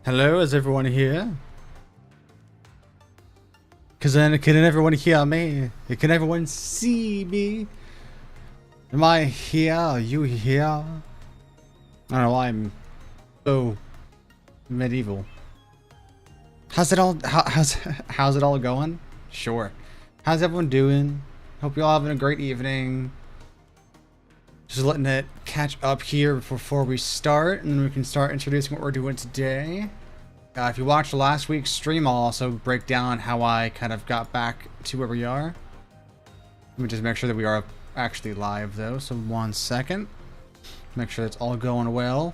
Hello, is everyone here? Can everyone hear me? Can everyone see me? Am I here? Are you here? I don't know why I'm so medieval. How's it all how's it all going? Sure. How's everyone doing? Hope you're all having a great evening. Just letting it catch up here before we start, and then we can start introducing what we're doing today. If you watched last week's stream, I'll also break down how I kind of got back to where we are. Let me just make sure that we are actually live, though, so 1 second. Make sure it's all going well.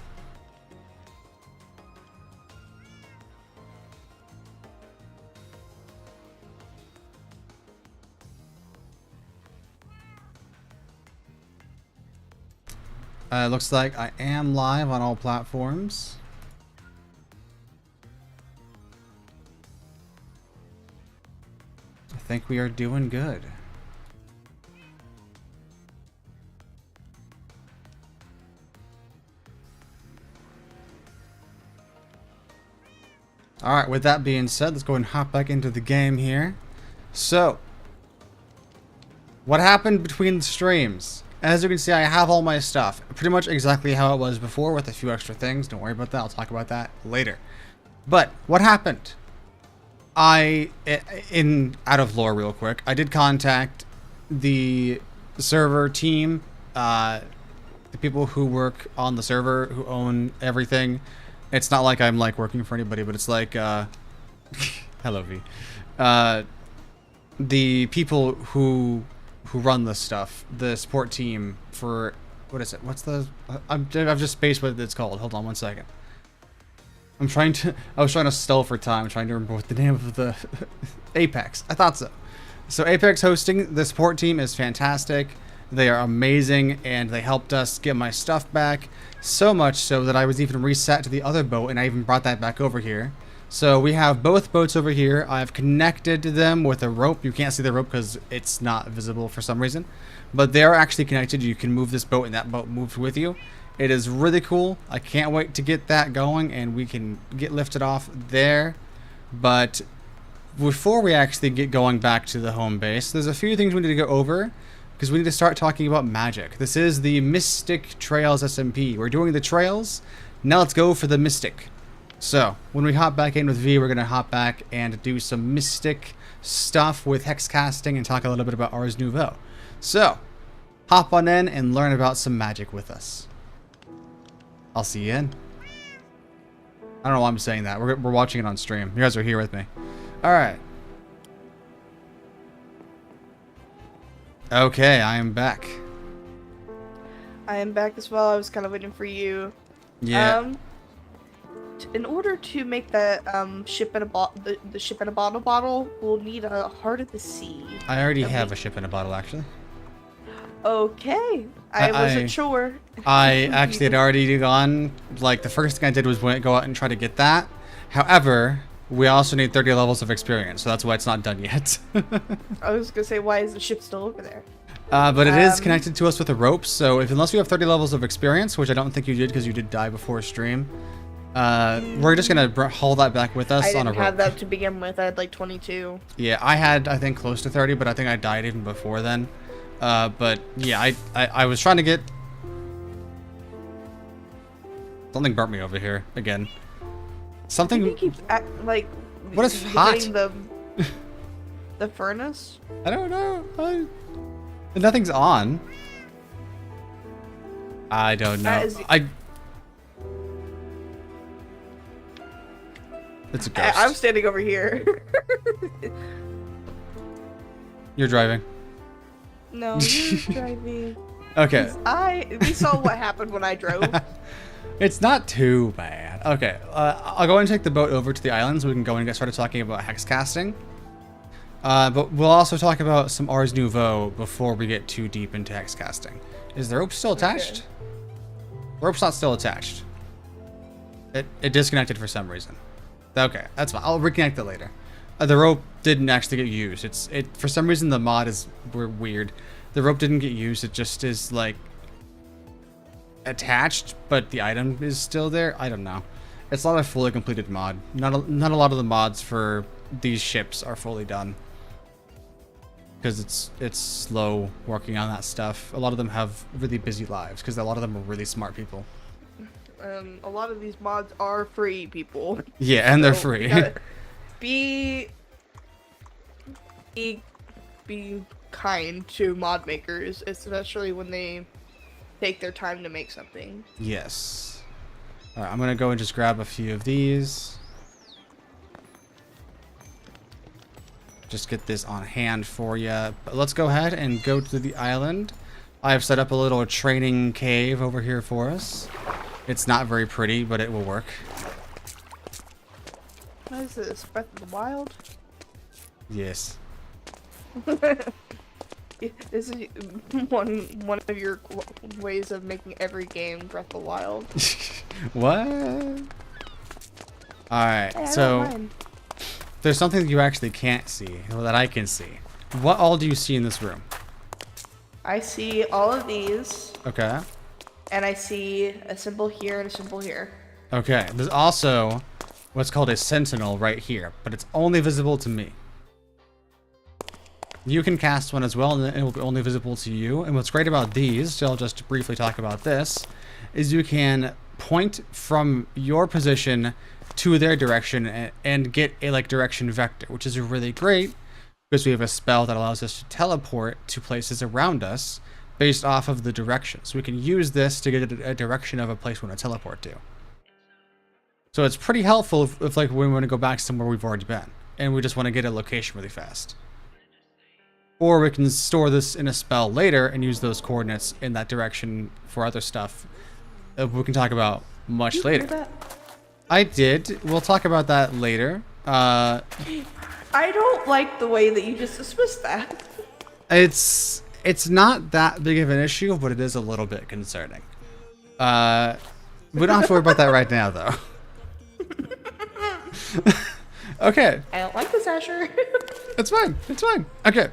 Looks like I am live on all platforms. I think we are doing good. Alright, with that being said, let's go and hop back into the game here. So, what happened between the streams? As you can see, I have all my stuff. Pretty much exactly how it was before with a few extra things. Don't worry about that. I'll talk about that later. But, what happened? Out of lore real quick, I did contact the server team, the people who work on the server, who own everything. It's not like I'm like working for anybody, but it's like, hello V. The people who run this stuff, the support team for, what is it? I've just spaced what it's called. Hold on 1 second. I was trying to stall for time, trying to remember what the name of the, Apex. I thought so. So Apex hosting, the support team is fantastic. They are amazing, and they helped us get my stuff back. So much so that I was even reset to the other boat, and I even brought that back over here. So we have both boats over here. I've connected them with a rope. You can't see the rope because it's not visible for some reason. But they're actually connected. You can move this boat, and that boat moves with you. It is really cool. I can't wait to get that going, and we can get lifted off there. But before we actually get going back to the home base, there's a few things we need to go over, because we need to start talking about magic. This is the Mystic Trails SMP. We're doing the trails. Now let's go for the Mystic. So, when we hop back in with V, we're going to hop back and do some Mystic stuff with hex casting and talk a little bit about Ars Nouveau. So, hop on in and learn about some magic with us. I'll see you in. I don't know why I'm saying that. We're watching it on stream. You guys are here with me. Alright. Okay, I am back. I am back as well. I was kind of waiting for you. Yeah. In order to make that ship in a the ship in a bottle, we'll need a Heart of the Sea. I already have a ship in a bottle, actually. Okay, I wasn't sure. I actually had already gone. Like, the first thing I did was go out and try to get that. However, we also need 30 levels of experience, so that's why it's not done yet. I was gonna say, why is the ship still over there? But it is connected to us with a rope, so unless you have 30 levels of experience, which I don't think you did because you did die before stream, we're just gonna haul that back with us on a rope. I didn't have that to begin with. I had like 22. Yeah, I had, I think, close to 30, but I think I died even before then. But yeah, I was trying to get... Something burnt me over here again. Something... He keeps like... What is hot? The furnace? I don't know. Nothing's on. I don't know. It's a ghost. I'm standing over here. You're driving. No, you're driving. Okay. We saw what happened when I drove. It's not too bad. Okay, I'll go and take the boat over to the island so we can go and get started talking about hex casting. But we'll also talk about some Ars Nouveau before we get too deep into hex casting. Is the rope still attached? Okay. The rope's not still attached. It disconnected for some reason. Okay, that's fine. I'll reconnect it later. The rope didn't actually get used. For some reason the mod is weird. The rope didn't get used. It just is like attached, but the item is still there. I don't know. It's not a fully completed mod. Not a lot of the mods for these ships are fully done. Because it's slow working on that stuff. A lot of them have really busy lives because a lot of them are really smart people. A lot of these mods are free, people. Yeah, and they're free. Be kind to mod makers, especially when they take their time to make something. Yes. Alright, I'm gonna go and just grab a few of these. Just get this on hand for you. But let's go ahead and go to the island. I've set up a little training cave over here for us. It's not very pretty, but it will work. What is this? Breath of the Wild? Yes. This is one of your ways of making every game Breath of the Wild. What? Alright, Hey, so there's something you actually can't see, that I can see. What all do you see in this room? I see all of these, Okay. and I see a symbol here and a symbol here. Okay, there's also what's called a sentinel right here, but it's only visible to me. You can cast one as well, and it will be only visible to you. And what's great about these, so I'll just briefly talk about this, is you can point from your position to their direction and get a direction vector, which is really great because we have a spell that allows us to teleport to places around us based off of the direction. So we can use this to get a direction of a place we want to teleport to. So it's pretty helpful if like we want to go back somewhere we've already been and we just want to get a location really fast. Or we can store this in a spell later and use those coordinates in that direction for other stuff we can talk about much later. I did. We'll talk about that later. I don't like the way that you just dismissed that. It's not that big of an issue, but it is a little bit concerning. We don't have to worry about that right now, though. Okay. I don't like this, Asher. It's fine. It's fine. Okay.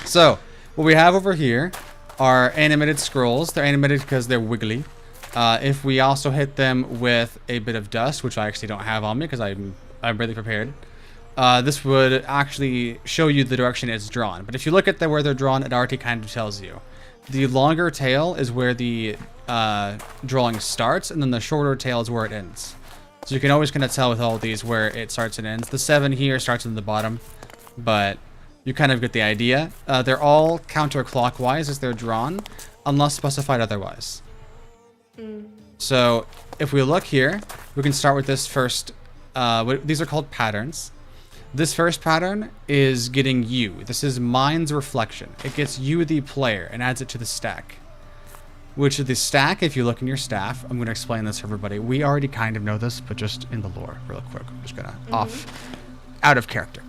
So, what we have over here are animated scrolls. They're animated because they're wiggly. If we also hit them with a bit of dust, which I actually don't have on me because I'm really prepared, this would actually show you the direction it's drawn. But if you look at where they're drawn, it already kind of tells you. The longer tail is where the drawing starts, and then the shorter tail is where it ends. So you can always kind of tell with all these where it starts and ends. The 7 here starts in the bottom, but you kind of get the idea. They're all counterclockwise as they're drawn, unless specified otherwise. So if we look here, we can start with this first. These are called patterns. This first pattern is getting you. This is Mind's Reflection. It gets you, the player, and adds it to the stack. Which is the stack, if you look in your staff, I'm going to explain this for everybody. We already kind of know this, but just in the lore, real quick. I'm just going to out of character.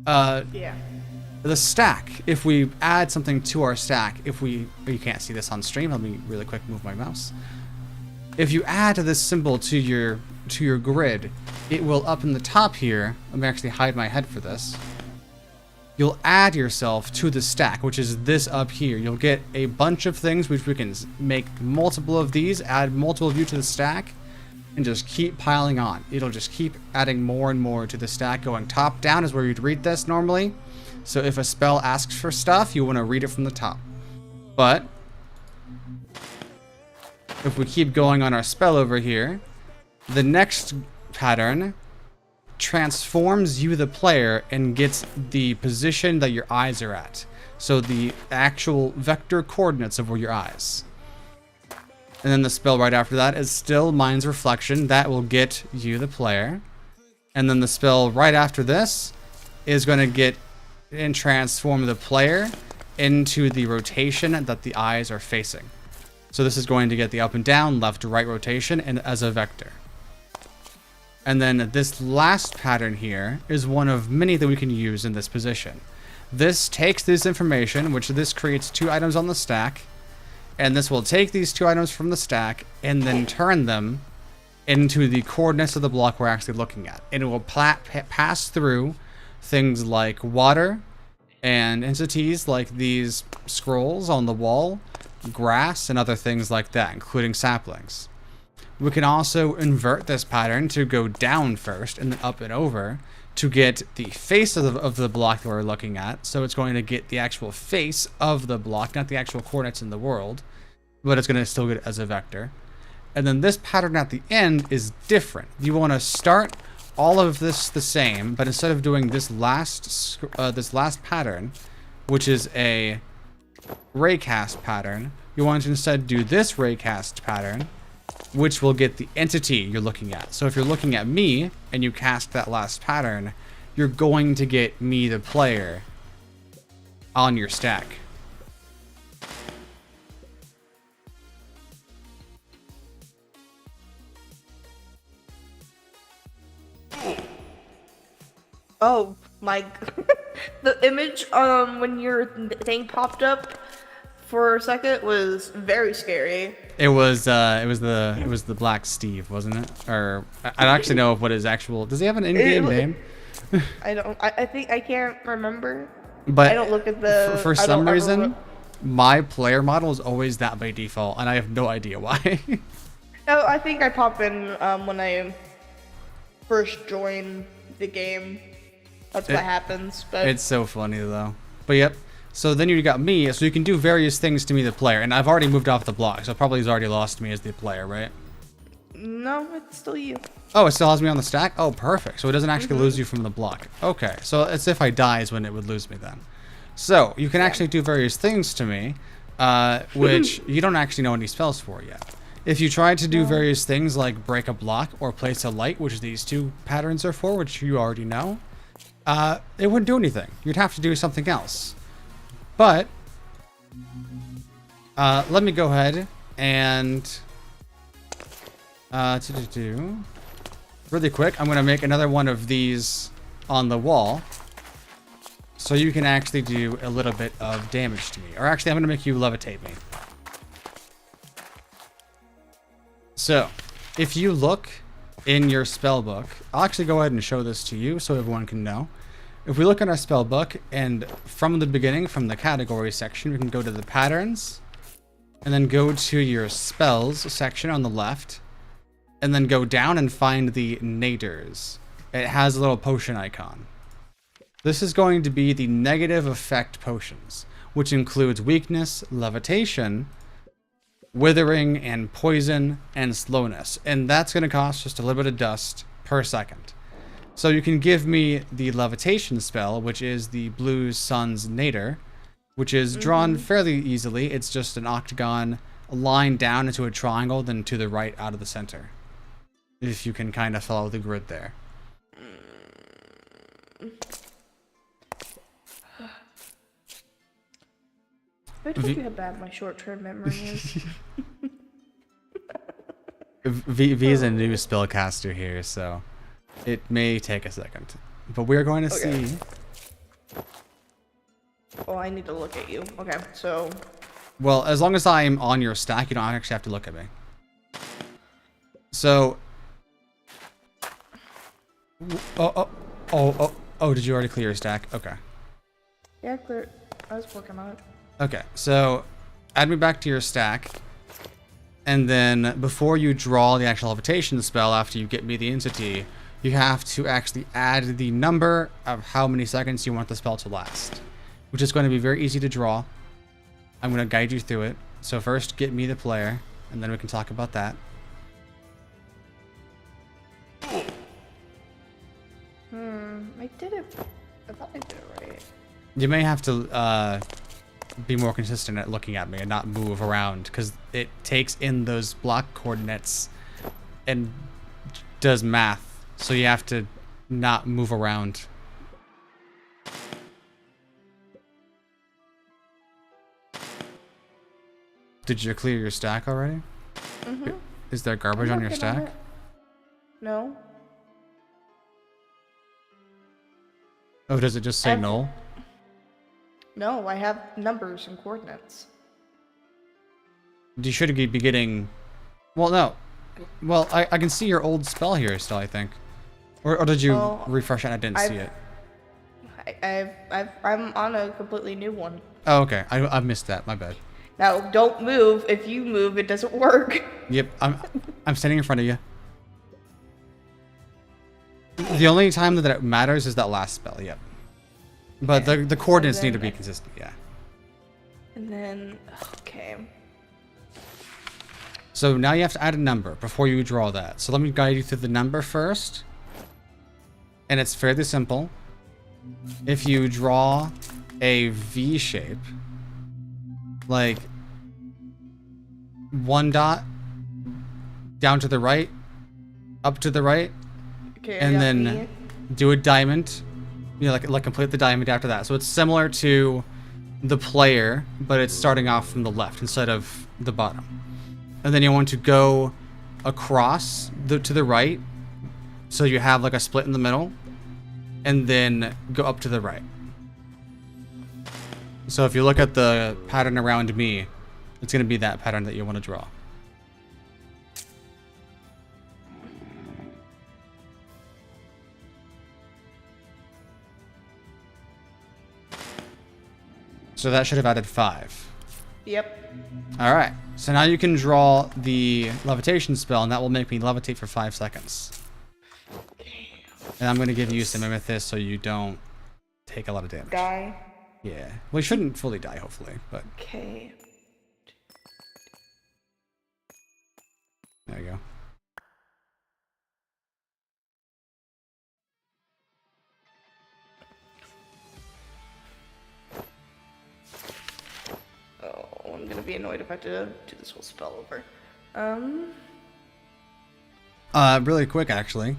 Yeah. The stack, if we add something to our stack, you can't see this on stream, let me really quick move my mouse. If you add this symbol to your grid, it will up in the top here, let me actually hide my head for this. You'll add yourself to the stack, which is this up here. You'll get a bunch of things, which we can make multiple of these, add multiple of you to the stack, and just keep piling on. It'll just keep adding more and more to the stack. Going top down is where you'd read this normally. So if a spell asks for stuff, you want to read it from the top. But if we keep going on our spell over here, the next pattern transforms you, the player, and gets the position that your eyes are at. So the actual vector coordinates of where your eyes. And then the spell right after that is still Mind's Reflection. That will get you, the player. And then the spell right after this is going to get and transform the player into the rotation that the eyes are facing. So this is going to get the up and down, left to right rotation and as a vector. And then this last pattern here is one of many that we can use in this position. This takes this information, which this creates 2 items on the stack, and this will take these 2 items from the stack and then turn them into the coordinates of the block we're actually looking at. And it will pass through things like water and entities like these scrolls on the wall, grass, and other things like that, including saplings. We can also invert this pattern to go down first and then up and over to get the face of the block that we're looking at. So it's going to get the actual face of the block, not the actual coordinates in the world, but it's going to still get it as a vector. And then this pattern at the end is different. You want to start all of this the same, but instead of doing this last pattern, which is a raycast pattern, you want to instead do this raycast pattern, which will get the entity you're looking at. So if you're looking at me and you cast that last pattern, you're going to get me, the player, on your stack. Oh my! The image when your thing popped up for a second was very scary. It was the Black Steve, wasn't it? Or I don't actually know what his actual. Does he have an in-game name? I don't. I think I can't remember. But I don't look at the. For some reason, my player model is always that by default, and I have no idea why. No, I think I pop in when I first join the game. That's what happens. But it's so funny though. But yep. So then you got me, so you can do various things to me, the player, and I've already moved off the block, so probably he's already lost me as the player, right? No, it's still you. Oh, it still has me on the stack? Oh, perfect. So it doesn't actually lose you from the block. Okay, so it's if I die is when it would lose me then. So you can actually do various things to me, which you don't actually know any spells for yet. If you try to do various things like break a block or place a light, which these two patterns are for, which you already know, it wouldn't do anything. You'd have to do something else. But let me go ahead and really quick, I'm going to make another one of these on the wall so you can actually do a little bit of damage to me. Or actually, I'm going to make you levitate me. So, if you look in your spell book, I'll actually go ahead and show this to you so everyone can know. If we look in our spell book, and from the beginning, from the category section, we can go to the patterns, and then go to your spells section on the left, and then go down and find the naders. It has a little potion icon. This is going to be the negative effect potions, which includes weakness, levitation, withering, and poison, and slowness. And that's going to cost just a little bit of dust per second. So you can give me the levitation spell, which is the Blue Sun's Nader, which is drawn fairly easily. It's just an octagon, a line down into a triangle, then to the right out of the center. If you can kind of follow the grid there. I told you how bad my short-term memory is. V is a new spellcaster here, so it may take a second. But we're going to see. Oh, I need to look at you. Okay, so. Well, as long as I'm on your stack, you don't actually have to look at me. So. Oh, did you already clear your stack? Okay. Yeah, clear. I was working on it. Okay, so add me back to your stack. And then before you draw the actual levitation spell, after you get me the entity, you have to actually add the number of how many seconds you want the spell to last, which is going to be very easy to draw. I'm going to guide you through it. So first, get me the player, and then we can talk about that. I did it. I thought I did it right. You may have to be more consistent at looking at me and not move around, because it takes in those block coordinates and does math, so you have to not move around. Did you clear your stack already? Is there garbage on your stack? No. Oh, does it just say null? No, I have numbers and coordinates. You should be getting. Well, no. Well, I can see your old spell here still, I think. Or did you refresh it and I didn't see it? I'm on a completely new one. Oh, okay. I missed that. My bad. Now, don't move. If you move, it doesn't work. Yep, I'm standing in front of you. The only time that it matters is that last spell, yep. But Okay. the coordinates need to be consistent, yeah. And then, okay. So now you have to add a number before you draw that. So let me guide you through the number first. And it's fairly simple. If you draw a V shape, like 1 dot, down to the right, up to the right, Okay, and then do a diamond, you know, like complete the diamond after that. So it's similar to the player, but it's starting off from the left instead of the bottom. And then you want to go across to the right, so you have like a split in the middle, and then go up to the right. So if you look at the pattern around me, it's going to be that pattern that you want to draw. So that should have added 5. Yep. All right. So now you can draw the levitation spell, and that will make me levitate for 5 seconds. And I'm going to give you some amethyst so you don't take a lot of damage. Die. Yeah. Well, you shouldn't fully die, hopefully, but Okay. there you go. Oh, I'm gonna be annoyed if I have to do this whole spell over. Really quick, actually.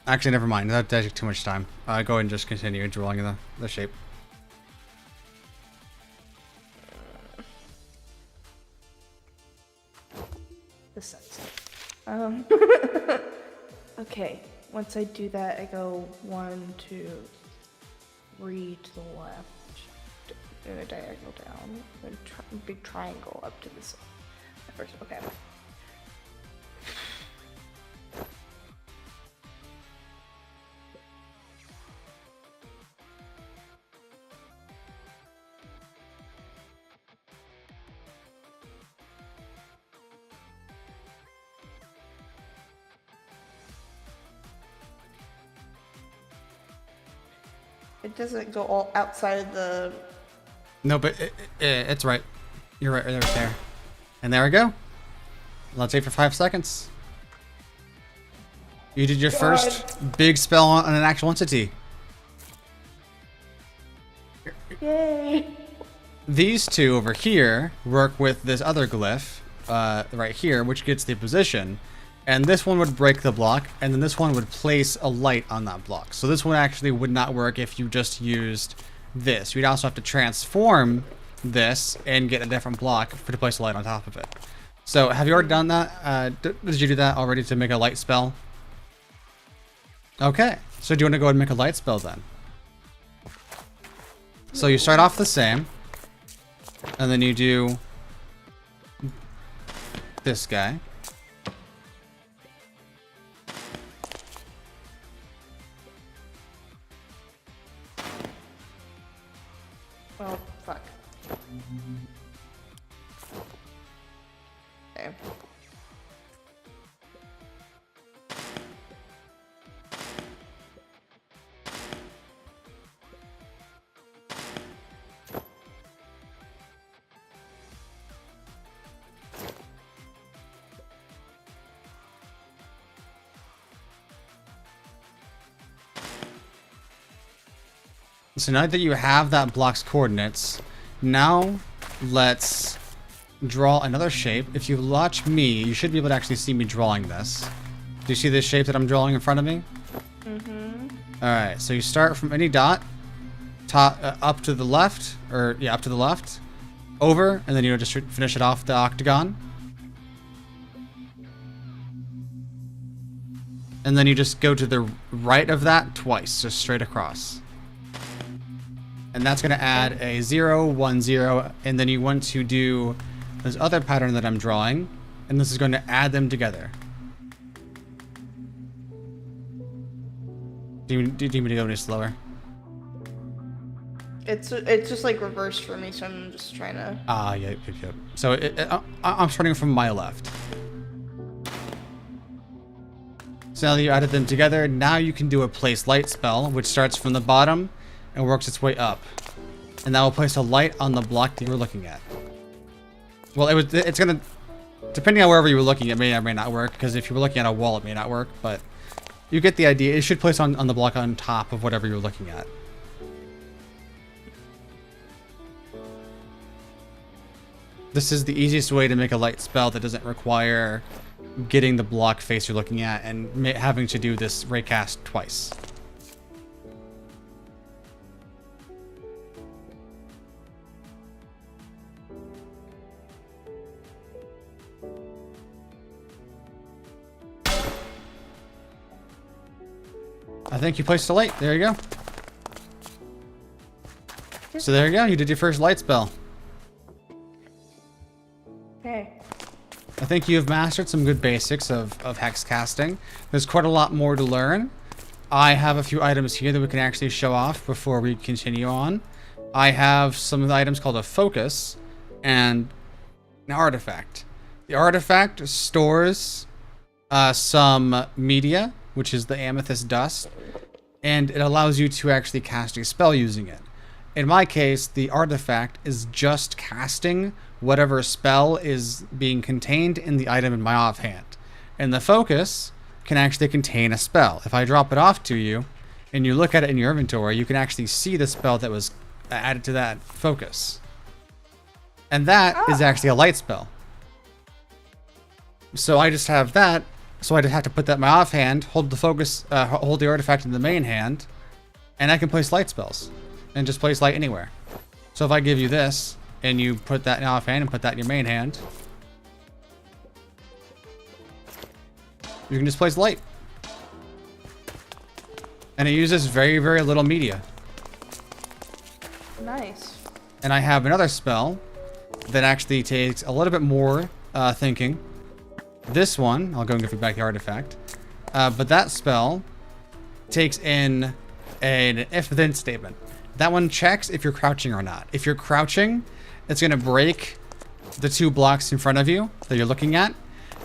Actually, never mind. That takes too much time. Go ahead and just continue drawing the shape. This sucks. Okay. Once I do that, I go 1, 2, 3 to the left, and a diagonal down, and big triangle up to this. First, okay. It doesn't go all outside of the... No, but it's right. You're right there. And there we go. Let's wait for 5 seconds. You did your first big spell on an actual entity. Yay! These two over here work with this other glyph right here, which gets the position. And this one would break the block, and then this one would place a light on that block. So this one actually would not work if you just used this. You'd also have to transform this and get a different block to place a light on top of it. So have you already done that? Did you do that already to make a light spell? Okay, so do you want to go ahead and make a light spell then? So you start off the same, and then you do this guy. Oh, fuck. Okay. So now that you have that block's coordinates, now let's draw another shape. If you watch me, you should be able to actually see me drawing this. Do you see this shape that I'm drawing in front of me? Mm-hmm. Alright, so you start from any dot, up to the left, or yeah, up to the left, over, and then you just finish it off the octagon. And then you just go to the right of that twice, just straight across. And that's going to add a 0, 1, 0, and then you want to do this other pattern that I'm drawing, and this is going to add them together. Do you need me to go any slower? It's just like reversed for me, so I'm just trying to. Ah, yep. So I'm starting from my left. So now that you added them together, now you can do a place light spell, which starts from the bottom and works its way up. And that will place a light on the block that you were looking at. Well, it's gonna, depending on wherever you were looking, it may or may not work, because if you were looking at a wall, it may not work, but you get the idea. It should place on the block on top of whatever you're looking at. This is the easiest way to make a light spell that doesn't require getting the block face you're looking at and having to do this raycast twice. I think you placed a light. There you go. So there you go. You did your first light spell. Okay. I think you've mastered some good basics of hex casting. There's quite a lot more to learn. I have a few items here that we can actually show off before we continue on. I have some of the items called a focus and an artifact. The artifact stores some media, which is the amethyst dust, and it allows you to actually cast a spell using it. In my case, the artifact is just casting whatever spell is being contained in the item in my offhand. And the focus can actually contain a spell. If I drop it off to you and you look at it in your inventory, you can actually see the spell that was added to that focus. And that is actually a light spell. So I just have that. So I just have to put that in my offhand, hold the focus, hold the artifact in the main hand, and I can place light spells and just place light anywhere. So if I give you this and you put that in your offhand and put that in your main hand, you can just place light. And it uses very, very little media. Nice. And I have another spell that actually takes a little bit more thinking. This one, I'll go and give you back the artifact. But that spell takes in an if-then statement. That one checks if you're crouching or not. If you're crouching, it's going to break the 2 blocks in front of you that you're looking at.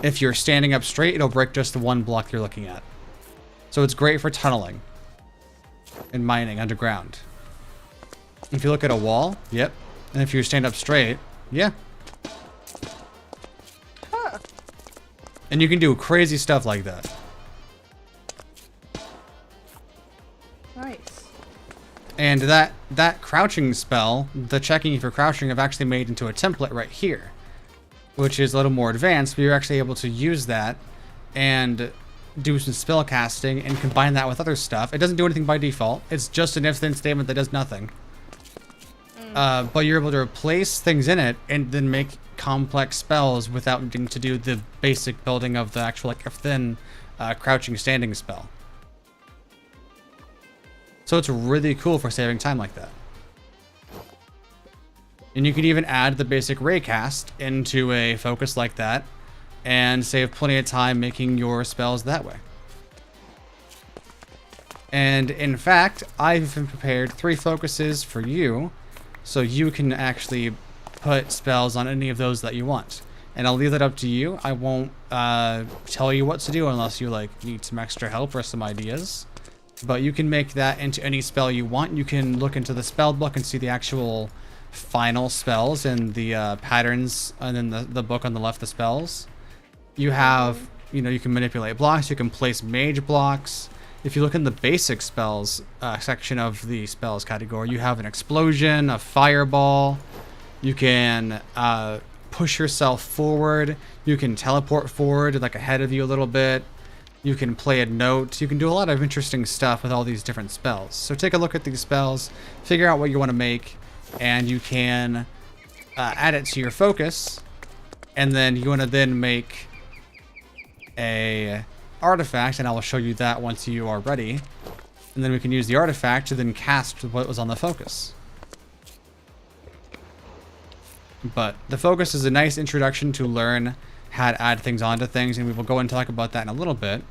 If you're standing up straight, it'll break just the 1 block you're looking at. So it's great for tunneling and mining underground. If you look at a wall, yep. And if you stand up straight, yeah. Huh. And you can do crazy stuff like that. Nice. And that crouching spell, the checking if you're crouching, I've actually made into a template right here, which is a little more advanced, but you're actually able to use that and do some spell casting and combine that with other stuff. It doesn't do anything by default. It's just an if-then statement that does nothing. But you're able to replace things in it and then make complex spells without needing to do the basic building of the actual like if-then crouching standing spell. So it's really cool for saving time like that. And you can even add the basic raycast into a focus like that and save plenty of time making your spells that way. And in fact, I've prepared 3 focuses for you, so you can actually put spells on any of those that you want. And I'll leave that up to you. I won't tell you what to do unless you like need some extra help or some ideas. But you can make that into any spell you want. You can look into the spell book and see the actual final spells and the patterns, and then the book on the left, the spells. You have, you know, you can manipulate blocks. You can place mage blocks. If you look in the basic spells section of the spells category, you have an explosion, a fireball. You can push yourself forward. You can teleport forward, like ahead of you a little bit. You can play a note. You can do a lot of interesting stuff with all these different spells. So take a look at these spells, figure out what you want to make, and you can add it to your focus. And then you want to then make a artifact, and I will show you that once you are ready. And then we can use the artifact to then cast what was on the focus. But the focus is a nice introduction to learn how to add things onto things, and we will go and talk about that in a little bit.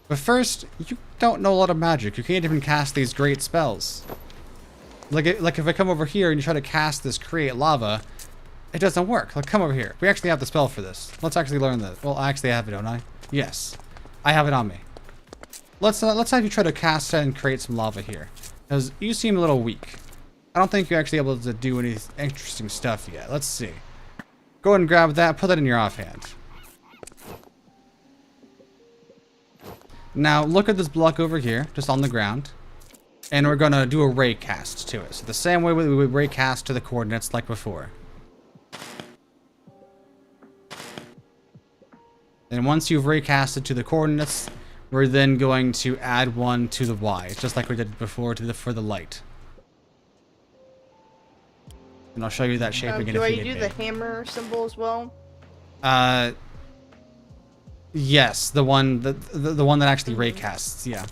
But first, you don't know a lot of magic. You can't even cast these great spells. Like if I come over here and you try to cast this create lava, it doesn't work. Like, come over here. We actually have the spell for this. Let's actually learn this. Well, I actually have it, don't I? Yes. I have it on me. Let's have you try to cast and create some lava here. Because you seem a little weak. I don't think you're actually able to do any interesting stuff yet. Let's see. Go ahead and grab that. Put that in your offhand. Now, look at this block over here, just on the ground. And we're going to do a ray cast to it. So the same way we would ray cast to the coordinates like before. And once you've recasted to the coordinates, we're then going to add one to the Y, just like we did before for the light. And I'll show you that shape again do if I you need do the hammer symbol as well? Yes, the one that actually raycasts, yeah.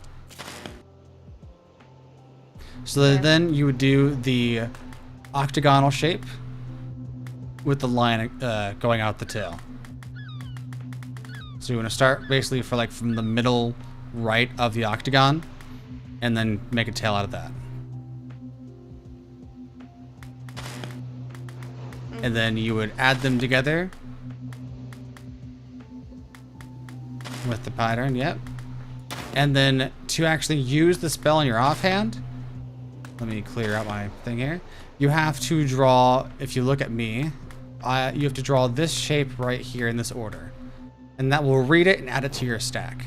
So then you would do the octagonal shape with the line going out the tail. So you want to start basically from the middle right of the octagon and then make a tail out of that. And then you would add them together with the pattern, yep. And then to actually use the spell in your offhand, let me clear out my thing here. You have to draw, if you look at me, you have to draw this shape right here in this order. And that will read it and add it to your stack.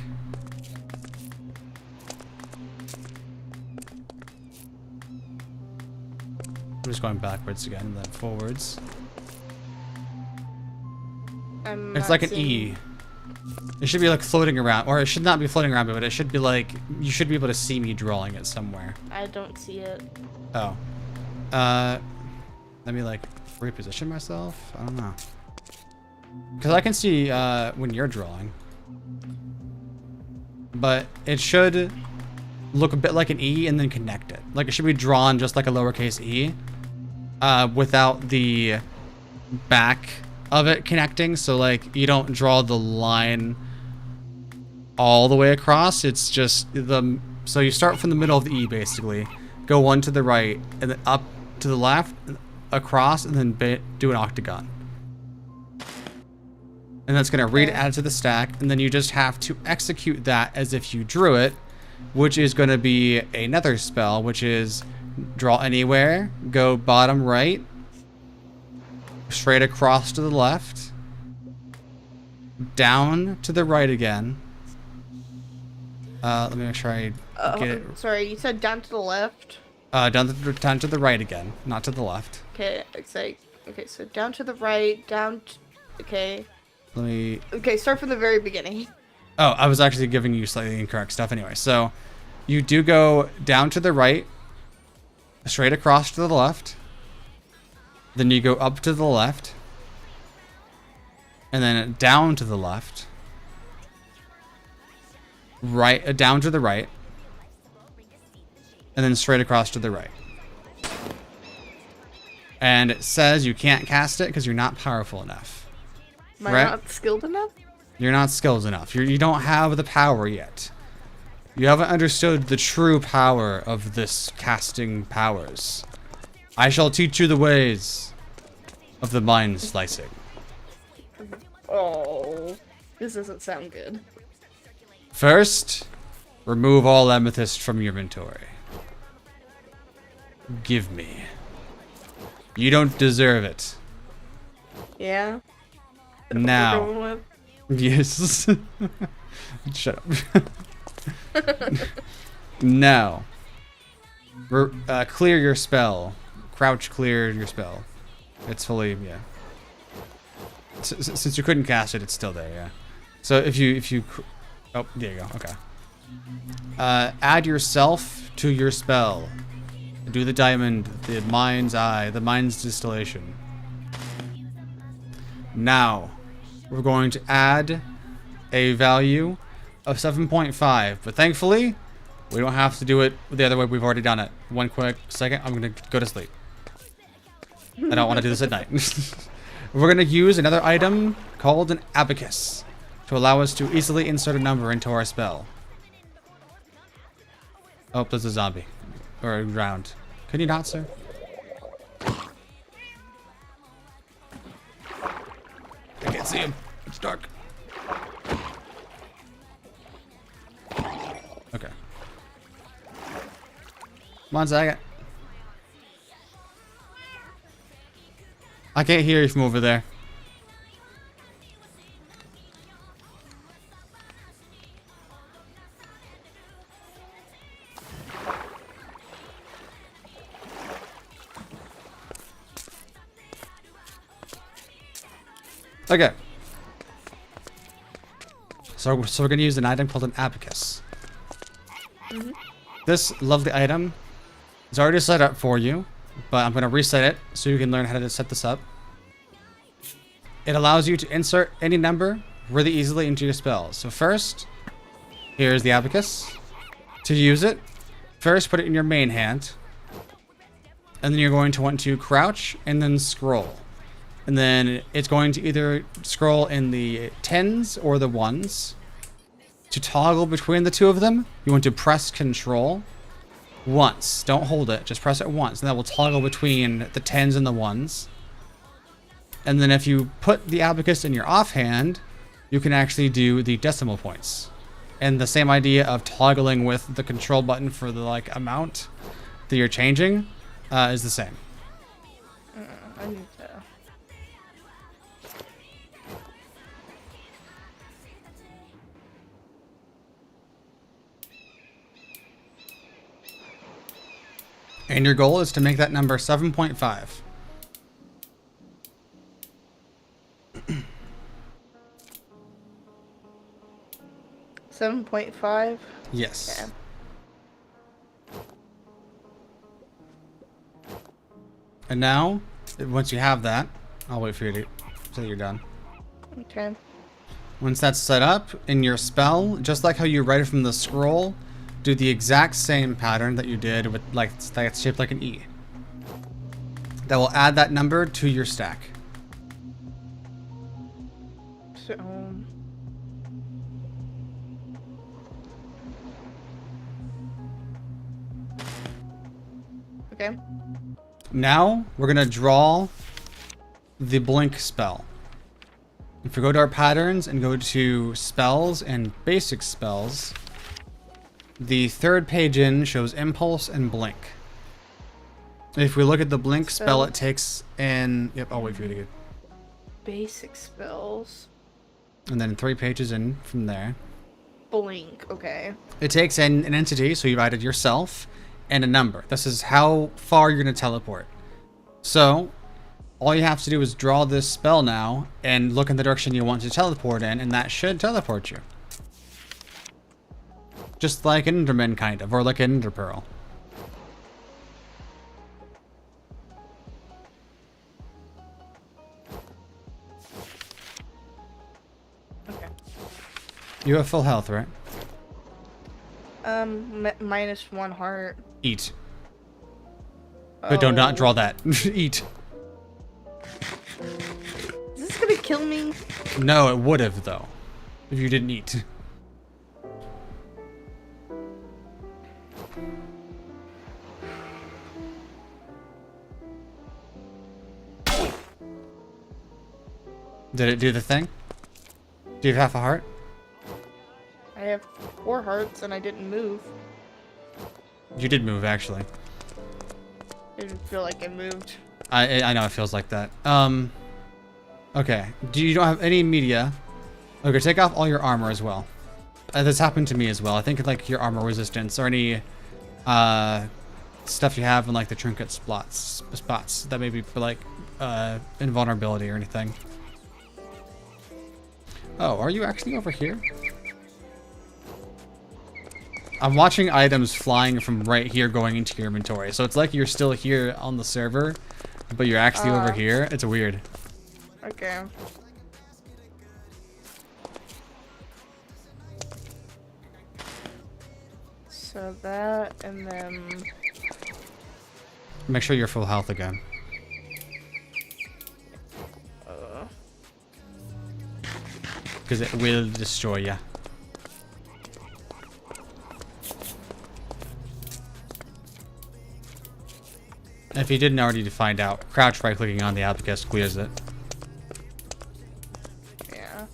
I'm just going backwards again, and then forwards. It's like an E. It should be like floating around, or it should not be floating around, but it should be like, you should be able to see me drawing it somewhere. I don't see it. Oh. Let me like reposition myself? I don't know. Because I can see when you're drawing. But it should look a bit like an E and then connect it. Like it should be drawn just like a lowercase e without the back of it connecting. So like you don't draw the line all the way across. It's just so you start from the middle of the E basically. Go one to the right and then up to the left, across, and then do an octagon. And that's going to read it, add it to the stack, and then you just have to execute that as if you drew it, which is going to be another spell, which is draw anywhere, go bottom right, straight across to the left, down to the right again. Let me make sure I get it. Sorry, you said down to the left? Down to the right again, not to the left. Okay, it's like, okay, so down to the right, okay. Let me... Okay, start from the very beginning. Oh, I was actually giving you slightly incorrect stuff anyway. So, you do go down to the right, straight across to the left, then you go up to the left, and then down to the left, right, down to the right, and then straight across to the right. And it says you can't cast it because you're not powerful enough. Am I not skilled enough? You're not skilled enough. You don't have the power yet. You haven't understood the true power of this casting powers. I shall teach you the ways of the mind slicing. Oh, this doesn't sound good. First, remove all amethyst from your inventory. Give me. You don't deserve it. Yeah? Now. Yes. Shut up. Now. Clear your spell. Crouch clear your spell. It's fully, yeah. Since you couldn't cast it, it's still there, yeah. So if you oh, there you go, okay. Add yourself to your spell. Do the diamond, the mind's eye, the mind's distillation. Now, we're going to add a value of 7.5, but thankfully, we don't have to do it the other way. We've already done it. One quick second, I'm going to go to sleep. I don't want to do this at night. We're going to use another item called an abacus to allow us to easily insert a number into our spell. Oh, there's a zombie. Or a round. Can you not, sir? I can't see him. It's dark. Okay. 1 second. I can't hear you from over there. Okay. So we're gonna use an item called an abacus. This lovely item is already set up for you, but I'm gonna reset it so you can learn how to set this up. It allows you to insert any number really easily into your spells. So first, here's the abacus. To use it, first put it in your main hand, and then you're going to want to crouch and then scroll. And then it's going to either scroll in the 10s or the 1s. To toggle between the two of them, you want to press Control once. Don't hold it, just press it once. And that will toggle between the 10s and the 1s. And then if you put the abacus in your offhand, you can actually do the decimal points. And the same idea of toggling with the control button for the like amount that you're changing is the same. I need to. And your goal is to make that number 7.5. 7.5? Yes. Okay. And now, once you have that, I'll wait for you to say you're done. Okay. Once that's set up in your spell, just like how you write it from the scroll, do the exact same pattern that you did with like that's shaped like an E. That will add that number to your stack. So, okay. Now we're gonna draw the blink spell. If we go to our patterns and go to spells and basic spells, the third page in shows impulse and blink. If we look at the blink spell, it takes in. Yep, I'll wait for you to get. Basic spells. And then 3 pages in from there, Blink. Okay. it takes in an entity. So you've added yourself and a number. This is how far you're gonna teleport. So all you have to do is draw this spell now and look in the direction you want to teleport in, and that should teleport you. Just like an Enderman, kind of, or like an Ender Pearl. Okay. You have full health, right? Minus 1 heart. Eat. But do not Oh. draw that. Eat. Is this gonna kill me? No, it would have, though, if you didn't eat. Did it do the thing? Do you have half a heart? I have 4 hearts and I didn't move. You did move, actually. I didn't feel like I moved. I know it feels like that. Okay. You don't have any media. Okay, take off all your armor as well. This happened to me as well. I think like your armor resistance or any stuff you have in like the trinket spots that may be for like invulnerability or anything. Oh, are you actually over here? I'm watching items flying from right here going into your inventory. So it's like you're still here on the server, but you're actually over here. It's weird. Okay. So that, and then... Make sure you're full health again. Because it will destroy you. If you didn't already find out, crouch right clicking on the abacus clears it. Yeah.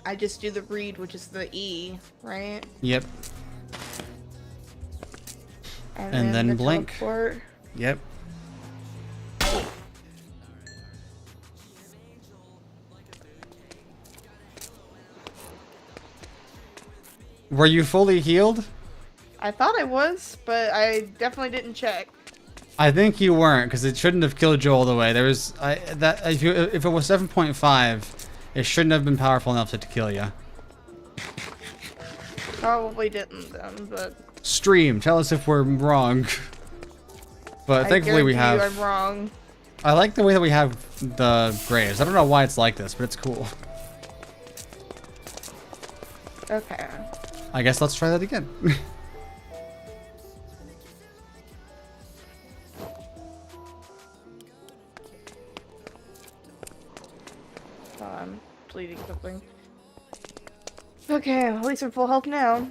I just do the read, which is the E, right? Yep. And then the blink. teleport. Yep. Were you fully healed? I thought I was, but I definitely didn't check. I think you weren't, because it shouldn't have killed you all the way. There was if it was 7.5, it shouldn't have been powerful enough to kill you. Probably didn't then, but Stream, tell us if we're wrong. But thankfully we have. I'm wrong. I like the way that we have the graves. I don't know why it's like this, but it's cool. Okay. I guess let's try that again. I'm bleeding something. Okay, at least I'm full health now.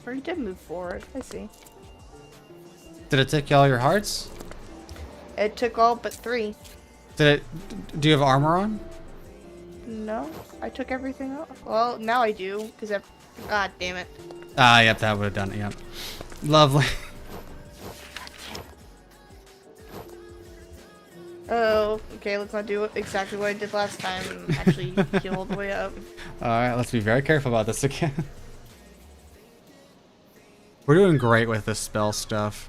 Or you did move forward, I see. Did it take all your hearts? It took all but 3. Did it? Do you have armor on? No, I took everything off. Well, now I do, because I've... God damn it. Ah, yep, that would have done it, yep. Lovely. Oh, okay, let's not do exactly what I did last time and actually heal all the way up. Alright, let's be very careful about this again. We're doing great with this spell stuff.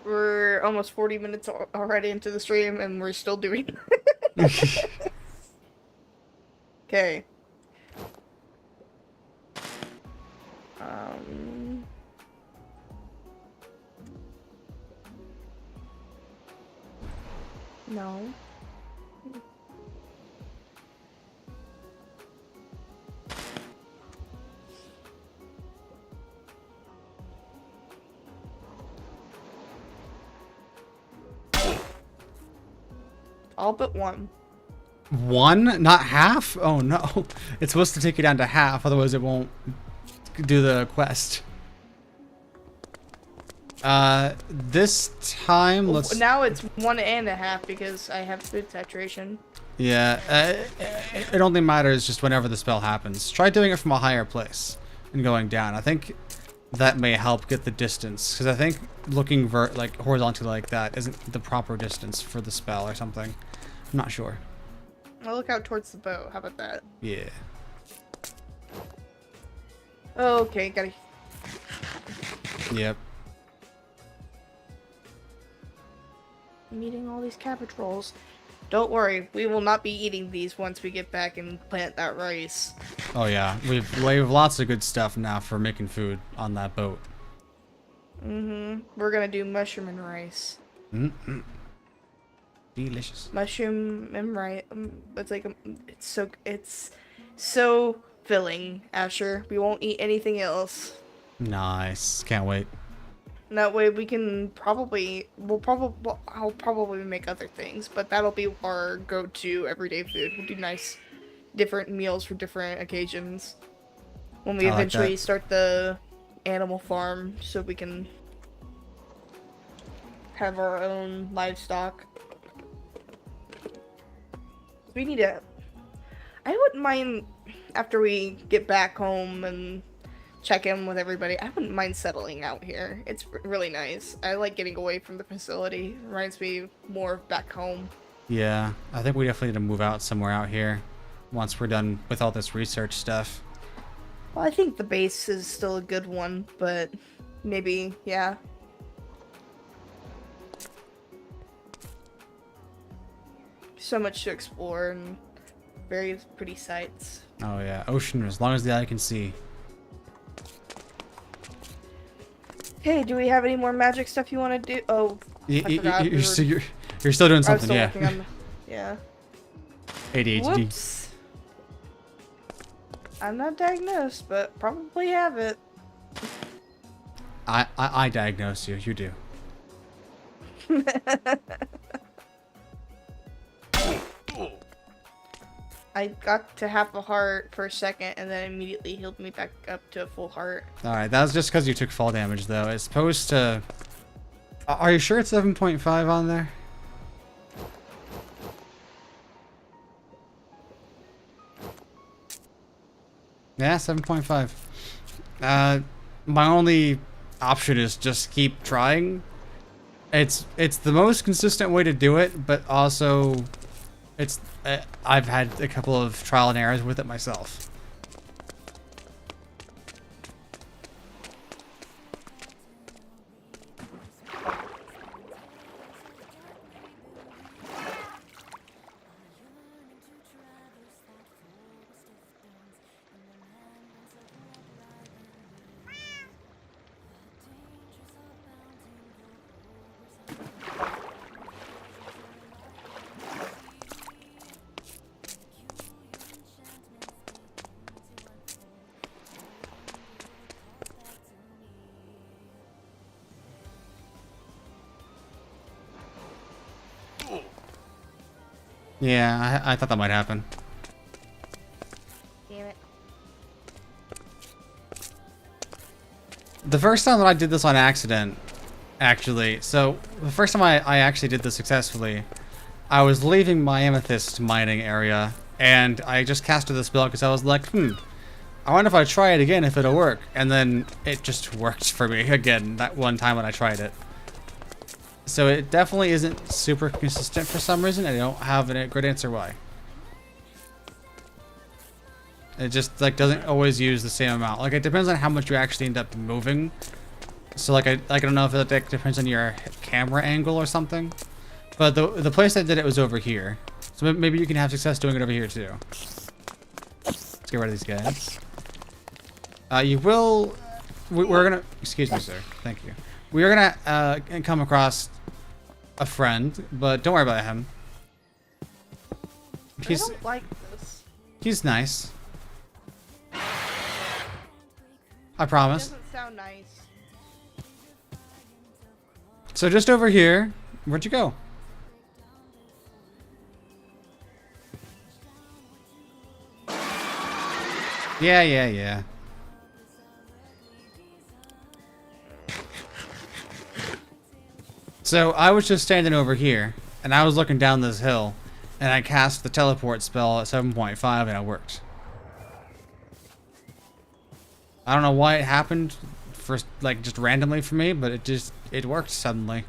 We're almost 40 minutes already into the stream and we're still doing Okay. No. All but 1. 1? Not half? Oh no. It's supposed to take you down to half, otherwise it won't do the quest. This time, let's... Now it's 1.5 because I have food saturation. Yeah, it only matters just whenever the spell happens. Try doing it from a higher place and going down. I think that may help get the distance, because I think looking like horizontally like that isn't the proper distance for the spell or something. I'm not sure. I'll look out towards the boat. How about that? Yeah. Okay, gotta... Yep. I'm eating all these cabbage rolls. Don't worry, we will not be eating these once we get back and plant that rice. Oh yeah, we have lots of good stuff now for making food on that boat. We're gonna do mushroom and rice. Delicious. Mushroom and rice. It's like it's so filling, Asher. We won't eat anything else. Nice. Can't wait. And that way we can I'll probably make other things, but that'll be our go-to everyday food. We'll do nice different meals for different occasions. When we eventually start the animal farm, so we can have our own livestock. We need to... I wouldn't mind, after we get back home and check in with everybody, I wouldn't mind settling out here. It's really nice. I like getting away from the facility. It reminds me more of back home. Yeah, I think we definitely need to move out somewhere out here once we're done with all this research stuff. Well, I think the base is still a good one, but maybe, yeah. so much to explore and very pretty sights. Oh yeah, ocean as long as the eye can see. Hey, do we have any more magic stuff you want to do? Oh, I forgot. You're still doing I was something, still yeah. working on yeah. ADHD. Whoops. I'm not diagnosed, but probably have it. I diagnose you. You do. I got to half a heart for a second, and then immediately healed me back up to a full heart. All right, that was just because you took fall damage, though. It's supposed to. Are you sure it's 7.5 on there? Yeah, 7.5. My only option is just keep trying. It's the most consistent way to do it, but also, it's I've had a couple of trial and errors with it myself. Yeah, I thought that might happen. Damn it. The first time that I did this on accident, actually, so the first time I actually did this successfully, I was leaving my amethyst mining area, and I just casted the spell because I was like, I wonder if I try it again if it'll work. And then it just worked for me again that one time when I tried it. So it definitely isn't super consistent for some reason. I don't have a good answer why. It just like doesn't always use the same amount. Like it depends on how much you actually end up moving. So like I don't know if it like, depends on your camera angle or something. But the place I did it was over here. So maybe you can have success doing it over here too. Let's get rid of these guys. You will. We're gonna. Excuse me, sir. Thank you. We are gonna come across a friend, but don't worry about him. I don't like this. He's nice. I promise. It doesn't sound nice. So just over here, where'd you go? Yeah. So I was just standing over here, and I was looking down this hill, and I cast the teleport spell at 7.5, and it worked. I don't know why it happened, for like just randomly for me, but it worked suddenly.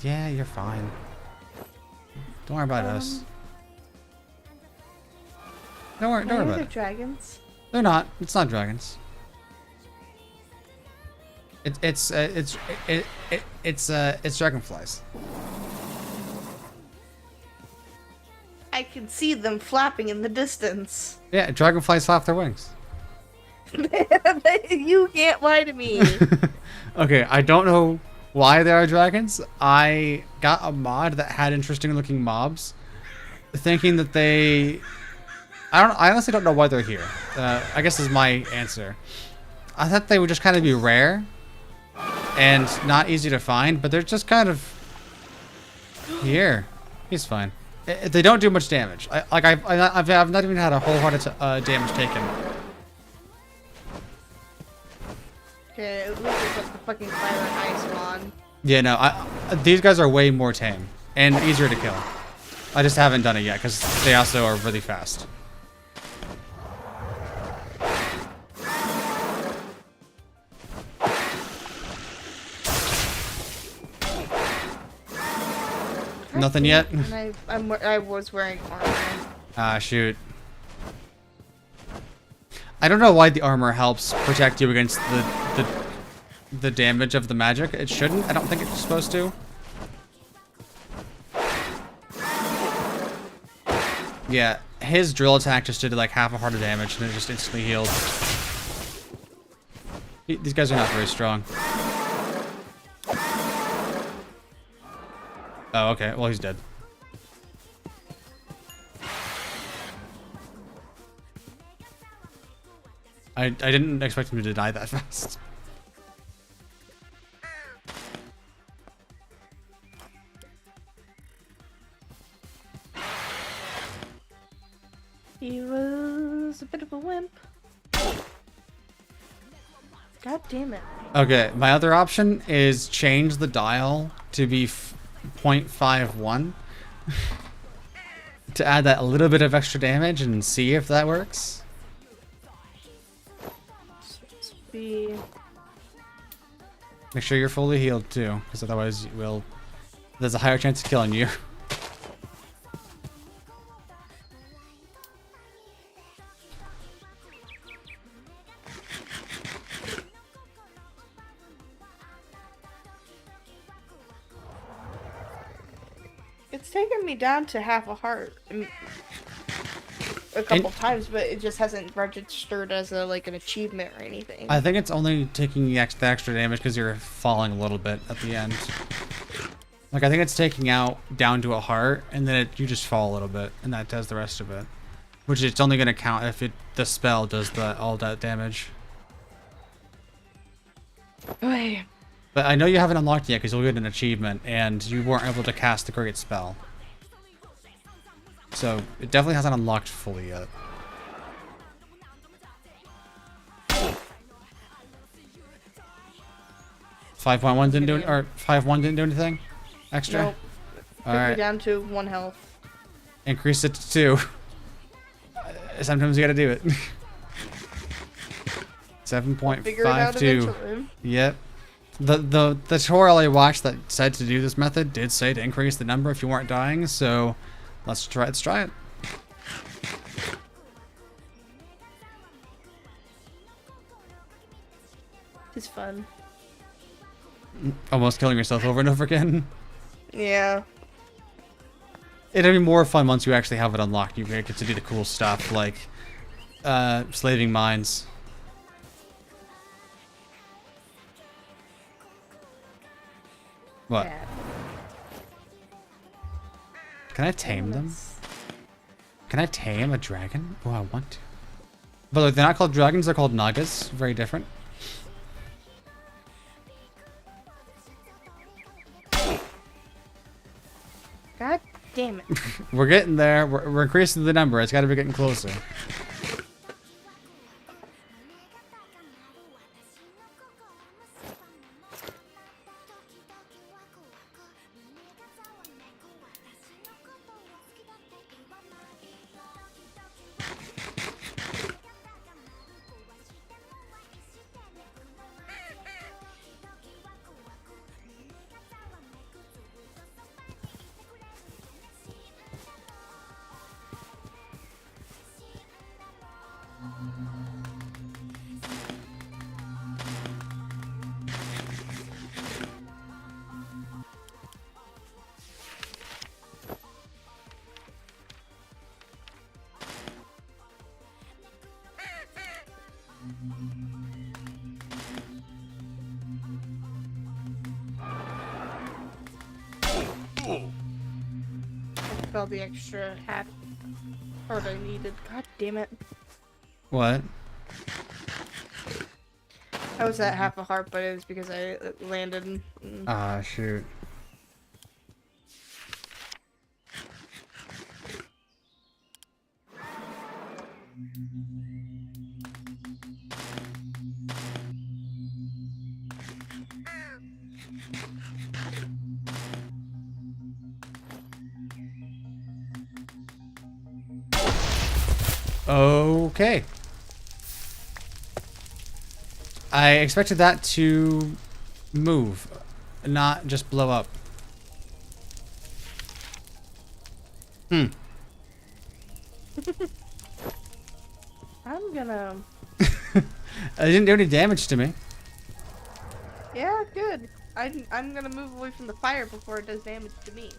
Yeah, you're fine. Don't worry about us. Don't worry about it. Dragons? They're not. It's not dragons. It's dragonflies. I can see them flapping in the distance. Yeah, dragonflies flap their wings. You can't lie to me. Okay, I don't know why there are dragons. I got a mod that had interesting looking mobs, thinking that they. I honestly don't know why they're here. I guess is my answer. I thought they would just kind of be rare and not easy to find, but they're just kind of here. He's fine. They don't do much damage. I've not even had a whole heart of damage taken. Okay, at least it's just the fucking fire and ice one. Yeah, no. These guys are way more tame and easier to kill. I just haven't done it yet because they also are really fast. Nothing yet? I was wearing armor. Ah, shoot. I don't know why the armor helps protect you against the damage of the magic. It shouldn't. I don't think it's supposed to. Yeah, his drill attack just did like half a heart of damage and it just instantly healed. These guys are not very strong. Oh, okay. Well, he's dead. I didn't expect him to die that fast. He was a bit of a wimp. God damn it. Okay, my other option is change the dial to be 0.51 to add that a little bit of extra damage and see if that works. Be Make sure you're fully healed too, because otherwise there's a higher chance of killing you. It's taken me down to half a heart a couple times, but it just hasn't registered as like an achievement or anything. I think it's only taking the extra damage because you're falling a little bit at the end. Like I think it's taking out down to a heart, and then you just fall a little bit, and that does the rest of it. Which it's only going to count if the spell does all that damage. Oy. But I know you haven't unlocked it yet because you'll get an achievement, and you weren't able to cast the great spell. So it definitely hasn't unlocked fully yet. .1 didn't do, or 5.1 didn't do anything extra. Nope. All Took right. me down to 1 health. Increase it to 2. Sometimes you gotta do it. Figure it out 7.52. eventually. Yep. The tutorial I watched that said to do this method did say to increase the number if you weren't dying, so let's try it. It's fun. Almost killing yourself over and over again. Yeah. It'll be more fun once you actually have it unlocked. You get to do the cool stuff like slaving mines. What? Yeah. Can I tame them? Can I tame a dragon? Oh, I want to. But like, they're not called dragons, they're called nagas. Very different. God damn it. We're getting there. We're increasing the number. It's got to be getting closer. I felt the extra half heart I needed. God damn it. What? I was at half a heart, but it was because I landed. Ah, shoot. Okay. I expected that to move, not just blow up. I'm gonna It didn't do any damage to me. Yeah, good. I'm gonna move away from the fire before it does damage to me.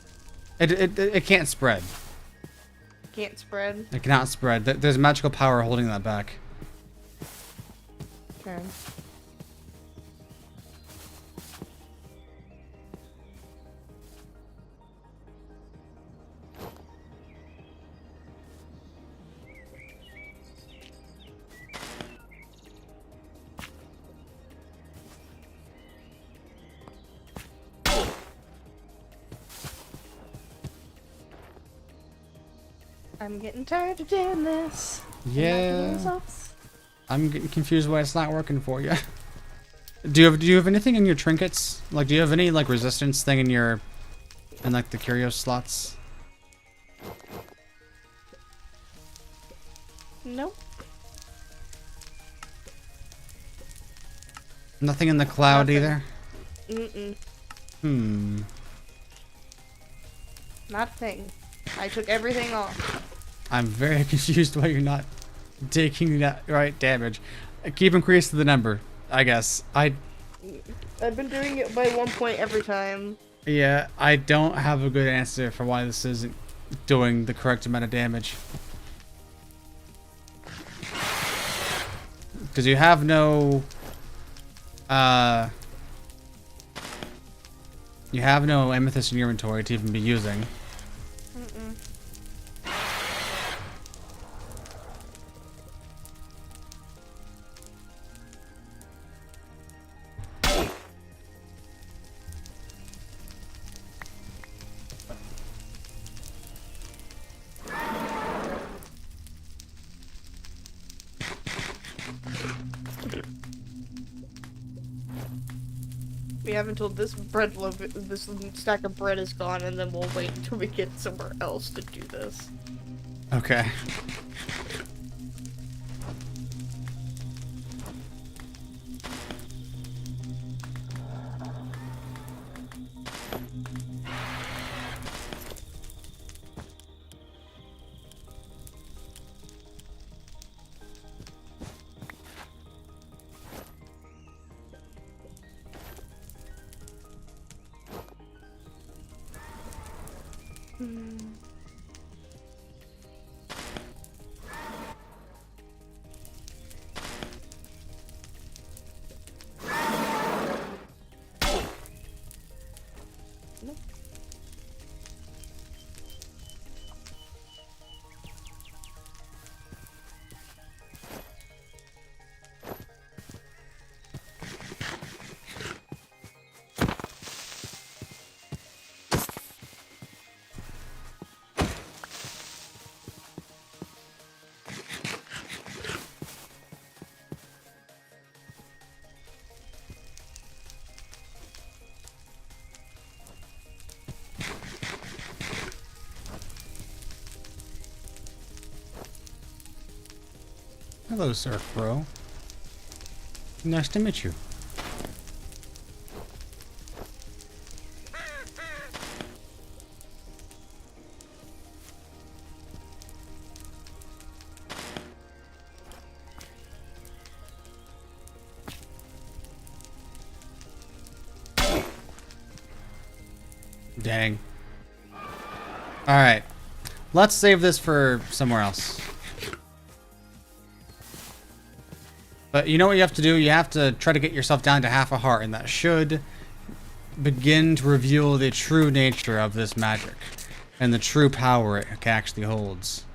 It can't spread. Can't spread. It cannot spread. There's magical power holding that back. Okay. I'm getting tired of doing this. Yeah. I'm getting confused why it's not working for you. Do you have anything in your trinkets? Like, do you have any like resistance thing in like the curio slots? Nope. Nothing in the cloud Nothing. either. Mm-mm. Not a thing. I took everything off. I'm very confused why you're not taking that right damage. Keep increasing the number, I guess. I've been doing it by 1 point every time. Yeah, I don't have a good answer for why this isn't doing the correct amount of damage. Because you have no... You have no amethyst in your inventory to even be using. Mm-mm. We have until this this stack of bread is gone, and then we'll wait until we get somewhere else to do this. Okay. Hello, Surf Bro. Nice to meet you. Dang. Alright. Let's save this for somewhere else. But you know what you have to do? You have to try to get yourself down to half a heart, and that should begin to reveal the true nature of this magic and the true power it actually holds.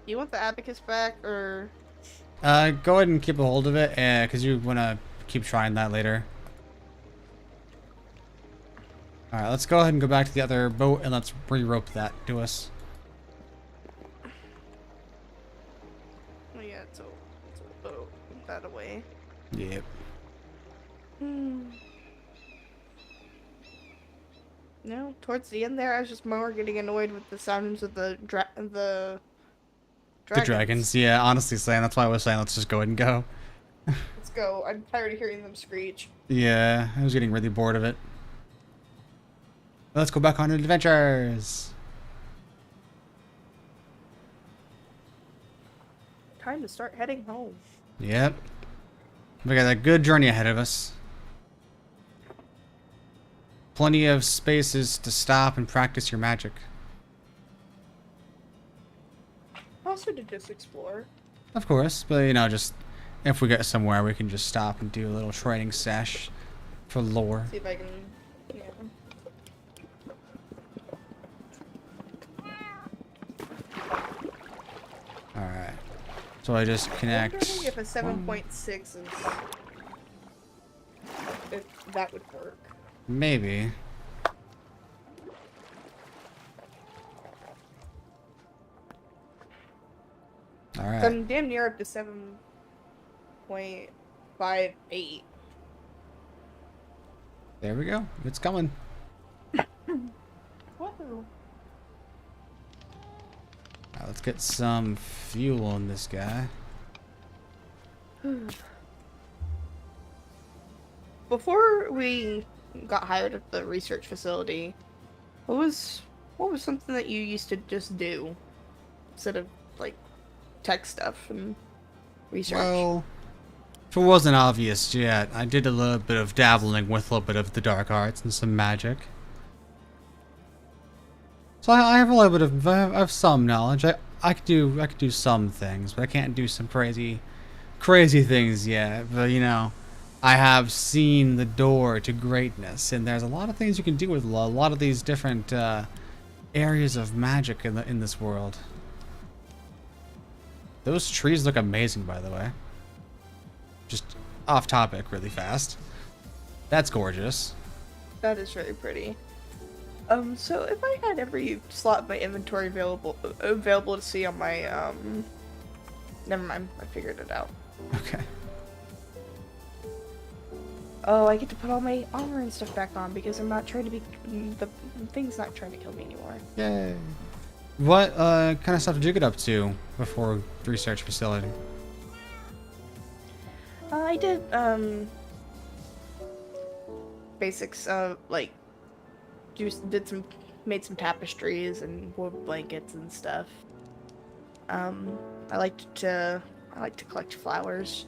You want the abacus back, or? Go ahead and keep a hold of it, because you want to keep trying that later. Alright, let's go ahead and go back to the other boat, and let's re-rope that to us. Oh yeah, it's a boat. That away. Yep. No, towards the end there, I was just more getting annoyed with the sounds of the The dragons. dragons, yeah, honestly saying, that's why I was saying let's just go ahead and go. Let's go. I'm tired of hearing them screech. Yeah, I was getting really bored of it. Let's go back on adventures. Time to start heading home. Yep. We got a good journey ahead of us. Plenty of spaces to stop and practice your magic. Also to just explore. Of course, but you know, just if we get somewhere, we can just stop and do a little training sesh for lore. See if I can. Yeah. Alright. So I just I'm connect. wondering if a 7.6 is. If that would work. Maybe. Alright. I'm damn near up to 7.58. There we go. It's coming. Woohoo. Alright, let's get some fuel on this guy. Before we got hired at the research facility, what was something that you used to just do instead of like tech stuff and research? Well, if it wasn't obvious yet, I did a little bit of dabbling with a little bit of the dark arts and some magic. So I have a little bit of, I have some knowledge. I could do some things, but I can't do some crazy things yet. But you know, I have seen the door to greatness, and there's a lot of things you can do with a lot of these different areas of magic in this world. Those trees look amazing, by the way. Just off topic really fast. That's gorgeous. That is very pretty. So if I had every slot of my inventory available to see on my never mind, I figured it out. Okay. Oh, I get to put all my armor and stuff back on because I'm not trying to be the thing's not trying to kill me anymore. Yay. What kind of stuff did you get up to before the research facility? I did basics like made some tapestries and wood blankets and stuff. I like to collect flowers.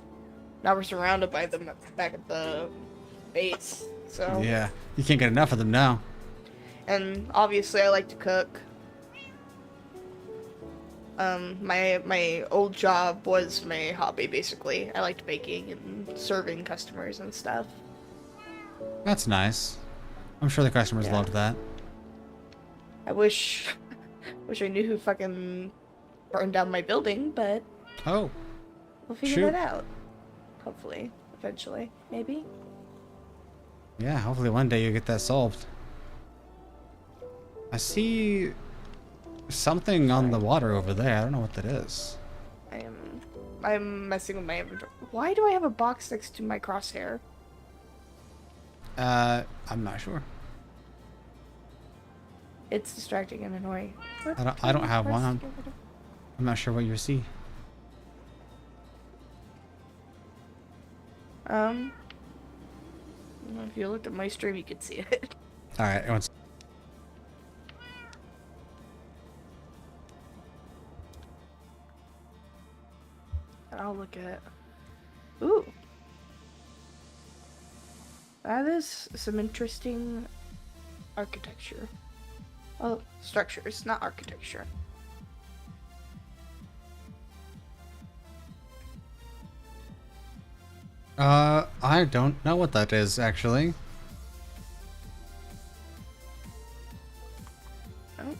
Now we're surrounded by them back at the base, so. Yeah, you can't get enough of them now. And obviously I like to cook. My old job was my hobby, basically. I liked baking and serving customers and stuff. That's nice. I'm sure the customers Yeah. loved that. I wish I knew who fucking burned down my building, but Oh, we'll figure shoot. that out. Hopefully. Eventually. Maybe. Yeah, hopefully one day you get that solved. I see something on the water over there. I don't know what that is. I'm messing with my inventory. Why do I have a box next to my crosshair? I'm not sure. It's distracting and annoying. I don't have one. I'm not sure what you see. If you looked at my stream, you could see it. All right, And I'll look at. Ooh. That is some interesting architecture. Oh, structures, not architecture. I don't know what that is actually. Oh. Do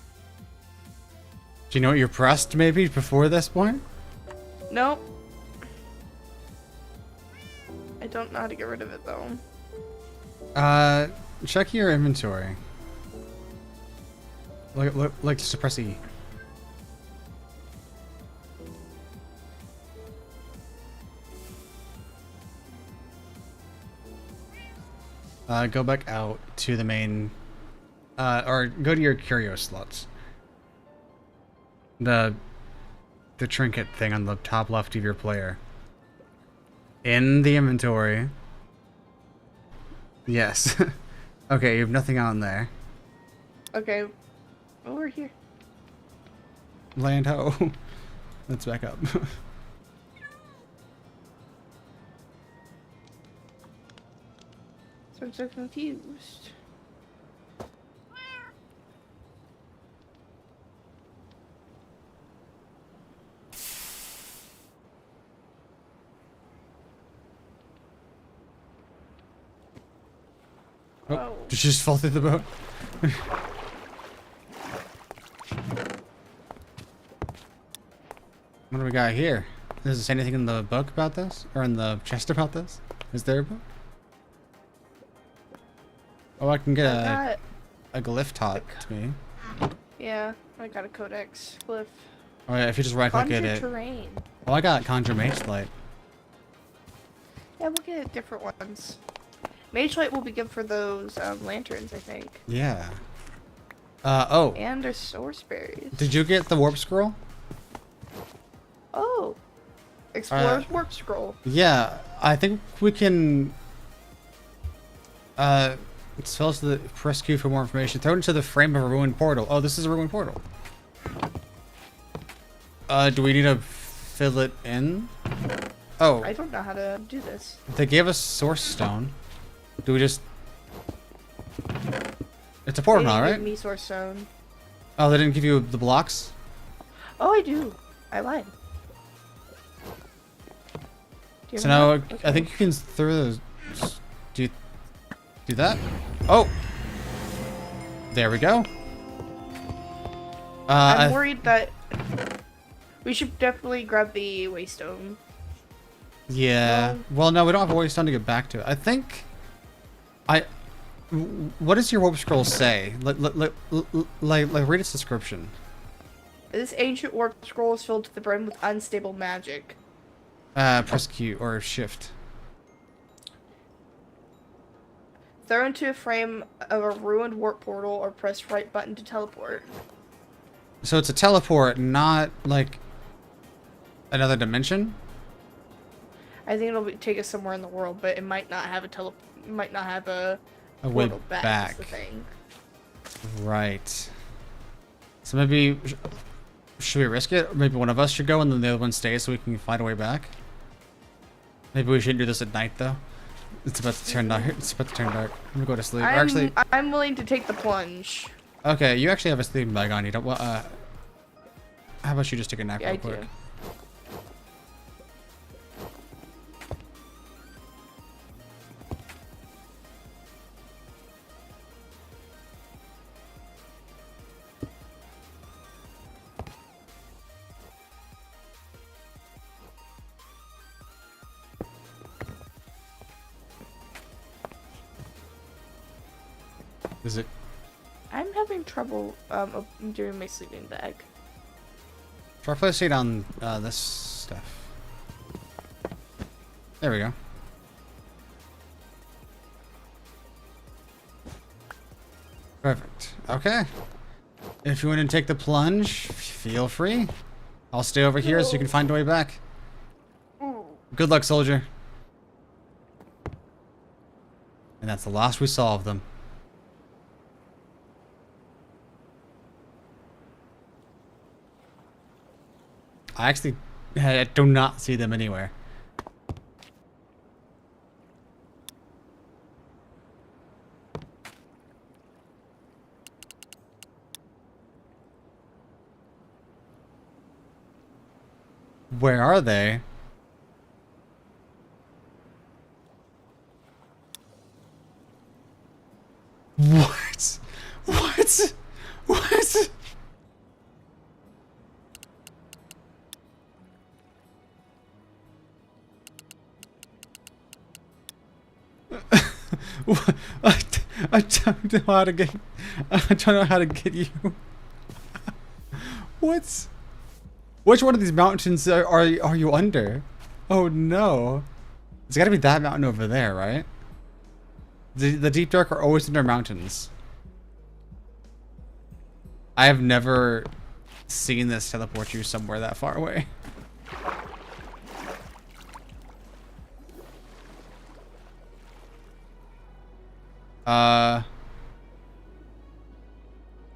you know what you're pressed maybe before this point? Nope. I don't know how to get rid of it though. Check your inventory. Like suppress E. Go back out to the main Or go to your curio slots. The trinket thing on the top left of your player. In the inventory. Yes. Okay, you have nothing on there. Okay. Over here. Land ho. Let's back up. So I'm so confused. Oh, did you just fall through the boat? What do we got here? Does it say anything in the book about this? Or in the chest about this? Is there a book? Oh, I can get a glyph taught to me. Yeah, I got a codex glyph. Oh yeah, if you just right click Conjure it. terrain. Oh, I got conjure mage light. Yeah, we'll get different ones. Mage light will be good for those lanterns, I think. Yeah. Oh. And there's source berries. Did you get the warp scroll? Oh. Explorer's warp scroll. Yeah, I think we can spell us the press Q for more information. Throw it into the frame of a ruined portal. Oh, this is a ruined portal. Do we need to fill it in? Oh. I don't know how to do this. They gave us source stone. Do we just... It's a portal now, right? Me source stone. Oh, they didn't give you the blocks? Oh, I do. I lied. So now, okay. I think you can throw those... Do that? Oh! There we go. I'm worried that we should definitely grab the waystone. Yeah. Well, no, we don't have a waystone to get back to it. I think... What does your warp scroll say? Like, read its description. This ancient warp scroll is filled to the brim with unstable magic. Press Q or shift. Throw into a frame of a ruined warp portal or press right button to teleport. So it's a teleport, not like another dimension? I think it'll take us somewhere in the world, but it might not have a way portal back. back. That's the thing. Right. So maybe should we risk it? Or maybe one of us should go and then the other one stays so we can find a way back. Maybe we shouldn't do this at night though. It's about to turn dark. It's about to turn dark. I'm gonna go to sleep. I'm willing to take the plunge. Okay, you actually have a sleeping bag on you. Don't. How about you just take a nap real quick? Do. Is it? I'm having trouble doing my sleeping bag. Try placing it on this stuff. There we go. Perfect. Okay. If you want to take the plunge, feel free. I'll stay over here so you can find a way back. Good luck, soldier. And that's the last we saw of them. I actually do not see them anywhere. Where are they? What? What? What? I don't know how to get. I don't know how to get you. What? Which one of these mountains are you under? Oh no! It's got to be that mountain over there, right? The deep dark are always under mountains. I have never seen this teleport you somewhere that far away.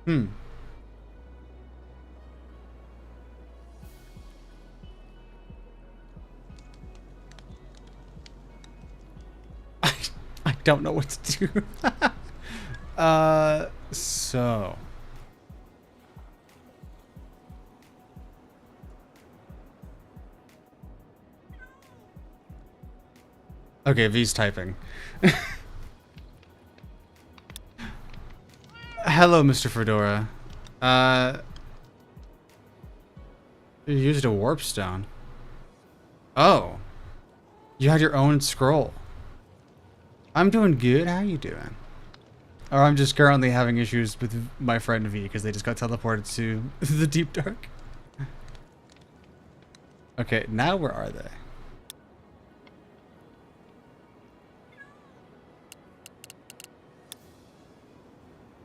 Hmm. I don't know what to do. So. Okay, V's typing. Hello, Mr. Fedora. You used a warp stone. Oh. You had your own scroll. I'm doing good. How you doing? Or I'm just currently having issues with my friend V because they just got teleported to the deep dark. Okay, now where are they?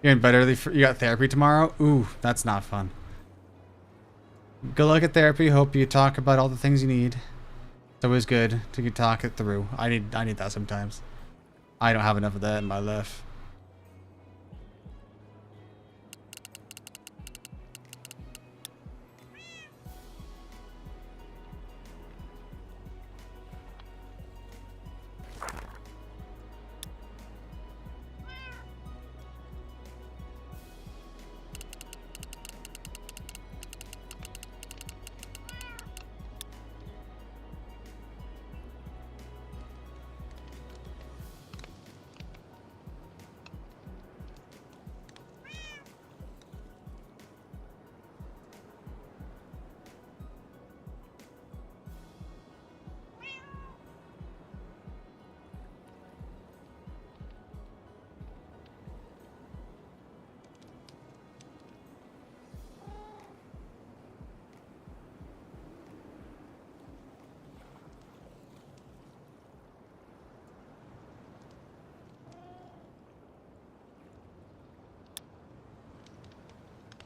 You're in bed early. You got therapy tomorrow? Ooh, that's not fun. Good luck at therapy. Hope you talk about all the things you need. It's always good to talk it through. I need that sometimes. I don't have enough of that in my life.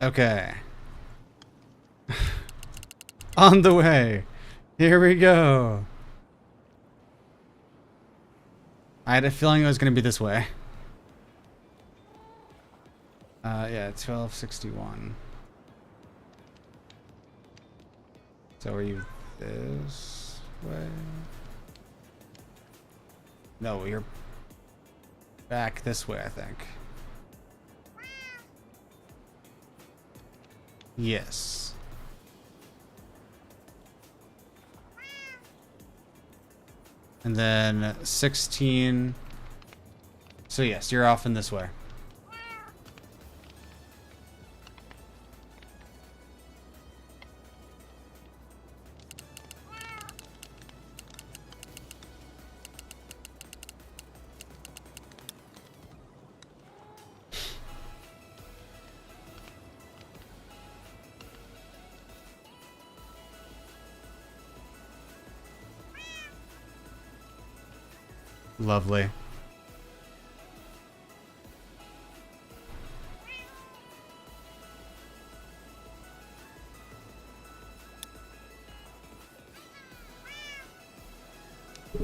Okay. On the way. Here we go. I had a feeling it was going to be this way. Yeah, 1261. So are you this way? No, you're back this way, I think. Yes. And then 16. So yes, you're off in this way. Lovely.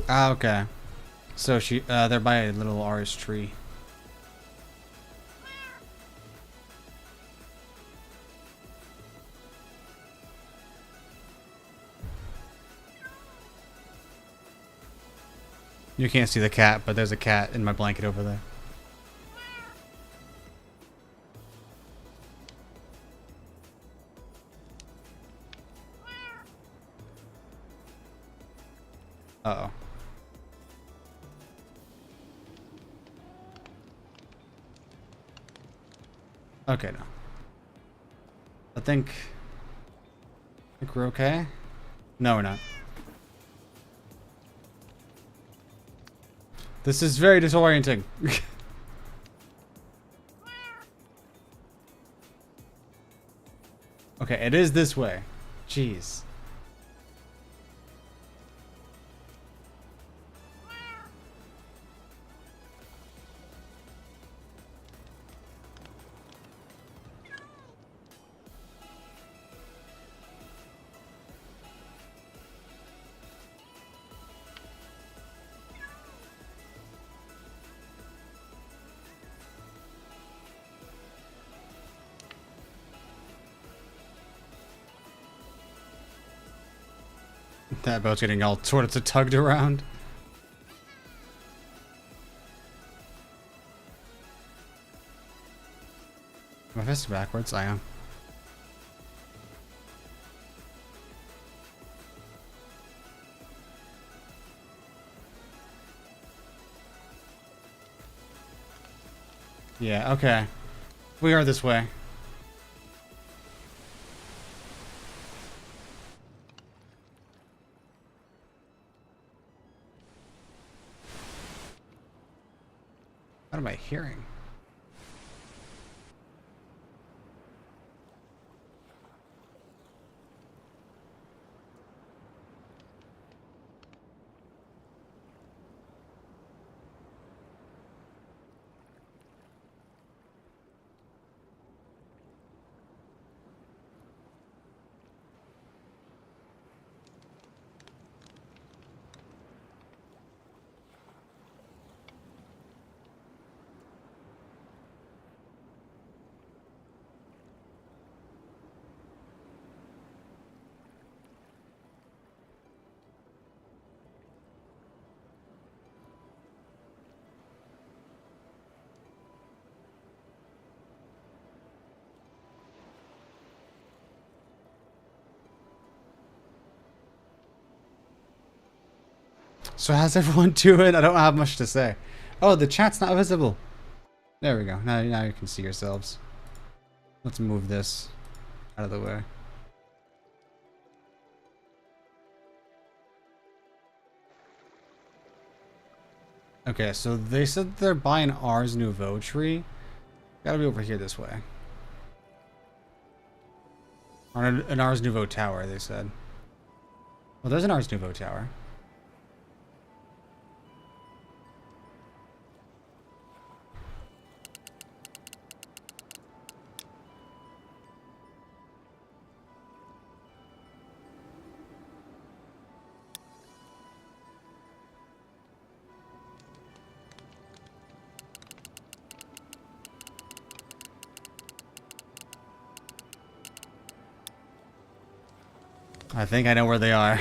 Ah, okay. So they're by a little R's tree. You can't see the cat, but there's a cat in my blanket over there. Uh-oh. Okay, no. I think we're okay. No, we're not. This is very disorienting. Okay, it is this way. Jeez. That boat's getting all sorts of tugged around. My fist backwards, I am. Yeah, okay. We are this way. What am I hearing? So how's everyone doing? I don't have much to say. Oh, the chat's not visible. There we go. Now you can see yourselves. Let's move this out of the way. Okay, so they said they're buying Ars Nouveau tree. Gotta be over here this way. Or an Ars Nouveau tower, they said. Well, there's an Ars Nouveau tower. I think I know where they are.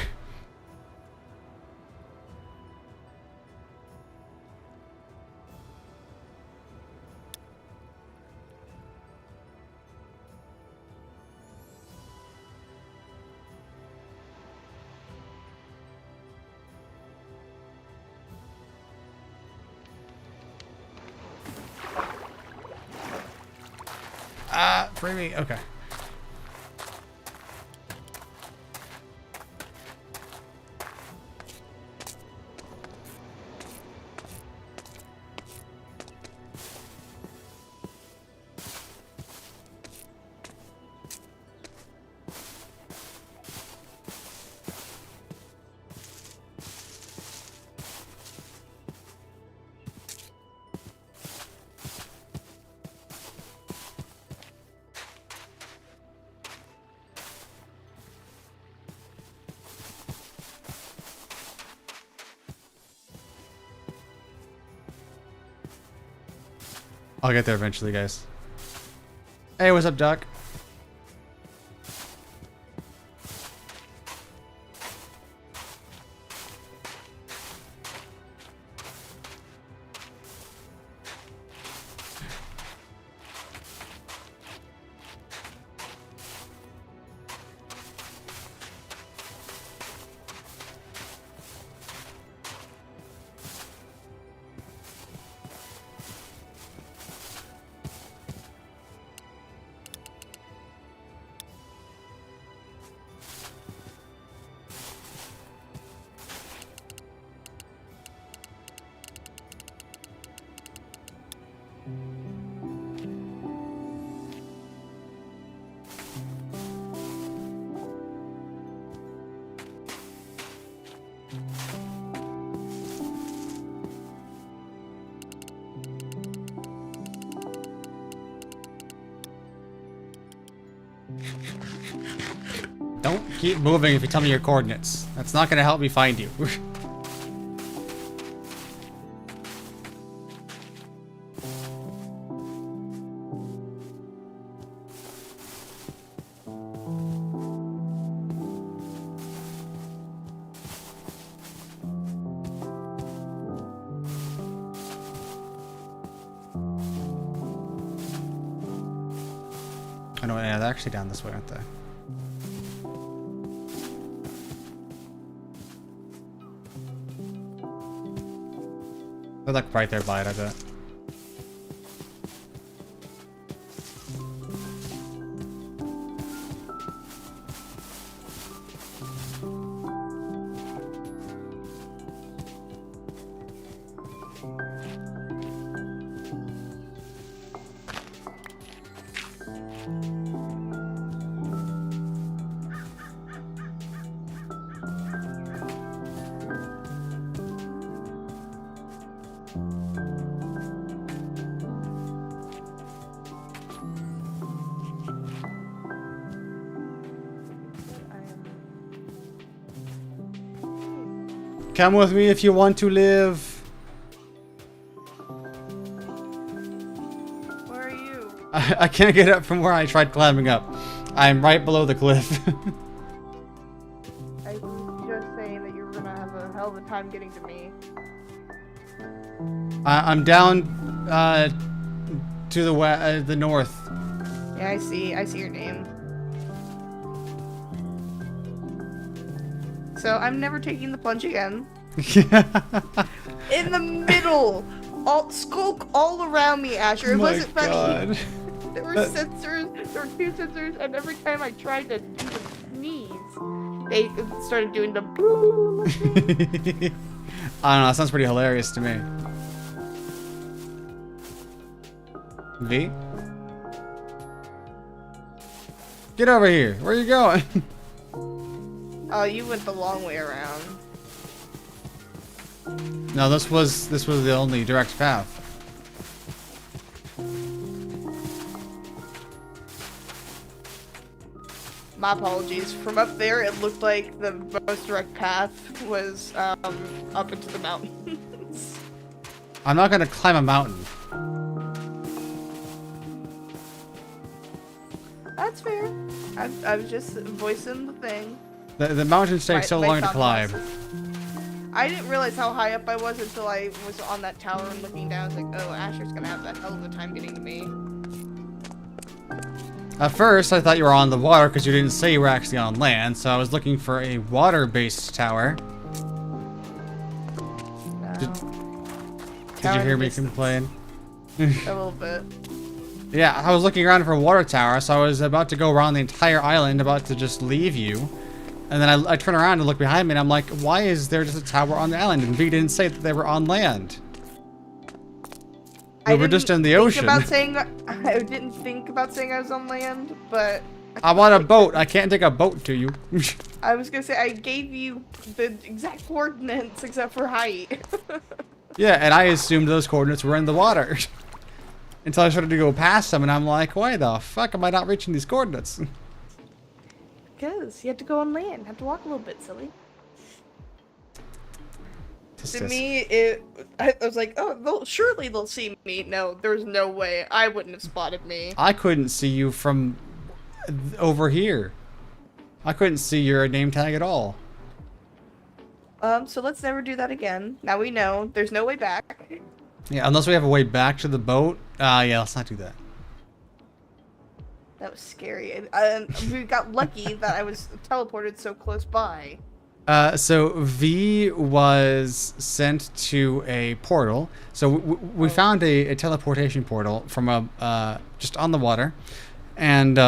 Free me. Okay. I'll get there eventually, guys. Hey, what's up, Doc? Don't keep moving if you tell me your coordinates. That's not gonna help me find you. actually down this way, aren't they? They're like right there by it, I bet. Come with me if you want to live. Where are you? I can't get up from where I tried climbing up. I'm right below the cliff. I was just saying that you were gonna have a hell of a time getting to me. I'm down to the north. Yeah, I see your name. So I'm never taking the plunge again. In the middle, skulk all around me, Asher. It wasn't funny. There were sensors. There were 2 sensors, and every time I tried to do the sneeze, they started doing the boo. I don't know. That sounds pretty hilarious to me. V? Get over here. Where are you going? Oh, you went the long way around. No, this was the only direct path. My apologies. From up there, it looked like the most direct path was up into the mountains. I'm not gonna climb a mountain. That's fair. I was just voicing the thing. The mountains take so long to climb. I didn't realize how high up I was until I was on that tower and looking down. I was like, oh, Asher's gonna have that hell of a time getting to me. At first, I thought you were on the water because you didn't say you were actually on land, so I was looking for a water-based tower. No. Did you hear me complain? A little bit. Yeah, I was looking around for a water tower, so I was about to go around the entire island, about to just leave you. And then I turn around and look behind me, and I'm like, why is there just a tower on the island? And V didn't say that they were on land. We were just in the ocean. I didn't think about saying I was on land, but... I want a boat. I can't take a boat to you. I was gonna say, I gave you the exact coordinates except for height. Yeah, and I assumed those coordinates were in the water. Until I started to go past them, and I'm like, why the fuck am I not reaching these coordinates? Because you have to go on land. Have to walk a little bit, silly. To me, I was like, oh, surely they'll see me. No, there's no way. I wouldn't have spotted me. I couldn't see you from over here. I couldn't see your name tag at all. So let's never do that again. Now we know. There's no way back. Yeah, unless we have a way back to the boat. Yeah, let's not do that. That was scary. We got lucky that I was teleported so close by. So V was sent to a portal. So we found a teleportation portal from just on the water, and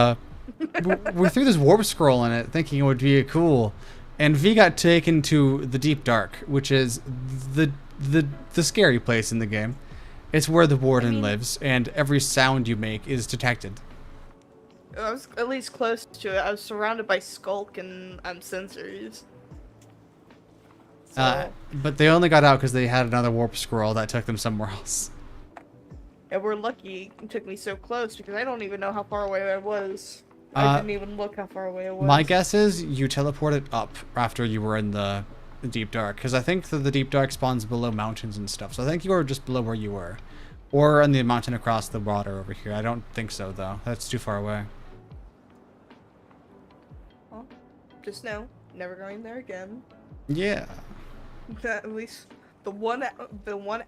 we threw this warp scroll in it, thinking it would be cool. And V got taken to the deep dark, which is the scary place in the game. It's where the warden lives, and every sound you make is detected. I was at least close to it. I was surrounded by skulk and sensors. So, but they only got out because they had another warp scroll that took them somewhere else. and we're lucky it took me so close because I don't even know how far away I was. I didn't even look how far away I was. My guess is you teleported up after you were in the deep dark, because I think that the deep dark spawns below mountains and stuff. So I think you were just below where you were, or on the mountain across the water over here. I don't think so though. That's too far away. Well, just know, never going there again. Yeah. At least the one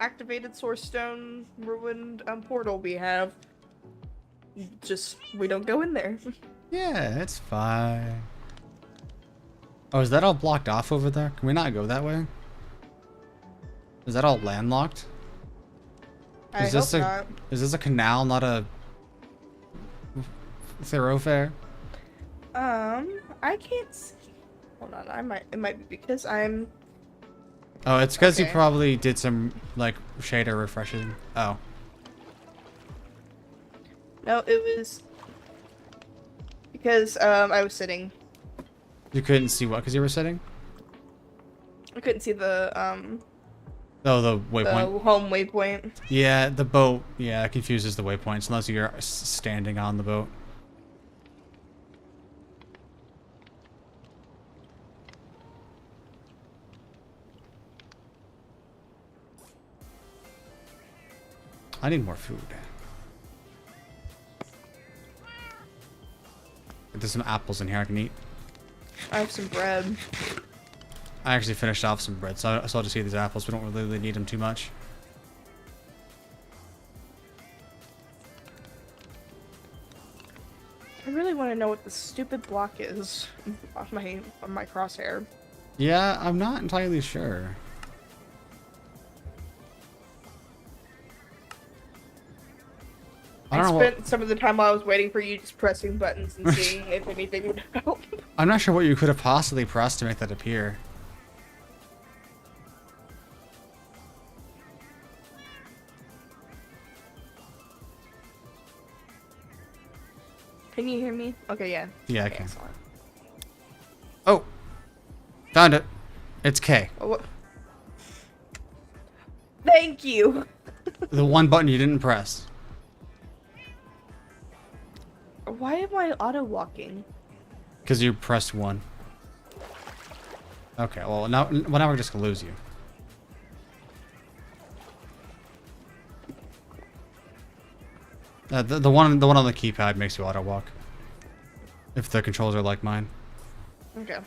activated source stone ruined portal we have. Just we don't go in there. Yeah, it's fine. Oh, is that all blocked off over there? Can we not go that way? Is that all landlocked? I Is hope this a not. is this a canal, not a thoroughfare? I can't see. Hold on, it might be because I'm. Oh, it's because you Okay. probably did some like shader refreshing. Oh, No, it was because I was sitting. you couldn't see what because you were sitting? I couldn't see the Oh, the waypoint. home waypoint. Yeah, the boat. Yeah, it confuses the waypoints unless you're standing on the boat. I need more food. There's some apples in here I can eat. I have some bread. I actually finished off some bread, so I'll just eat these apples. We don't really need them too much. I really want to know what the stupid block is on my crosshair. Yeah, I'm not entirely sure. I I don't know what, spent some of the time while I was waiting for you just pressing buttons and seeing if anything would help. I'm not sure what you could have possibly pressed to make that appear. Can you hear me? Okay, yeah. Yeah, I Okay, can. excellent. Oh! Found it. It's K. Oh, thank you. The one button you didn't press. Why am I auto walking? Because you pressed 1. Okay, well now we're just gonna lose you. The one on the keypad makes you auto walk. If the controls are like mine. Okay.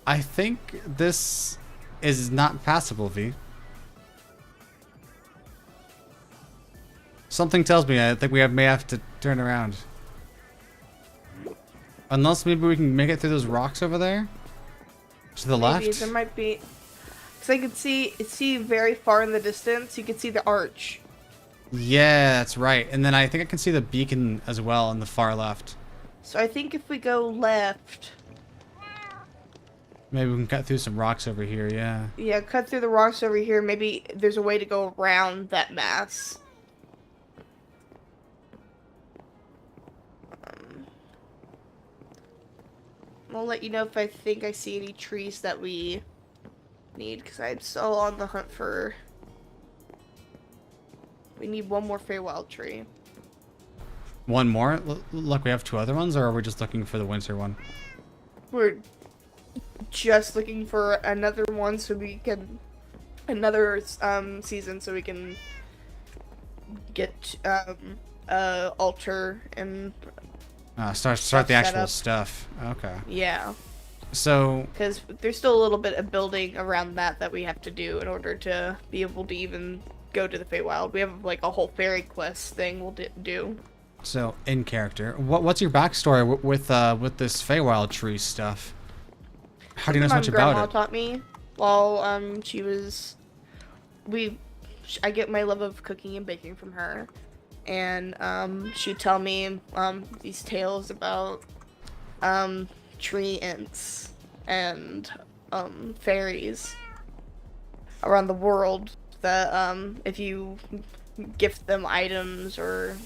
I think this is not passable, V. Something tells me I think may have to turn around. Unless maybe we can make it through those rocks over there? To the Maybe left? there might be. Because I could see very far in the distance. You could see the arch. Yeah, that's right. And then I think I can see the beacon as well in the far left. So I think if we go left, Maybe we can cut through some rocks over here, yeah. yeah, cut through the rocks over here. Maybe there's a way to go around that mass. I'll let you know if I think I see any trees that we need, because I'm still on the hunt for. We need one more Feywild tree. One more? Like we have 2 other ones, or are we just looking for the winter one? We're just looking for another one so we can another season so we can get altar and Start the actual up. stuff. Okay. yeah, So, because there's still a little bit of building around that we have to do in order to be able to even go to the Feywild. We have like a whole fairy quest thing we'll do. so in character, what's your backstory with this Feywild tree stuff? How do you know so much My grandma about it? taught me while she was I get my love of cooking and baking from her, and she'd tell me these tales about tree imps and fairies around the world that if you gift them items or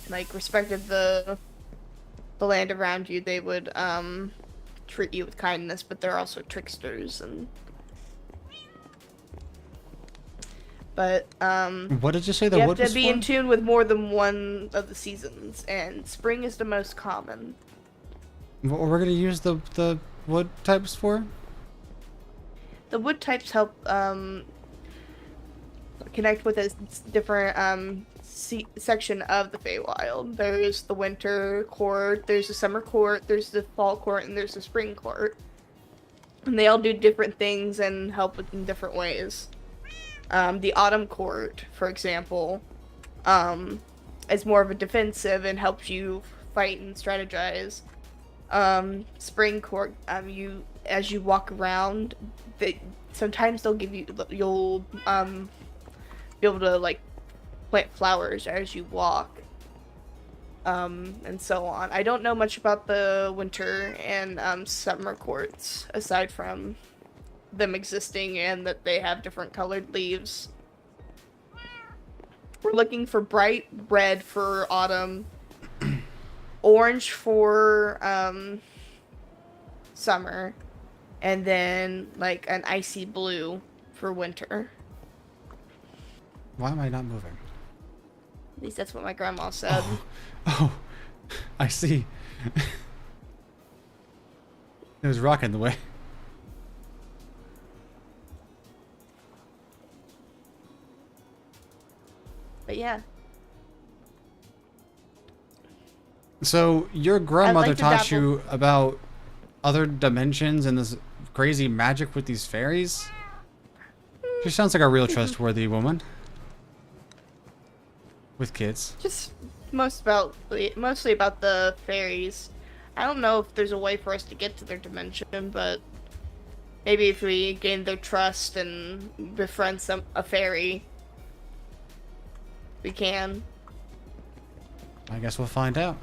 like respected the land around you, they would treat you with kindness, but they're also tricksters and What did you say the you have wood to was be for? in tune with more than one of the seasons, and spring is the most common. What we're gonna use the wood types for? The wood types help connect with a different section of the Feywild. There's the winter court, there's the summer court, there's the fall court, and there's the spring court. And they all do different things and help in different ways. The autumn court, for example, is more of a defensive and helps you fight and strategize. Spring court, you as you walk around, they sometimes they'll give you you'll be able to like plant flowers as you walk, and so on. I don't know much about the winter and summer courts aside from them existing and that they have different colored leaves. We're looking for bright red for autumn, orange for summer, and then like an icy blue for winter. Why am I not moving? At least that's what my grandma said. Oh, I see. There was a rock in the way. But yeah. So your grandmother like to taught dabble. you about other dimensions and this crazy magic with these fairies? She sounds like a real trustworthy woman. With kids. Just mostly about the fairies. I don't know if there's a way for us to get to their dimension, but maybe if we gain their trust and befriend a fairy, we can. I guess we'll find out.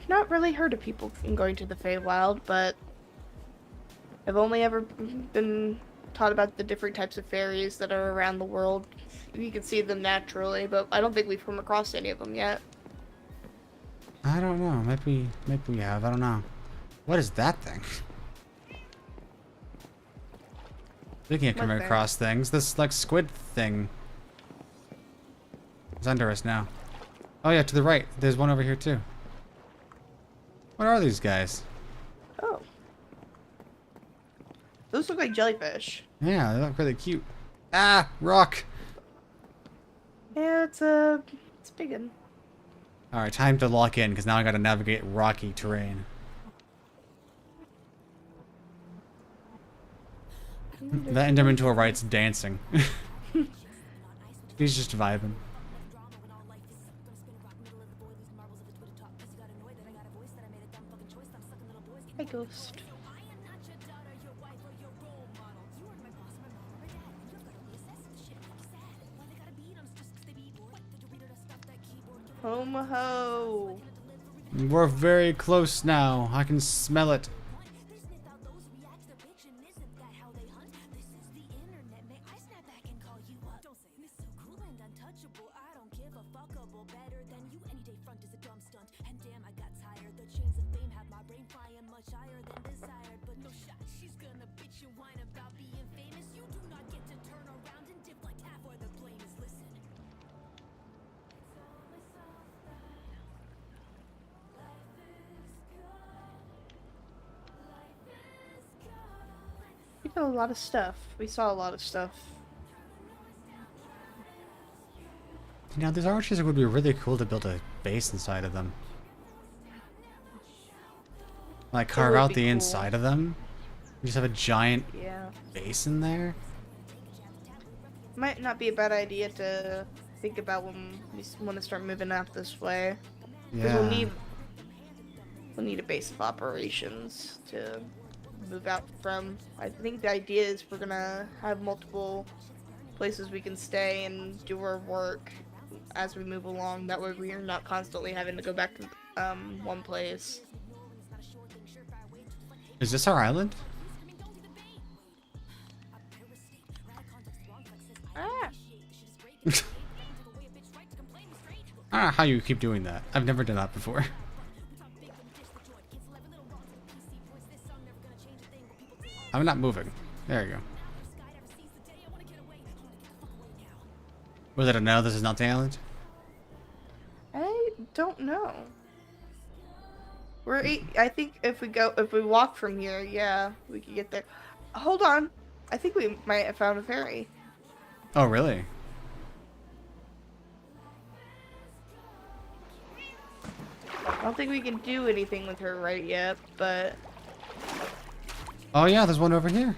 I've not really heard of people going to the Feywild, but I've only ever been taught about the different types of fairies that are around the world. You can see them naturally, but I don't think we've come across any of them yet. I don't know. Maybe we have. I don't know. What is that thing? Speaking of coming What thing? across things, this like squid thing is under us now. Oh yeah, to the right. There's one over here too. What are these guys? Oh. Those look like jellyfish. Yeah, they look really cute. Ah, rock. Yeah, it's a big one. All right, time to lock in because now I got to navigate rocky terrain. That Enderman to our right's dancing. He's just vibing. Hi, ghost. Ho. We're very close now. I can smell it. We got a lot of stuff. We saw a lot of stuff. You know, these arches would be really cool to build a base inside of them. Like carve would out be the cool. inside of them. You just have a giant Yeah. base in there. Might not be a bad idea to think about when we want to start moving out this way. Because Yeah. we'll need a base of operations to move out from. I think the idea is we're gonna have multiple places we can stay and do our work as we move along. That way we are not constantly having to go back to one place. Is this our island? Ah! I don't know how you keep doing that. I've never done that before. I'm not moving. There you go. Was it a no? This is not the island? I don't know. I think if we walk from here, yeah, we could get there. Hold on. I think we might have found a fairy. Oh, really? I don't think we can do anything with her right yet, but Oh, yeah, there's one over here.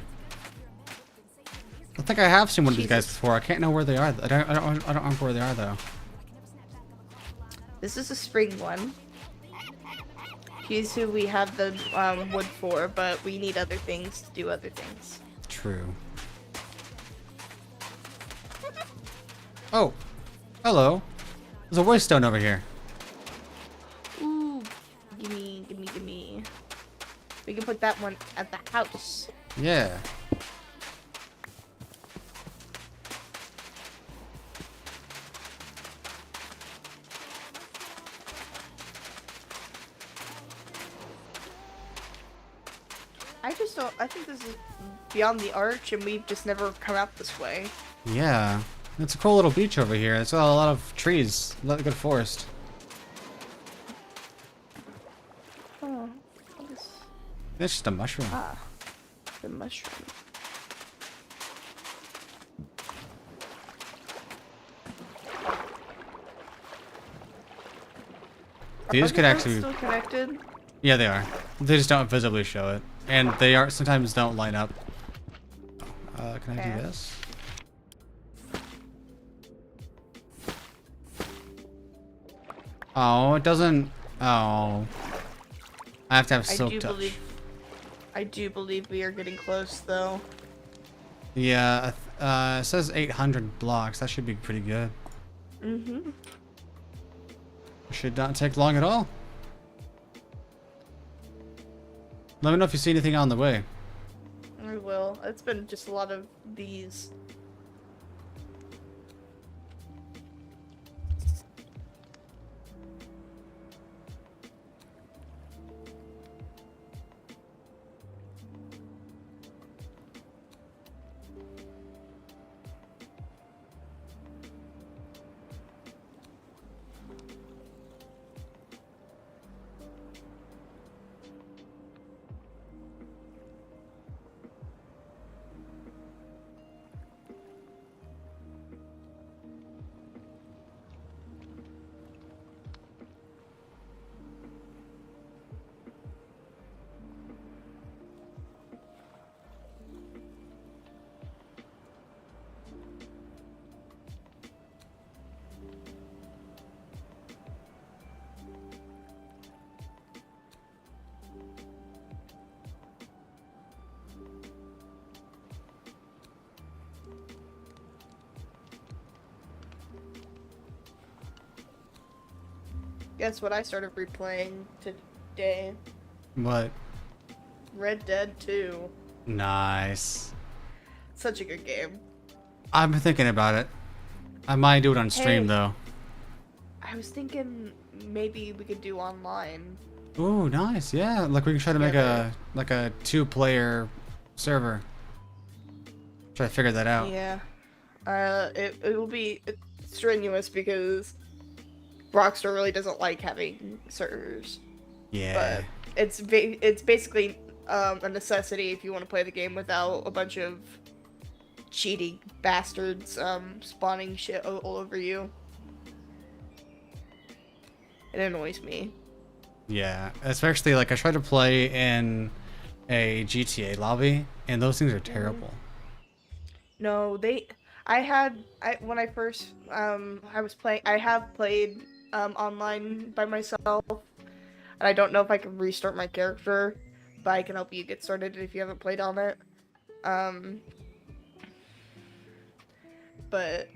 think I have seen one of these guys Jesus. before. I can't know where they are. I don't remember where they are though. This is a spring one. He's who we have the wood for, but we need other things to do other things. True. Oh, hello. There's a voice stone over here. Ooh, gimme, gimme, gimme. We can put that one at the house. Yeah. I just don't. I think this is beyond the arch, and we've just never come out this way. Yeah. It's a cool little beach over here. It's got a lot of trees. A lot of good forest. Oh, what is... It's just a mushroom. Ah, the mushroom. These could actually... still connected? Yeah, they are. They just don't visibly show it. And they are sometimes don't line up. Can I do this? Oh, it doesn't... Oh. I have to have silk touch. I do believe we are getting close, though. Yeah, it says 800 blocks. That should be pretty good. Mm-hmm. Should not take long at all. Let me know if you see anything on the way. I will. It's been just a lot of these. Guess what I started replaying today? What? Red Dead 2. Nice. Such a good game. I've been thinking about it. I might do it on stream Hey. though. I was thinking maybe we could do online. Ooh, nice. Yeah, like we can try to make Together. a 2-player server. Try to figure that out. Yeah. It will be strenuous because Rockstar really doesn't like having servers. Yeah. But it's basically a necessity if you want to play the game without a bunch of cheating bastards spawning shit all over you. It annoys me. Yeah, especially like I tried to play in a GTA lobby, and those things are terrible. No, when I first I was playing. I have played online by myself, and I don't know if I can restart my character, but I can help you get started if you haven't played on it. But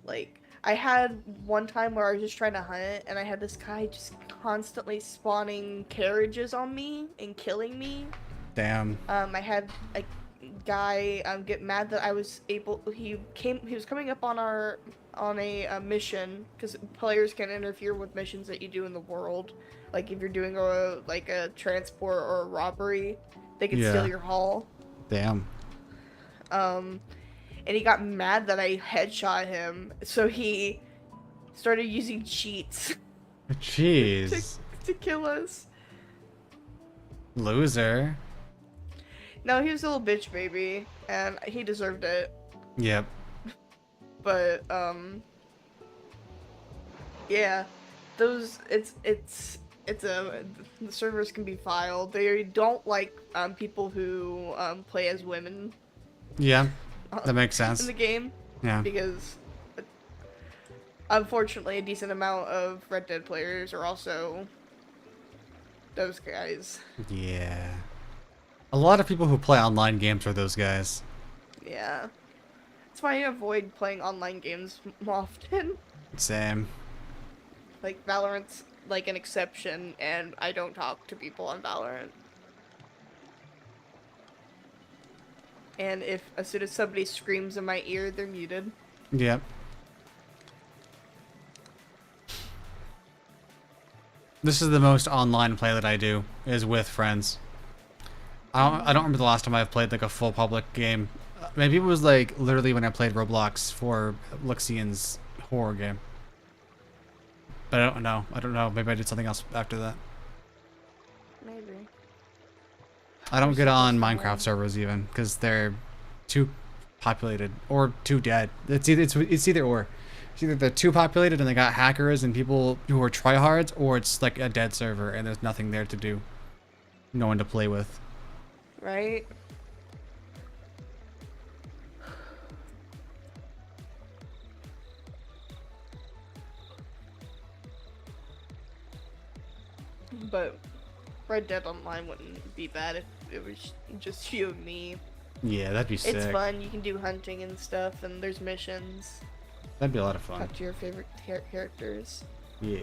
like I had one time where I was just trying to hunt, and I had this guy just constantly spawning carriages on me and killing me. Damn. I had a guy get mad that I was able. He was coming up on a mission, because players can interfere with missions that you do in the world. Like if you're doing a transport or a robbery, they can steal your haul. Damn. And he got mad that I headshot him, so he started using cheats Jeez. to kill us. Loser. No, he was a little bitch baby, and he deserved it. Yep. But yeah, the servers can be filed. They don't like people who play as women. Yeah. That makes sense. in the game. Yeah. Because unfortunately, a decent amount of Red Dead players are also those guys. Yeah. A lot of people who play online games are those guys. Yeah. That's why I avoid playing online games often. Same. Like, Valorant's like an exception, and I don't talk to people on Valorant. And if, as soon as somebody screams in my ear, they're muted. Yep. This is the most online play that I do, is with friends. I don't remember the last time I've played like a full public game. Maybe it was like literally when I played Roblox for Luxian's horror game. But I don't know. I don't know. Maybe I did something else after that. Maybe. I don't get on Minecraft servers even because they're too populated or too dead. It's either or. It's either they're too populated and they got hackers and people who are tryhards, or it's like a dead server and there's nothing there to do. No one to play with. Right? But Red Dead Online wouldn't be bad if it was just you and me. Yeah, that'd be sick. It's fun. You can do hunting and stuff, and there's missions. That'd be a lot of fun. Talk to your favorite characters. Yeah.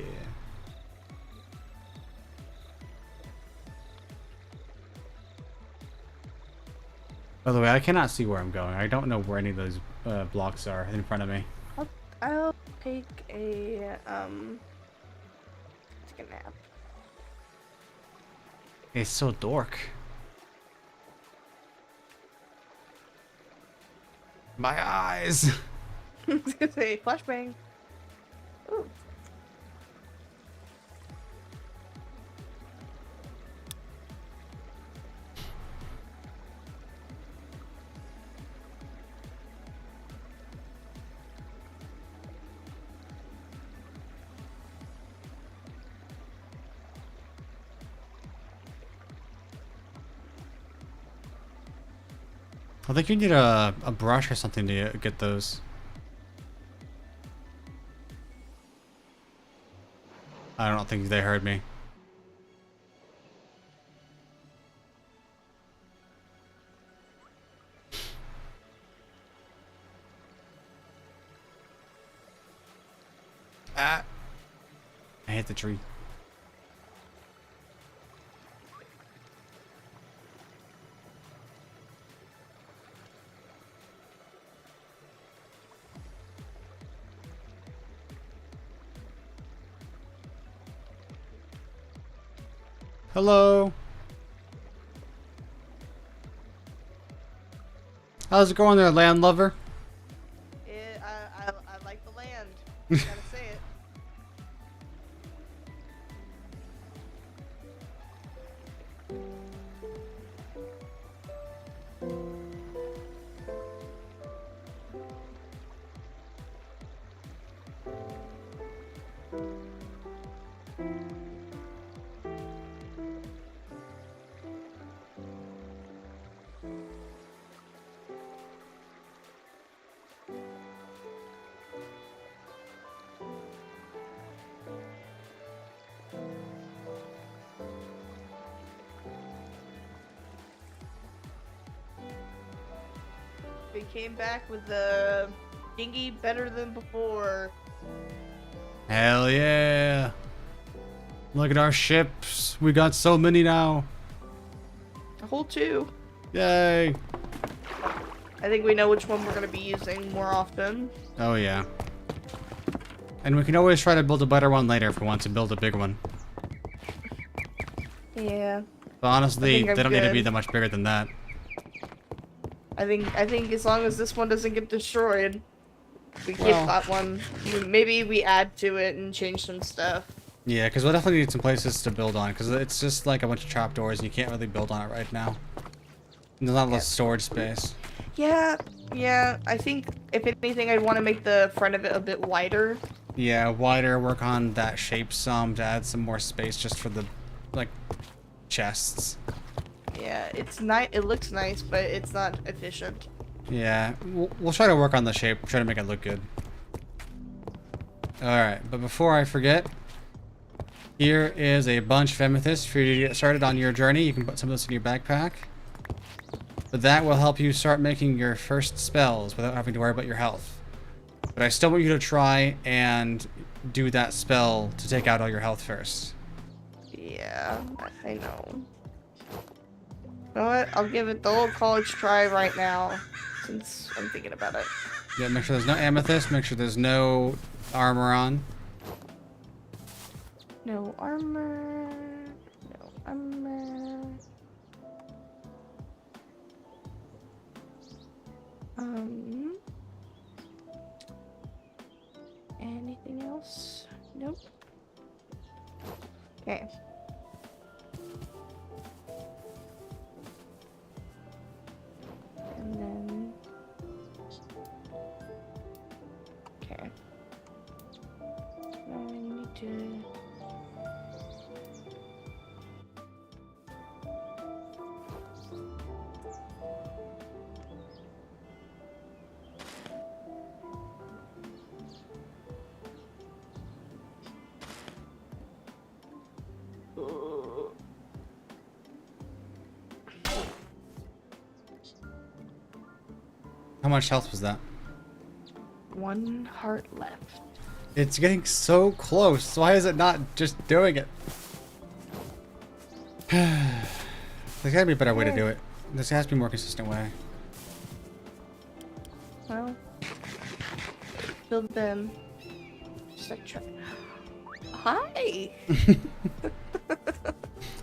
By the way, I cannot see where I'm going. I don't know where any of those blocks are in front of me. I'll take a take a nap. It's so dork. My eyes. I was gonna say flashbang. Ooh. I think you need a brush or something to get those. I don't think they heard me. Ah! I hit the tree. Hello. How's it going there, land lover? I like the land. Gotta say it. We came back with the dinghy better than before. Hell yeah. Look at our ships. We got so many now. A whole two. Yay. I think we know which one we're gonna be using more often. Oh yeah. And we can always try to build a better one later if we want to build a big one. Yeah. But honestly, I'm they don't need to be good. that much bigger than that. I think as long as this one doesn't get destroyed, we keep Well. that one. Maybe we add to it and change some stuff. Yeah, because we'll definitely need some places to build on, because it's just like a bunch of trapdoors and you can't really build on it right now. And there's not a lot of storage space. Yeah, I think if anything, I'd want to make the front of it a bit wider. Yeah, wider, work on that shape some to add some more space just for the, like, chests. Yeah, it's nice. It looks nice, but it's not efficient. Yeah, we'll try to work on the shape, try to make it look good. Alright, but before I forget, here is a bunch of amethyst for you to get started on your journey. You can put some of this in your backpack. But that will help you start making your first spells without having to worry about your health. But I still want you to try and do that spell to take out all your health first. Yeah, I know. You know what? I'll give it the old college try right now, since I'm thinking about it. Yeah, make sure there's no amethyst, make sure there's no armor on. No armor. No armor. Anything else? Nope. Okay. And then... Okay. Now we need to... How much health was that? 1 heart left. It's getting so close. Why is it not just doing it? There's gotta be a better way to do it. There has to be a more consistent way. Well, build them. Just like try. Hi.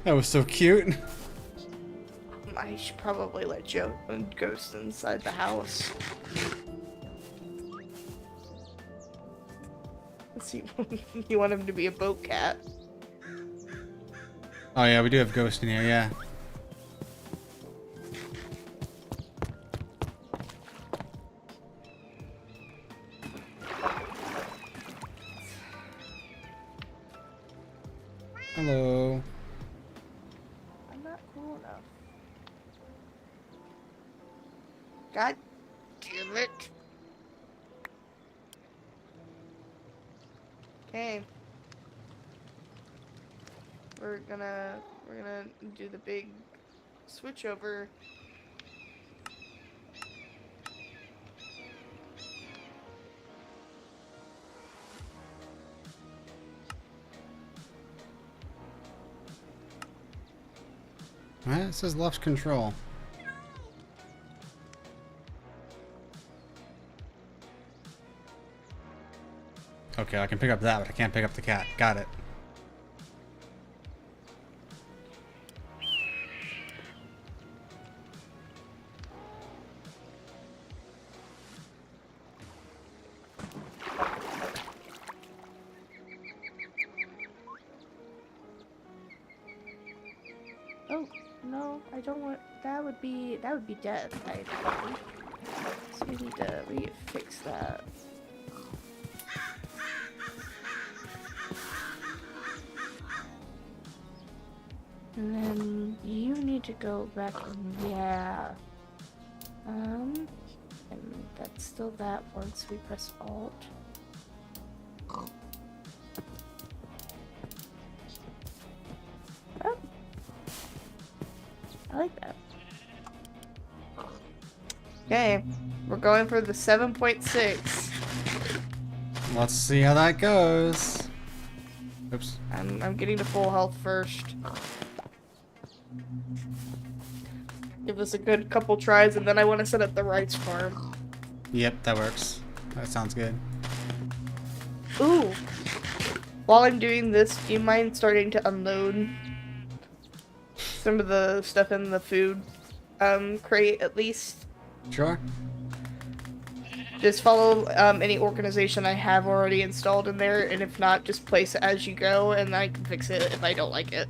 That was so cute. I should probably let Joe and Ghost inside the house. Let's see. You want him to be a boat cat? Oh yeah, we do have Ghost in here, yeah. Hello. I'm not cool enough. God damn it. Okay. We're gonna do the big switch over. Alright, it says left control. Okay, I can pick up that, but I can't pick up the cat. Got it. Oh, no, I don't want that would be death, I think. So we need to fix that. And then you need to go back and yeah. And that's still that once we press Alt. Oh. I like that. Okay, we're going for the 7.6. Let's see how that goes. Oops. I'm getting to full health first. Give this a good couple tries, and then I want to set up the rice farm. Yep, that works. That sounds good. Ooh! While I'm doing this, do you mind starting to unload some of the stuff in the food crate, at least? Sure. Just follow any organization I have already installed in there, and if not, just place it as you go, and I can fix it if I don't like it.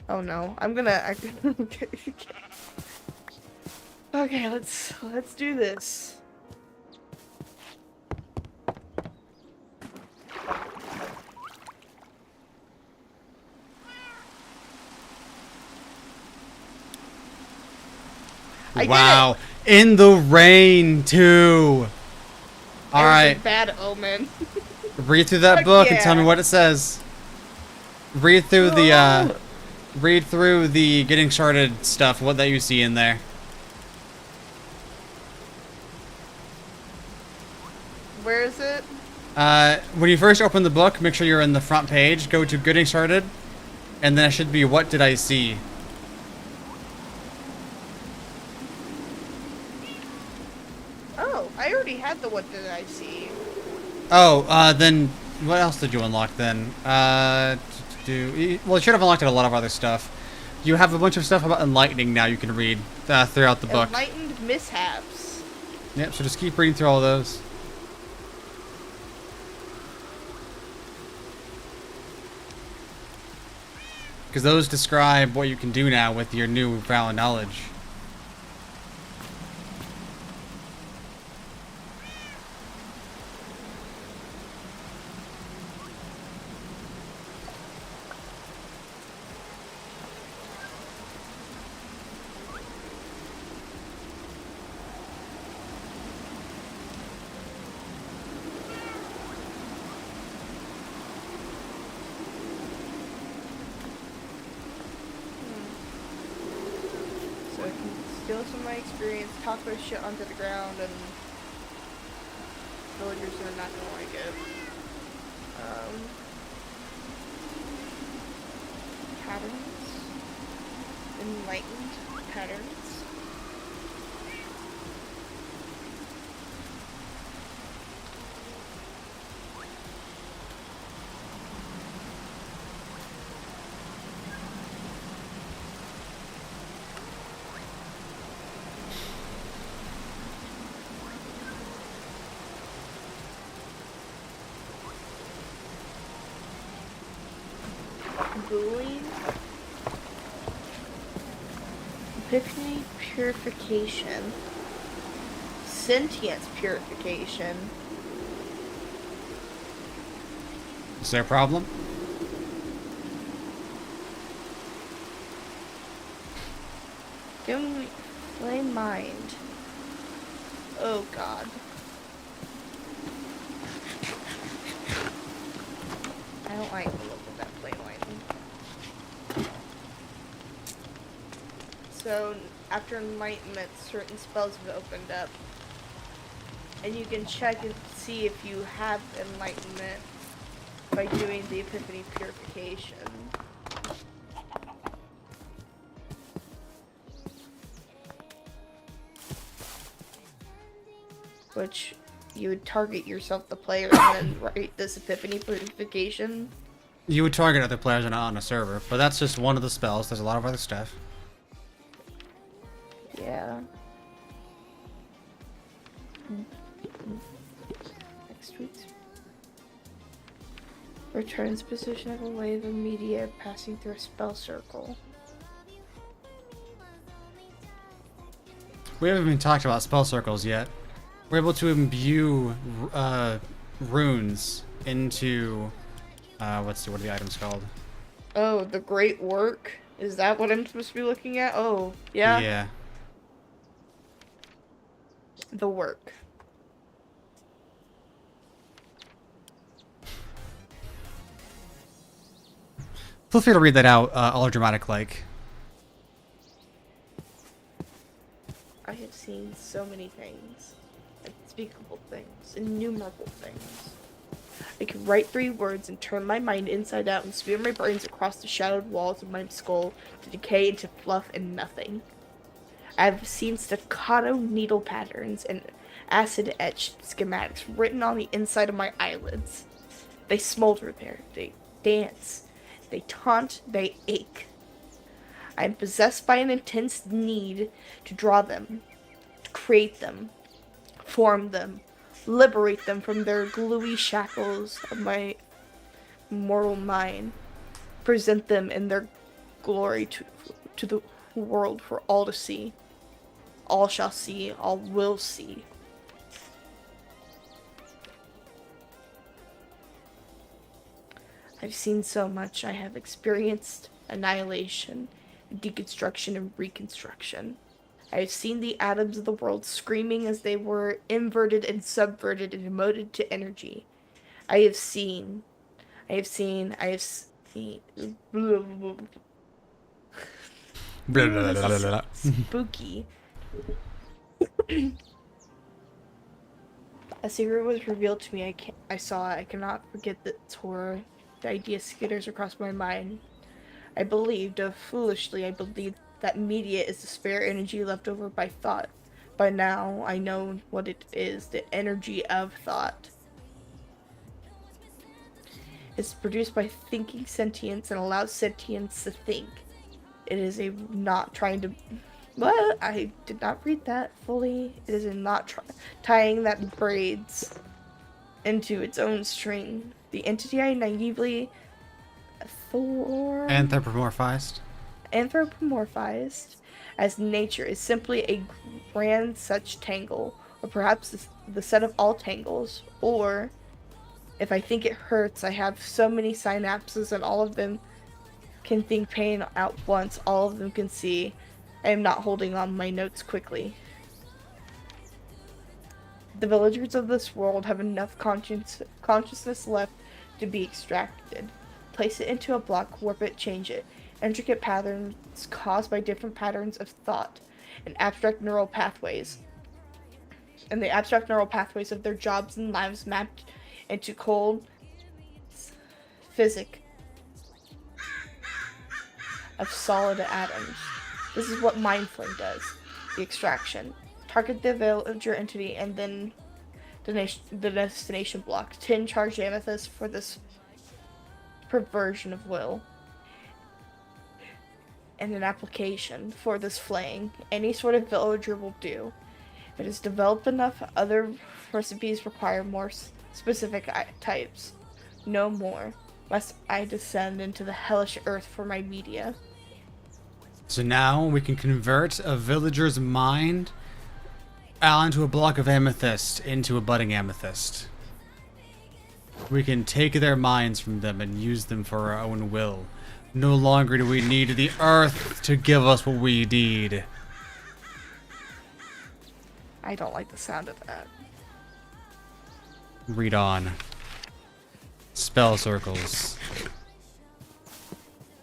Oh no, I'm gonna. Okay, let's do this. I Wow. In the rain, too. All It was right. a bad omen. Read through that Fuck book and tell me yeah. what it says. Read through the, Oh. read through the getting started stuff, what that you see in there. Where is it? When you first open the book, make sure you're in the front page. Go to getting started. And then it should be what did I see? Oh, I already had the what did I see. Oh, then what else did you unlock then? Well, you should have unlocked a lot of other stuff. You have a bunch of stuff about enlightening now you can read throughout the book. Enlightened mishaps. Yep, so just keep reading through all those. Because those describe what you can do now with your newfound knowledge. So I can steal some of my experience, toss my shit onto the ground, and villagers are not gonna like it. Patterns? Enlightened patterns? Boolean? Epiphany purification. Sentience purification. Is there a problem? Dim flame mind. Oh god. I don't like the look of that flame mind. So after enlightenment, certain spells have opened up. And you can check and see if you have enlightenment by doing the epiphany purification. Which you would target yourself, the player, and then write this epiphany purification. You would target other players and not on a server, but that's just one of the spells. There's a lot of other stuff. Yeah. Next week's returns position of a wave of media passing through a spell circle. We haven't even talked about spell circles yet. We're able to imbue runes into what are the items called? Oh, the great work? Is that what I'm supposed to be looking at? Oh, yeah. Yeah. The work. Feel free to read that out, all dramatic like. I have seen so many things. Unspeakable things. Innumerable things. I could write 3 words and turn my mind inside out and spear my brains across the shadowed walls of my skull to decay into fluff and nothing. I've seen staccato needle patterns and acid-etched schematics written on the inside of my eyelids. They smolder there. They dance. They taunt. They ache. I am possessed by an intense need to draw them, to create them, form them, liberate them from their gluey shackles of my mortal mind, present them in their glory to the world for all to see. All shall see, all will see. I've seen so much. I have experienced annihilation, deconstruction, and reconstruction. I have seen the atoms of the world screaming as they were inverted and subverted and emoted to energy. I have seen. I have seen. I have seen. Blah, Ooh, blah, this blah, blah, is blah. spooky. A secret was revealed to me. I saw it. I cannot forget its horror. The idea skitters across my mind. I believed, foolishly, I believed that media is the spare energy left over by thought. By now, I know what it is, the energy of thought. It's produced by thinking sentience and allows sentience to think. It is a not trying to... What? I did not read that fully. It is a not tying that braids into its own string. The entity I naively Anthropomorphized. Anthropomorphized as nature is simply a grand such tangle, or perhaps the set of all tangles, or if I think it hurts, I have so many synapses and all of them can think pain at once, all of them can see. I am not holding on my notes quickly. The villagers of this world have enough consciousness left to be extracted. Place it into a block, warp it, change it. Intricate patterns caused by different patterns of thought and abstract neural pathways. And the abstract neural pathways of their jobs and lives mapped into cold physics of solid atoms. This is what Mind Flame does. The extraction. Target the villager entity and then the destination block. 10 charged amethyst for this perversion of will. And an application for this flaying. Any sort of villager will do. If it is developed enough, other recipes require more specific types. No more, lest I descend into the hellish earth for my media. So now we can convert a villager's mind onto a block of amethyst into a budding amethyst. We can take their minds from them and use them for our own will. No longer do we need the earth to give us what we need. I don't like the sound of that. Read on. Spell circles.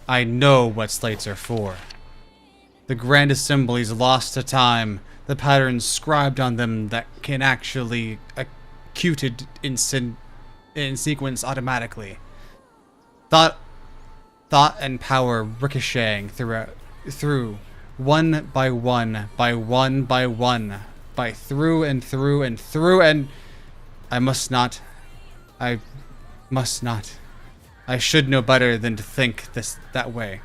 I know what slates are for. The grand assemblies lost to time, the patterns scribed on them that can actually accuted in sequence automatically. Thought and power ricocheting through one by one by one by one by through and through and through, and I should know better than to think that way.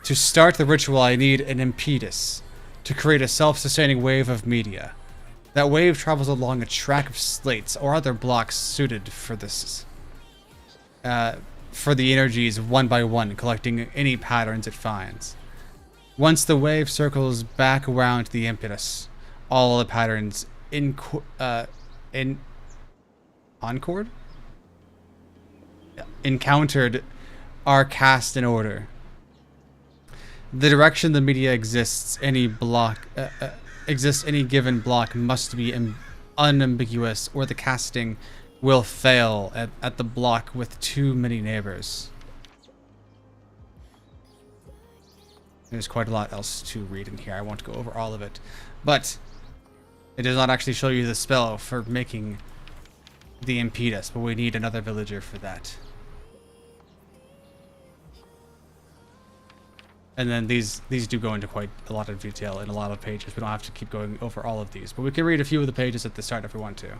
To start the ritual, I need an impetus to create a self-sustaining wave of media. That wave travels along a track of slates or other blocks suited for this. For the energies one by one, collecting any patterns it finds. Once the wave circles back around the impetus, all the patterns encountered are cast in order. The direction the media exists, any given block must be unambiguous, or the casting will fail at the block with too many neighbors. There's quite a lot else to read in here. I won't go over all of it, but it does not actually show you the spell for making the impetus, but we need another villager for that. And then these do go into quite a lot of detail in a lot of pages. We don't have to keep going over all of these, but we can read a few of the pages at the start if we want to.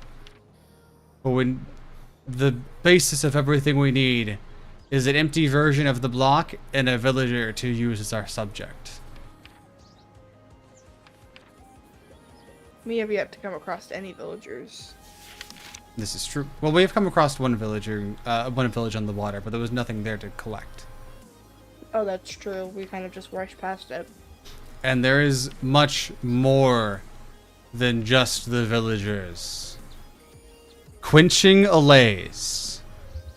But when the basis of everything we need is an empty version of the block and a villager to use as our subject. We have yet to come across any villagers. This is true. Well, we have come across one village on the water, but there was nothing there to collect. Oh, that's true. We kind of just rushed past it. And there is much more than just the villagers. Quenching allays.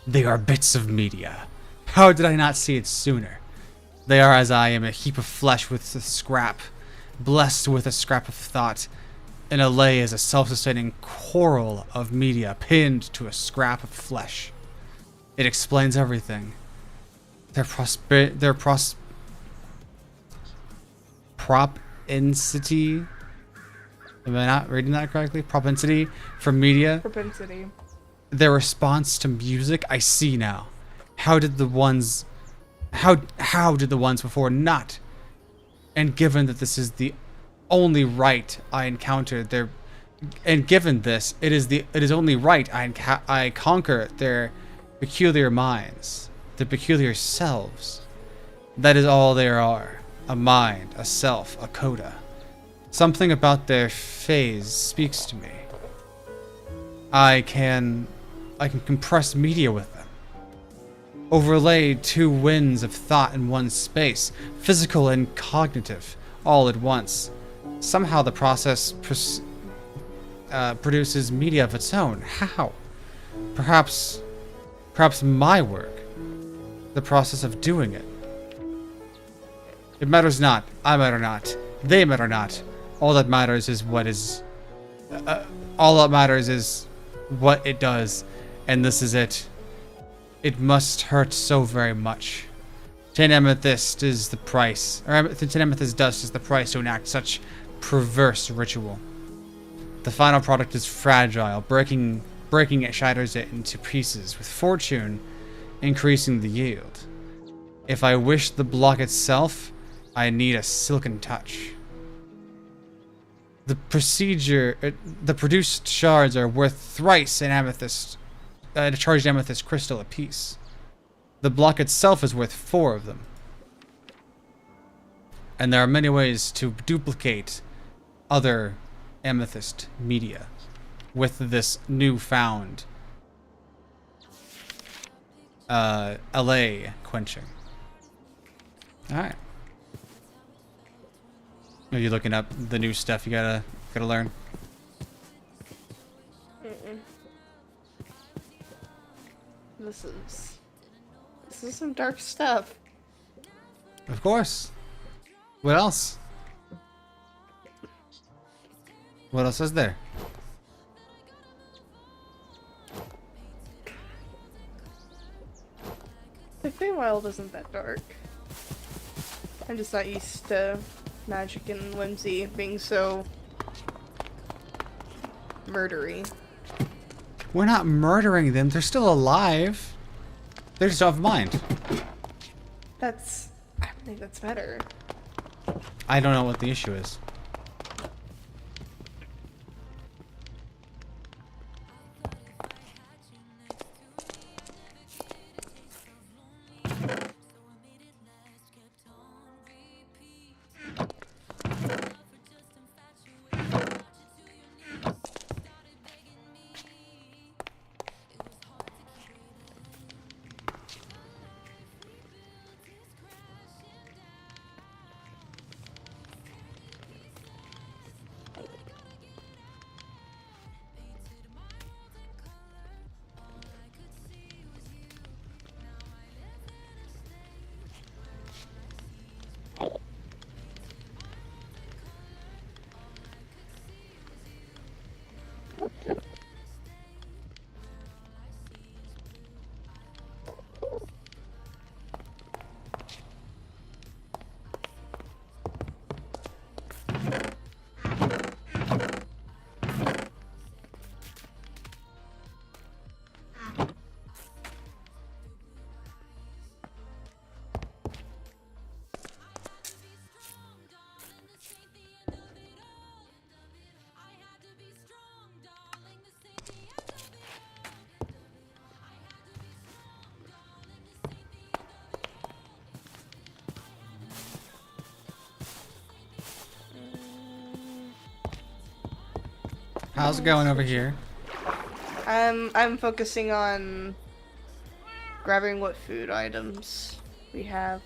They are bits of media. How did I not see it sooner? They are as I am, a heap of flesh with scrap, blessed with a scrap of thought, and LA is a self-sustaining coral of media pinned to a scrap of flesh. It explains everything. Their propensity. Am I not reading that correctly? Propensity for media. Propensity. Their response to music. I see now. How did the ones before not? And given that this is the only right I encountered their, and given this, it is only right I conquer their peculiar minds, their peculiar selves. That is all there are. A mind, a self, a coda. Something about their phase speaks to me. I can compress media with them. Overlay two winds of thought in one space, physical and cognitive, all at once. Somehow the process produces media of its own. How? Perhaps my work. The process of doing it. It matters not. I matter not. They matter not. All that matters is what is... all that matters is what it does. And this is it. It must hurt so very much. 10 amethyst is the price. Or 10 amethyst dust is the price to enact such perverse ritual. The final product is fragile. Breaking it shatters it into pieces, with fortune increasing the yield. If I wish the block itself, I need a silken touch. The produced shards are worth thrice an amethyst, a charged amethyst crystal apiece. The block itself is worth 4 of them. And there are many ways to duplicate other amethyst media with this newfound LA quenching. Alright. Are you looking up the new stuff you gotta learn? This is some dark stuff. Of course. What else? What else is there? The Feywild isn't that dark. I'm just not used to magic and whimsy being so murdery. We're not murdering them. They're still alive. They're just off mind. I think that's better. I don't know what the issue is. How's it going over here? I'm focusing on grabbing what food items we have.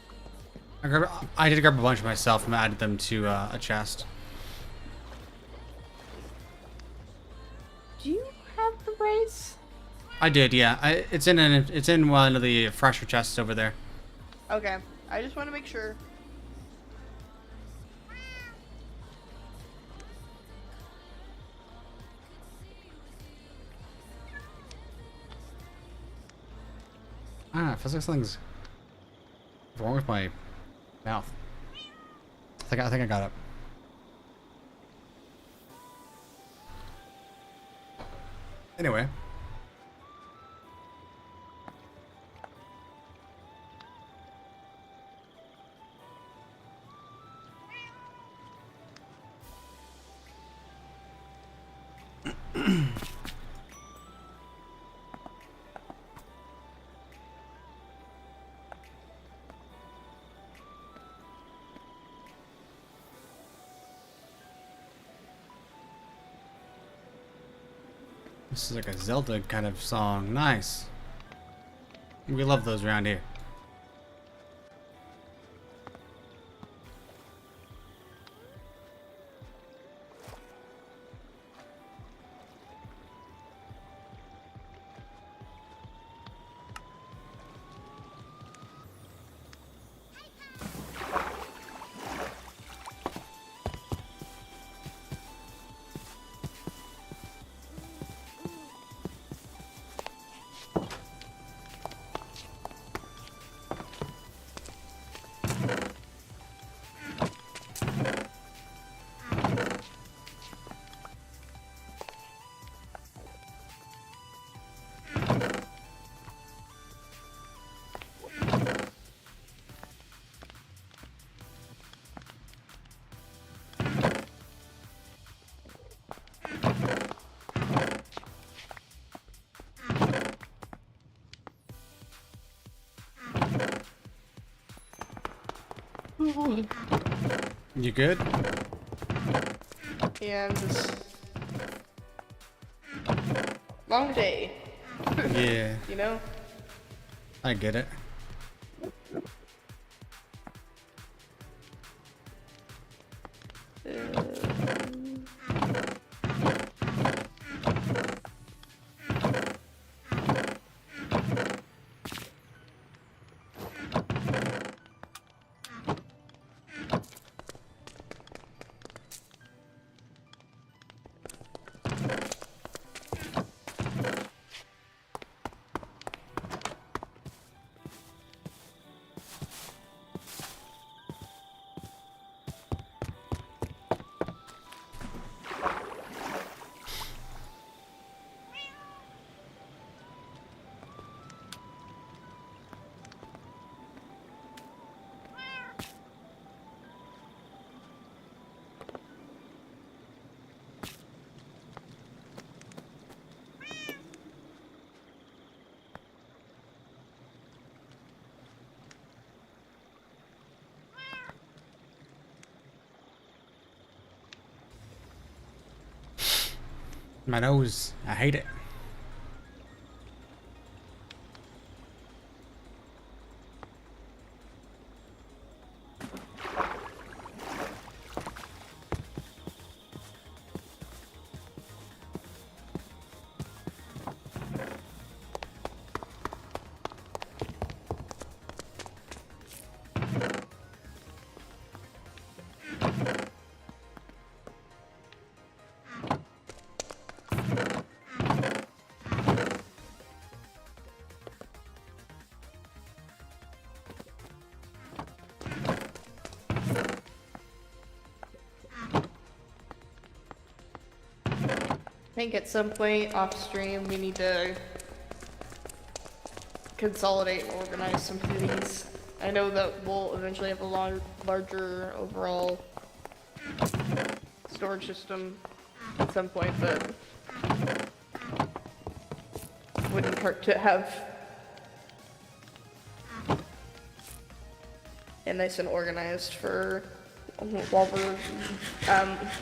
I did grab a bunch myself and added them to a chest. Do you have the brace? I did, yeah. It's in one of the fresher chests over there. Okay, I just want to make sure. Ah, it feels like something's wrong with my mouth. I think I got it. Anyway. This is like a Zelda kind of song. Nice. We love those around here. You good? Yeah, I'm just long day. Yeah, You know? I get it. My nose, I hate it. I think at some point off stream we need to consolidate and organize some of these. I know that we'll eventually have a larger overall storage system at some point, but wouldn't hurt to have it nice and organized for while we're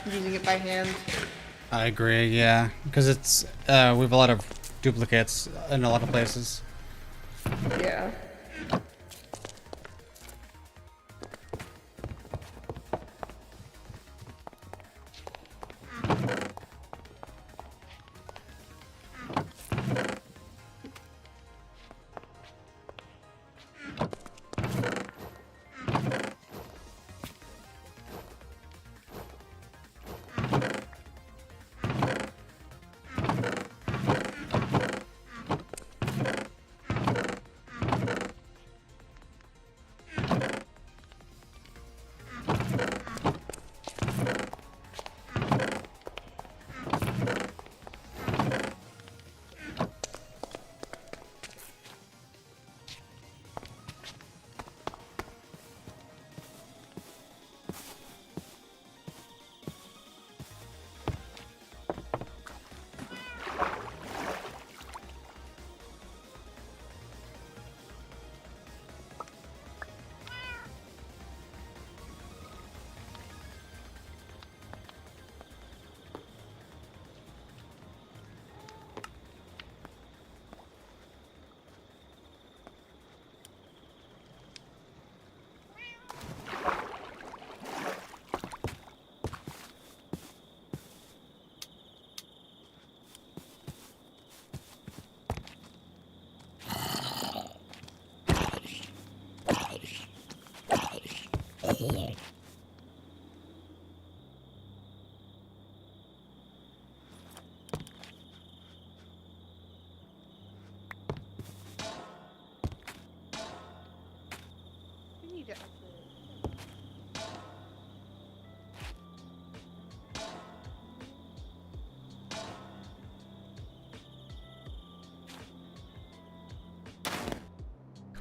using it by hand. I agree, yeah. Because it's, we have a lot of duplicates in a lot of places. Yeah.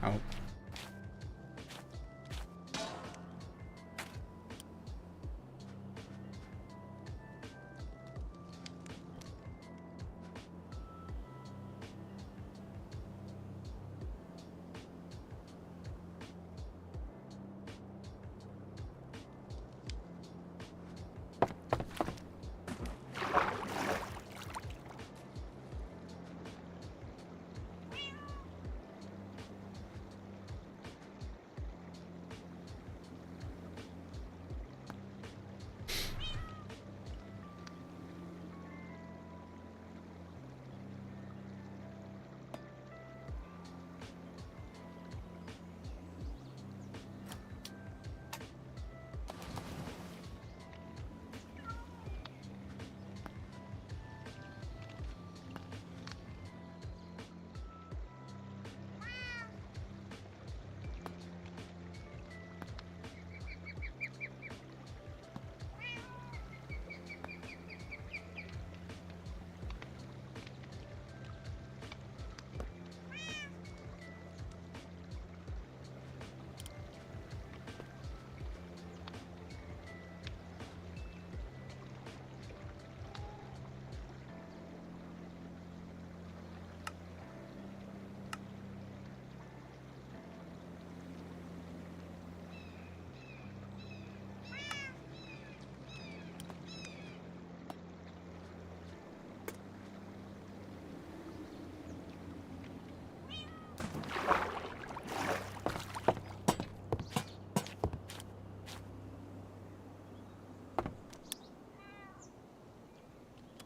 Oh.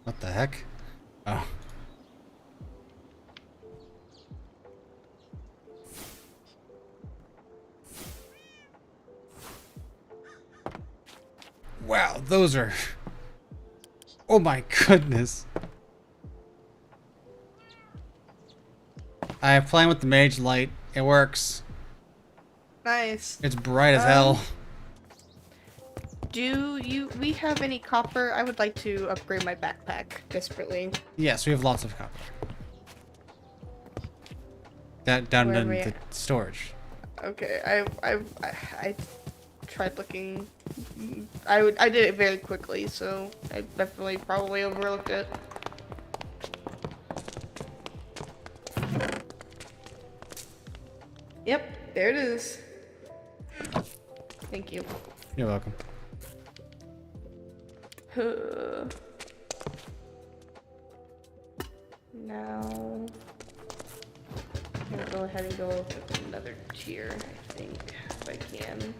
What the heck? Oh. Wow, those are... Oh my goodness. I have playing with the mage light. It works. Nice. It's bright as hell. We have any copper? I would like to upgrade my backpack desperately. Yes, we have lots of copper. Down in the storage. Okay, I tried looking. I did it very quickly, so I definitely probably overlooked it. Yep, there it is. Thank you. You're welcome. Now, I'm gonna go ahead and go with another tier, I think, if I can.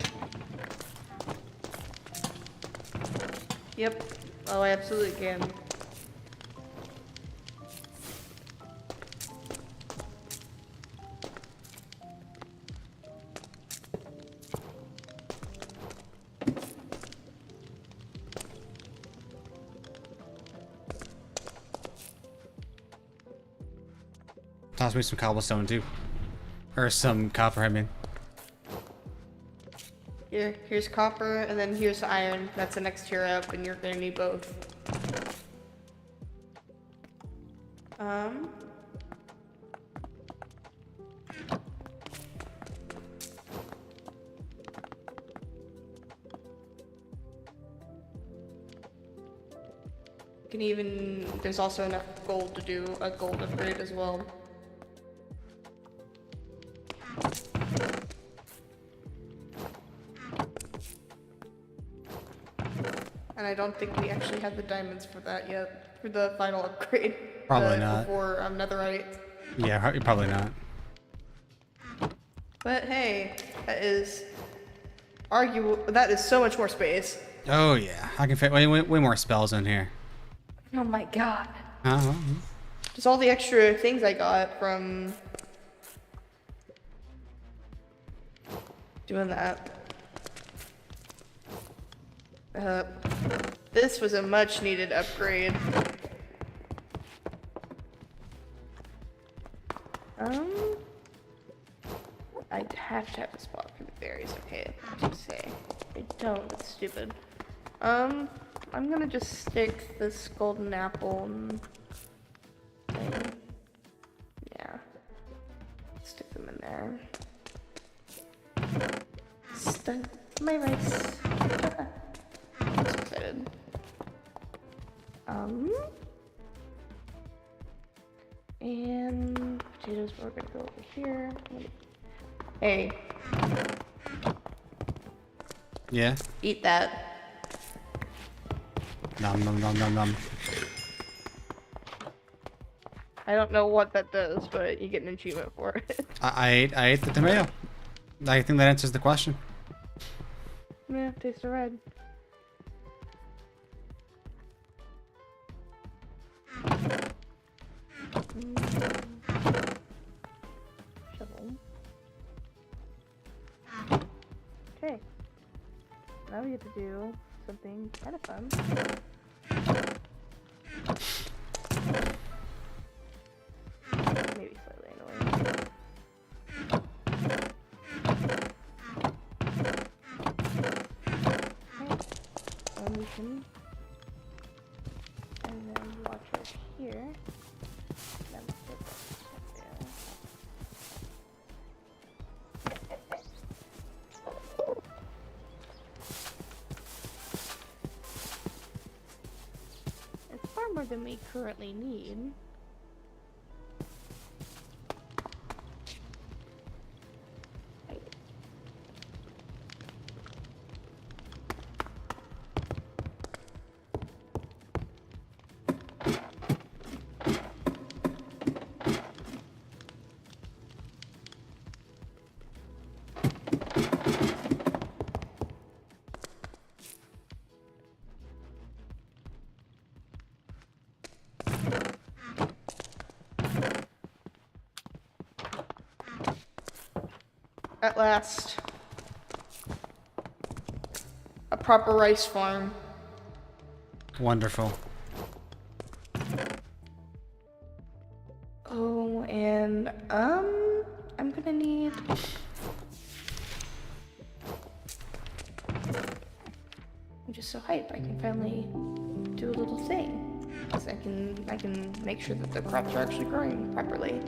Yep. Oh, I absolutely can. Toss me some cobblestone too. Or some copper, I mean. Here's copper, and then here's iron. That's the next tier up, and you're gonna need both. There's also enough gold to do a gold upgrade as well. And I don't think we actually have the diamonds for that yet, for the final upgrade. Probably not. Before netherite. Yeah, probably not. But hey, that is arguable. That is so much more space. Oh yeah, I can fit way more spells in here. Oh my god. Uh-huh. Just all the extra things I got from doing that. This was a much needed upgrade. I'd have to have a spot for the berries. Okay, to say. I don't, that's stupid. I'm gonna just stick this golden apple and thing. Yeah. Stick them in there. done. My rice. I'm so excited. And potatoes we're gonna go over here. Hey. Yeah? Eat that. Nom nom nom nom nom. I don't know what that does, but you get an achievement for it. I ate the tomato. I think that answers the question. Yeah, taste of red. Shovel. Okay. Now we get to do something kind of fun. Maybe slightly annoying. And we can, and then watch right here. Then put this there. It's far more than we currently need. At last. A proper rice farm. Wonderful. Oh, and, I'm gonna need... I'm just so hyped. I can finally do a little thing. 'Cause I can make sure that the crops are actually growing properly.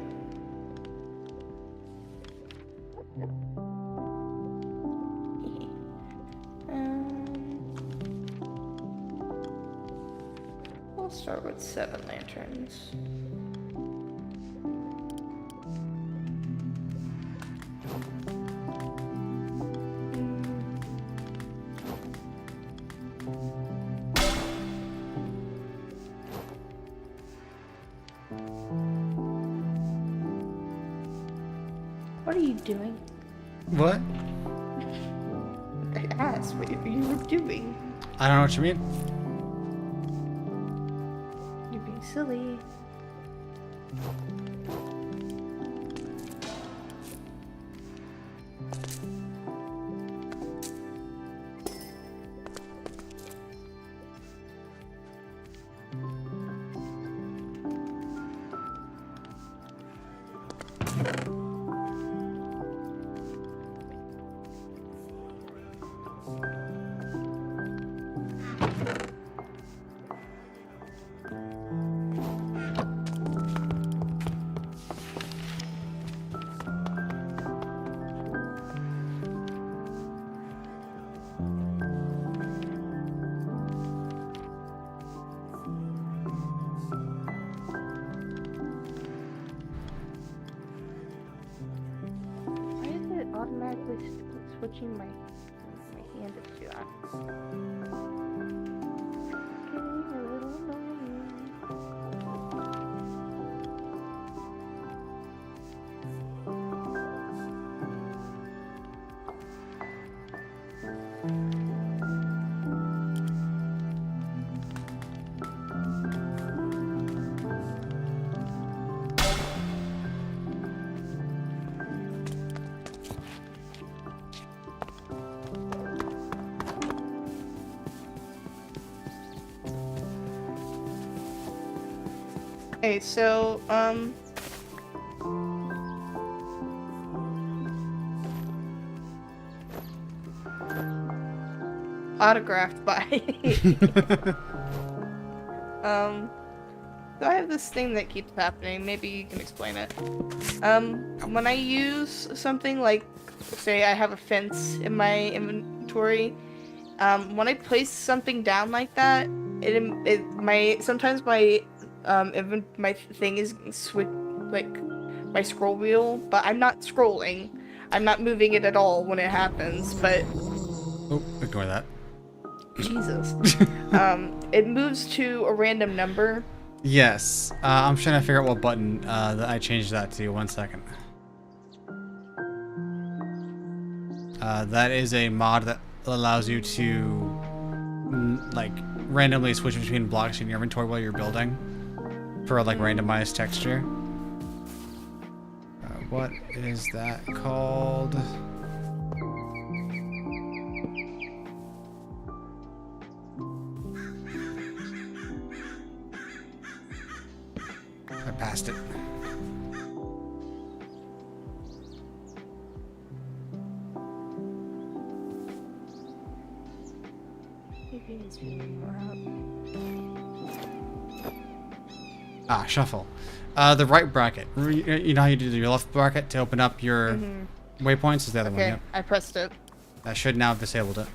We'll start with 7 lanterns. What are you doing? What? I asked what you were doing. I don't know what you mean. You're being silly. Why is it automatically switching my hand to that? Getting a little annoying. Okay, so, autographed by, I have this thing that keeps happening. Maybe you can explain it. When I use something like, say, I have a fence in my inventory. When I place something down like that, sometimes my my thing is like my scroll wheel, but I'm not scrolling. I'm not moving it at all when it happens, but Oh, ignore that. Jesus. It moves to a random number. Yes. I'm trying to figure out what button that I changed that to. 1 second. That is a mod that allows you to like randomly switch between blocks in your inventory while you're building for like randomized texture. What is that called? I passed it. Ah, shuffle. The right bracket. You know how you do your left bracket to open up your waypoints? Is the other one, Okay, yep. I pressed it. That should now have disabled it.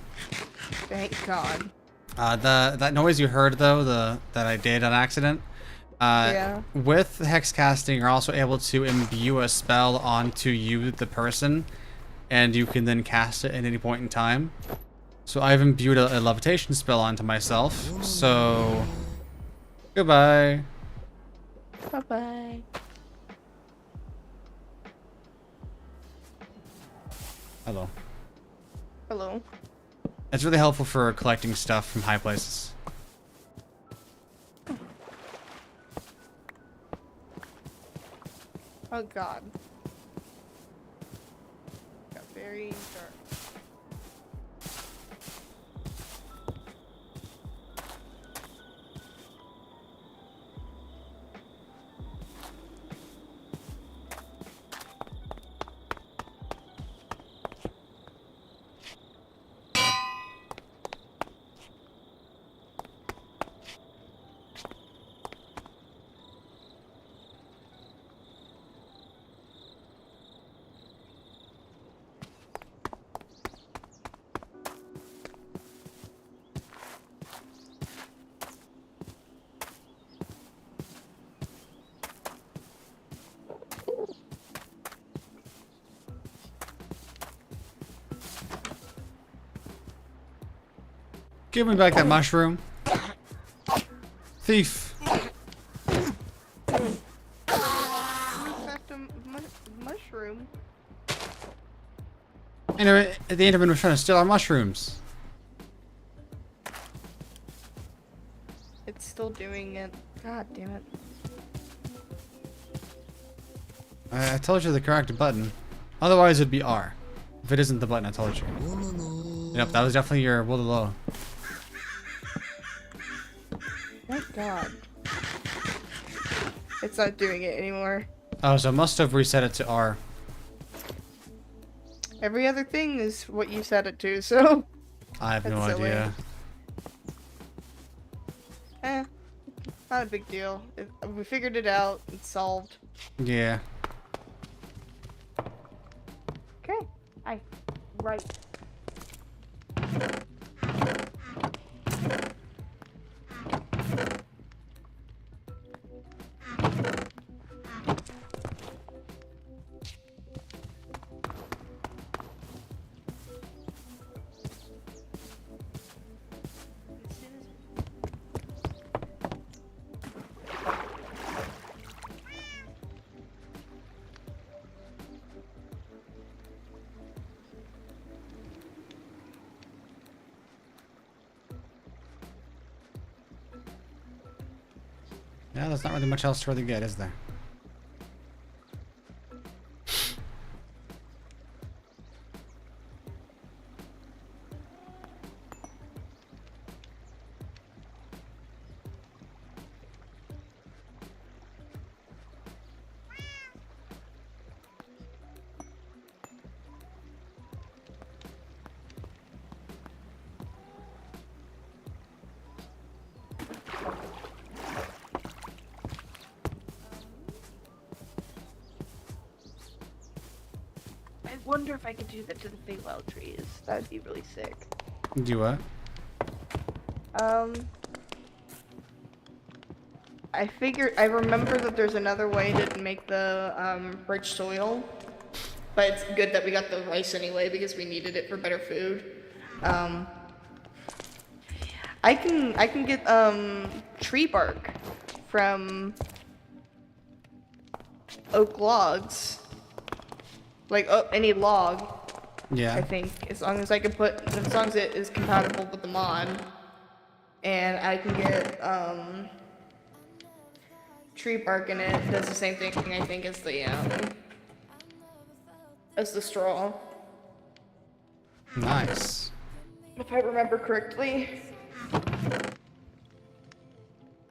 Thank God. That noise you heard though, that I did on accident. Yeah. With hex casting, you're also able to imbue a spell onto you, the person, and you can then cast it at any point in time. So I've imbued a levitation spell onto myself. So goodbye. Bye-bye. Hello. Hello. It's really helpful for collecting stuff from high places. Oh God. Got very dark. Give me back that mushroom. Thief. Mushroom. Anyway, the Enderman was trying to steal our mushrooms. It's still doing it. God damn it. I told you the correct button. Otherwise, it'd be R. If it isn't the button I told you. Yep, that was definitely your will to low. Thank God. It's not doing it anymore. Oh, so I must have reset it to R. Every other thing is what you set it to, so. I have no That's silly. idea. Not a big deal. We figured it out. It's solved. Yeah. Okay. Right. Yeah, there's not really much else to really get, is there? wonder if I could do that to the Feywild trees. That would be really sick. Do what? I remember that there's another way to make the rich soil, but it's good that we got the rice anyway because we needed it for better food. I can get tree bark from oak logs, like any log. Yeah. I think as long as it is compatible with the mod, and I can get tree bark in it. It does the same thing I think as the straw. Nice. If I remember correctly.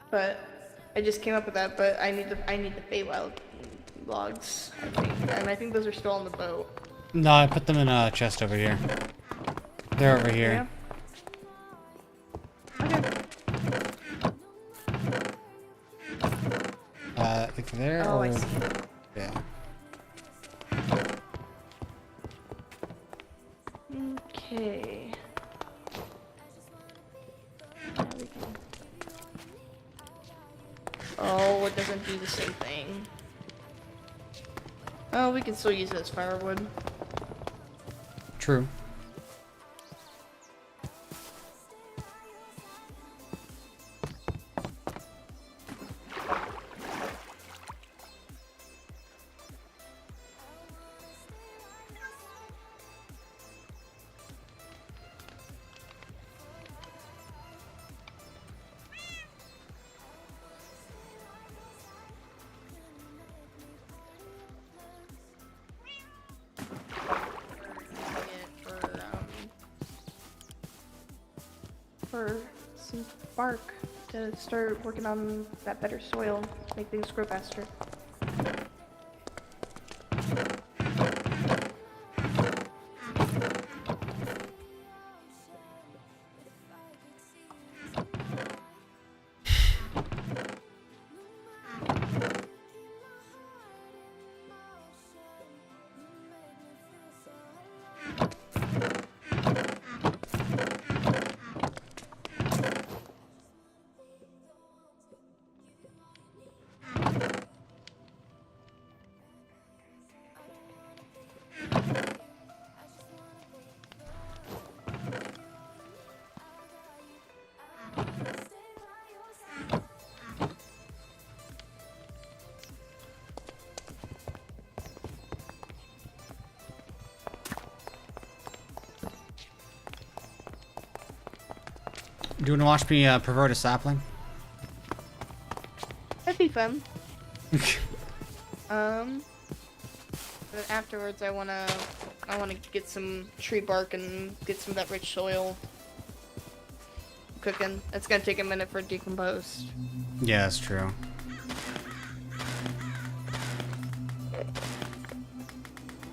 But I just came up with that, but I need the Feywild logs, I think. And I think those are still on the boat. No, I put them in a chest over here. They're over here. Yeah. Okay. Like there Oh, or... I see. Yeah. Okay. Now we can... Oh, it doesn't do the same thing. Oh, we can still use it as firewood. True. For some bark to start working on that better soil, make things grow faster. Do you want to watch me pervert a sapling? That'd be fun. Then afterwards, I wanna get some tree bark and get some of that rich soil cooking. It's gonna take a minute for it to decompose. Yeah, that's true.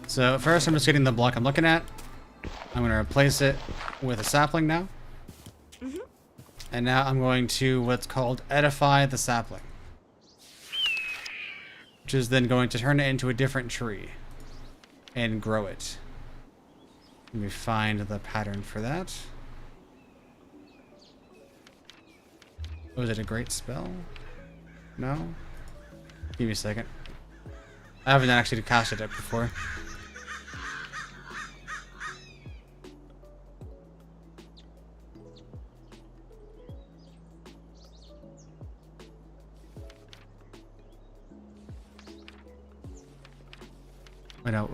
So first I'm just getting the block I'm looking at. I'm going to replace it with a sapling now. Mm-hmm. And now I'm going to what's called edify the sapling. Which is then going to turn it into a different tree. And grow it. Let me find the pattern for that. Was it a great spell? No? Give me a second. I haven't actually casted it before. Wait, no,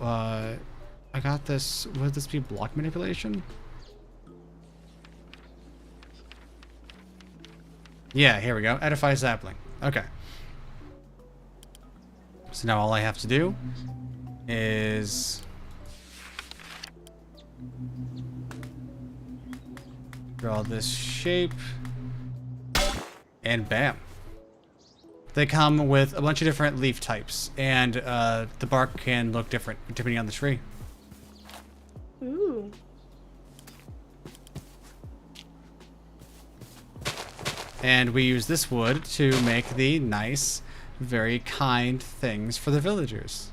I got this. Would this be block manipulation? Yeah, here we go. Edify sapling. Okay. So now all I have to do is draw this shape, and bam. They come with a bunch of different leaf types, and the bark can look different depending on the tree. Ooh. And we use this wood to make the nice, very kind things for the villagers.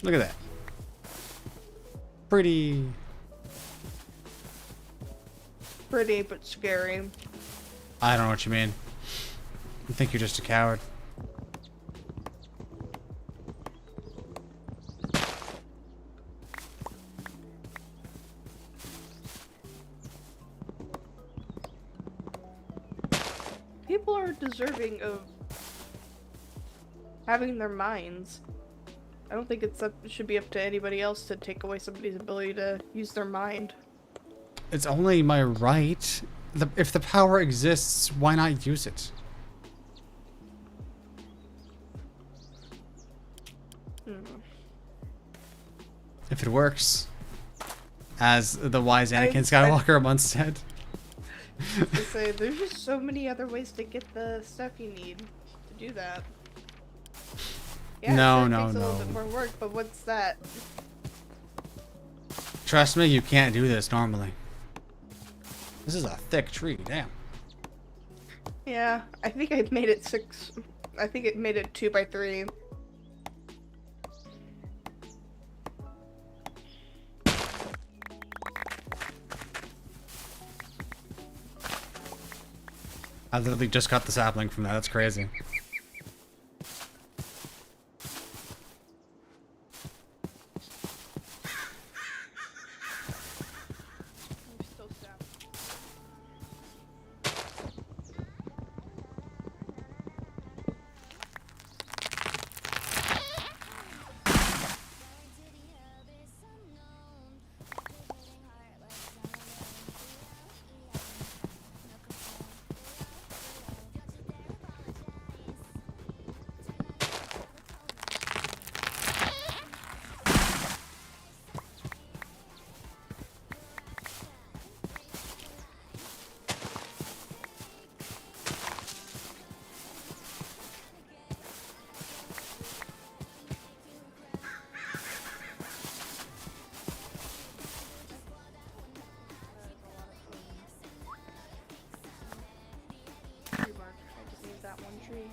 Look at that. Pretty. Pretty, but scary. I don't know what you mean. I think you're just a coward. People are deserving of having their minds. I don't think it should be up to anybody else to take away somebody's ability to use their mind. It's only my right. If the power exists, why not use it? If it works, as the wise Anakin Skywalker once said. To say, there's just so many other ways to get the stuff you need to do that. Yeah, No, it no, takes a little no. bit more work, but what's that? Trust me, you can't do this normally. This is a thick tree, damn. Yeah, I think I made it 6. I think it made it 2 by 3. I literally just got the sapling from that. That's crazy. I'm still sad. Tree bark. I just need that one tree.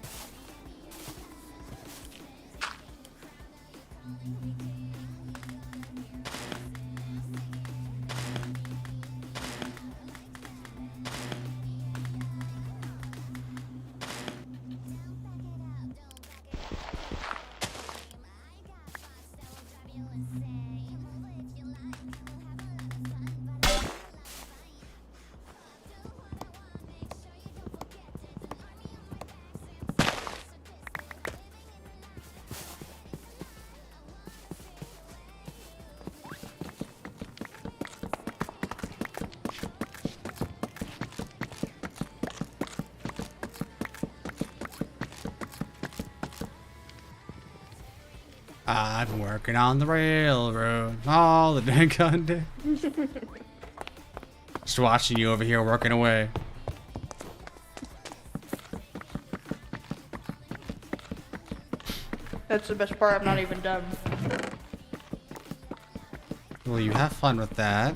I've been working on the railroad all the dang day. Just watching you over here working away. That's the best part. I'm not even done. Well, you have fun with that.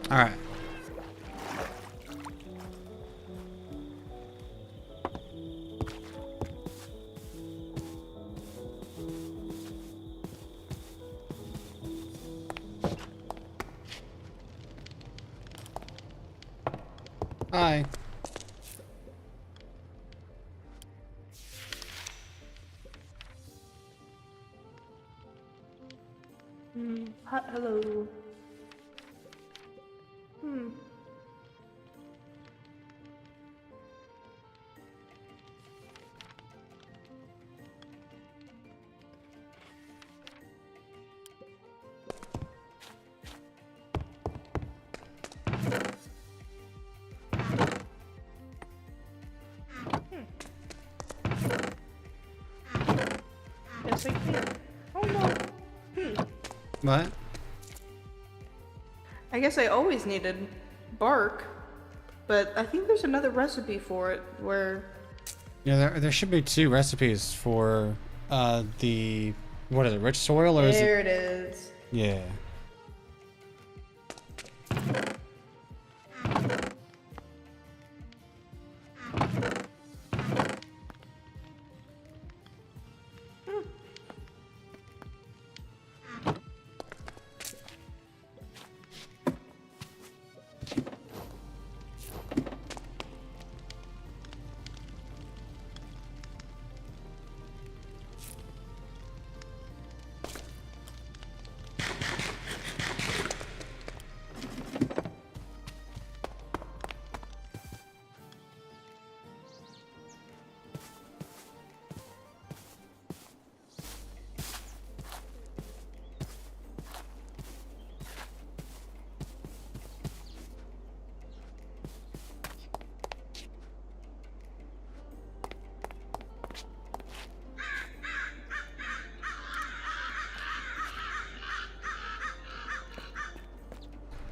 All right. Hi. Hello. Hmm. Yes, I can. Oh no. What? I guess I always needed bark, but I think there's another recipe for it where. Yeah, there should be 2 recipes for the what is it, rich soil or is There it? it is. Yeah.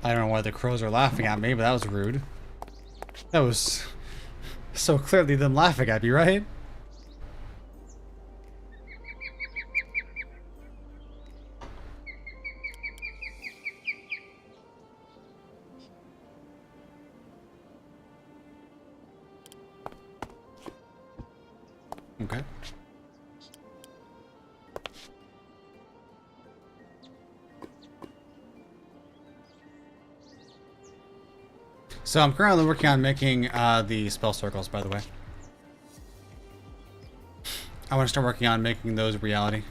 I don't know why the crows are laughing at me, but that was rude. That was so clearly them laughing at me, right? Okay. So I'm currently working on making the spell circles, by the way. I want to start working on making those reality.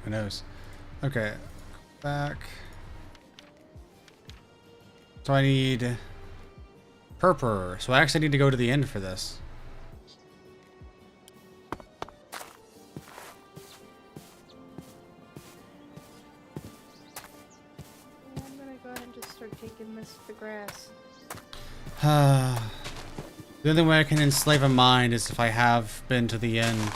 Who knows? Okay. Back. So I need purpur. So I actually need to go to the end for this. I'm gonna go ahead and just start taking this to the grass. The only way I can enslave a mind is if I have been to the end.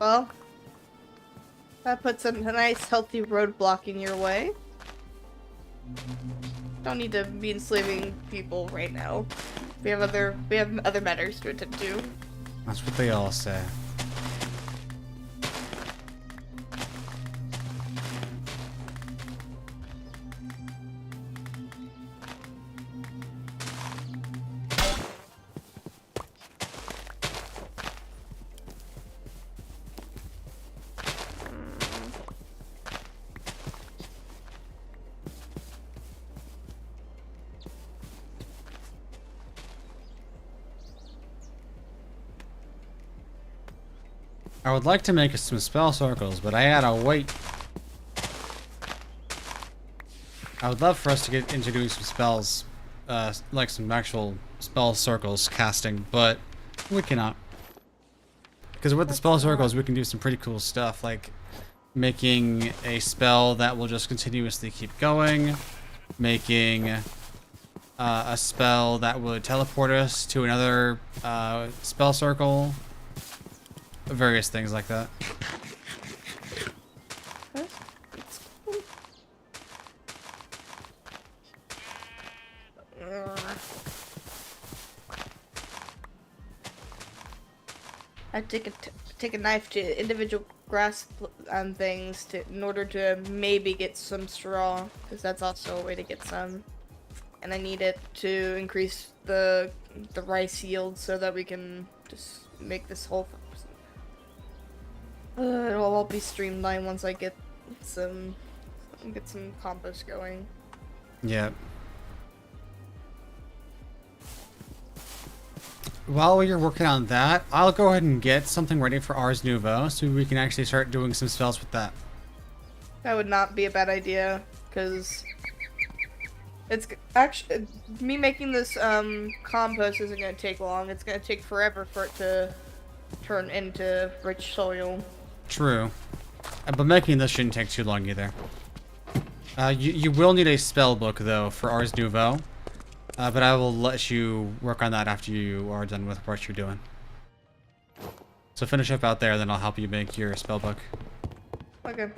Well, that puts a nice healthy roadblock in your way. Don't need to be enslaving people right now. We have other matters to attend to. That's what they all say. I would like to make some spell circles, but I had to wait. I would love for us to get into doing some spells, like some actual spell circles casting, but we cannot. Because with the spell circles, we can do some pretty cool stuff, like making a spell that will just continuously keep going, making a spell that would teleport us to another spell circle, various things like that. It's cool. I take a knife to individual grasp things in order to maybe get some straw, because that's also a way to get some. And I need it to increase the rice yield so that we can just make this whole. It'll all be streamlined once I get some compost going. Yeah. While you're working on that, I'll go ahead and get something ready for Ars Nouveau so we can actually start doing some spells with that. That would not be a bad idea, because it's actually me making this compost isn't gonna take long. It's gonna take forever for it to turn into rich soil. True. But making this shouldn't take too long either. You will need a spell book though for Ars Nouveau. But I will let you work on that after you are done with what you're doing. So finish up out there, then I'll help you make your spell book. Okay.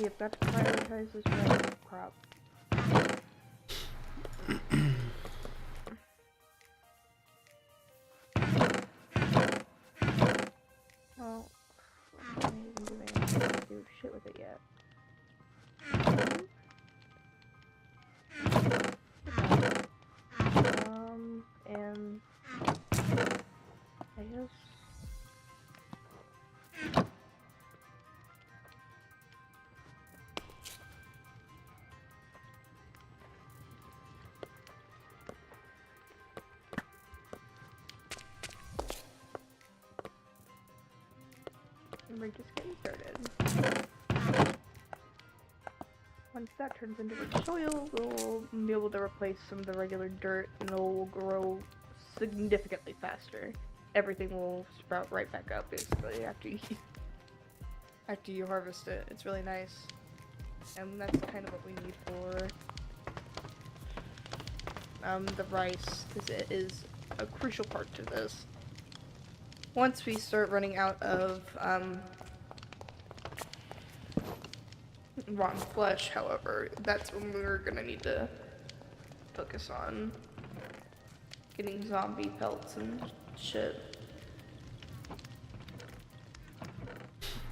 You've got to prioritize this red crop. Well, I haven't do shit with it yet. And I guess. We're just getting started. Once that turns into rich soil, we'll be able to replace some of the regular dirt and it will grow significantly faster. Everything will sprout right back up basically after you harvest it. It's really nice. And that's kind of what we need for the rice, because it is a crucial part to this. Once we start running out of rotten flesh, however, that's when we're gonna need to focus on getting zombie pelts and shit.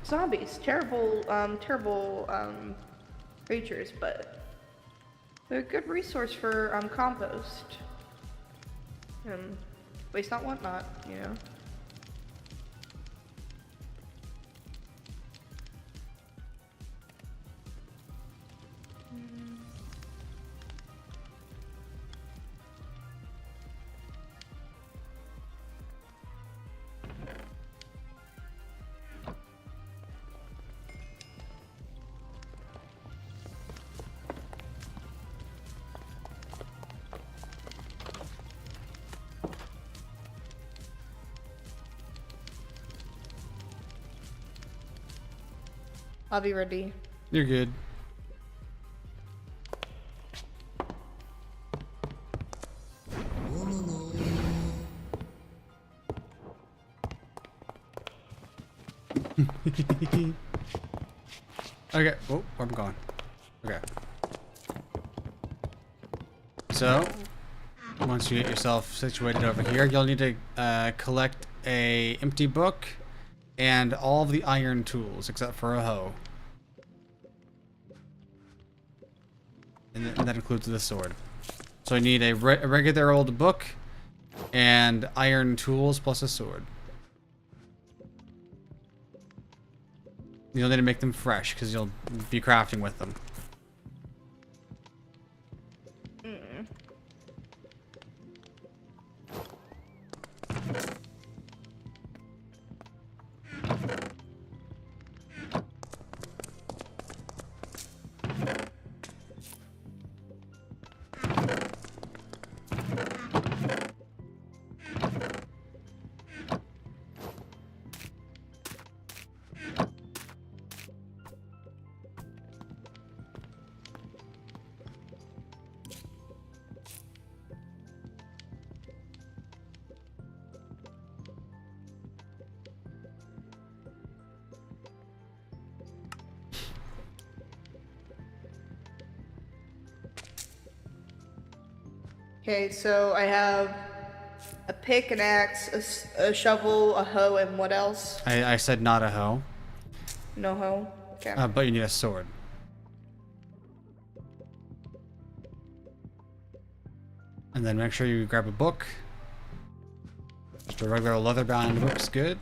Zombies, terrible creatures, but they're a good resource for compost. Waste not, want not, you know. I'll be ready. You're good. Okay. Oh, I'm gone. Okay. So, once you get yourself situated over here, you'll need to collect a empty book and all of the iron tools except for a hoe. And that includes the sword. So I need a regular old book and iron tools plus a sword. You'll need to make them fresh because you'll be crafting with them. Okay, so I have a pick, an axe, a shovel, a hoe, and what else? I said not a hoe, No hoe. Okay. but you need a sword. And then make sure you grab a book. Just a regular leather-bound book's good.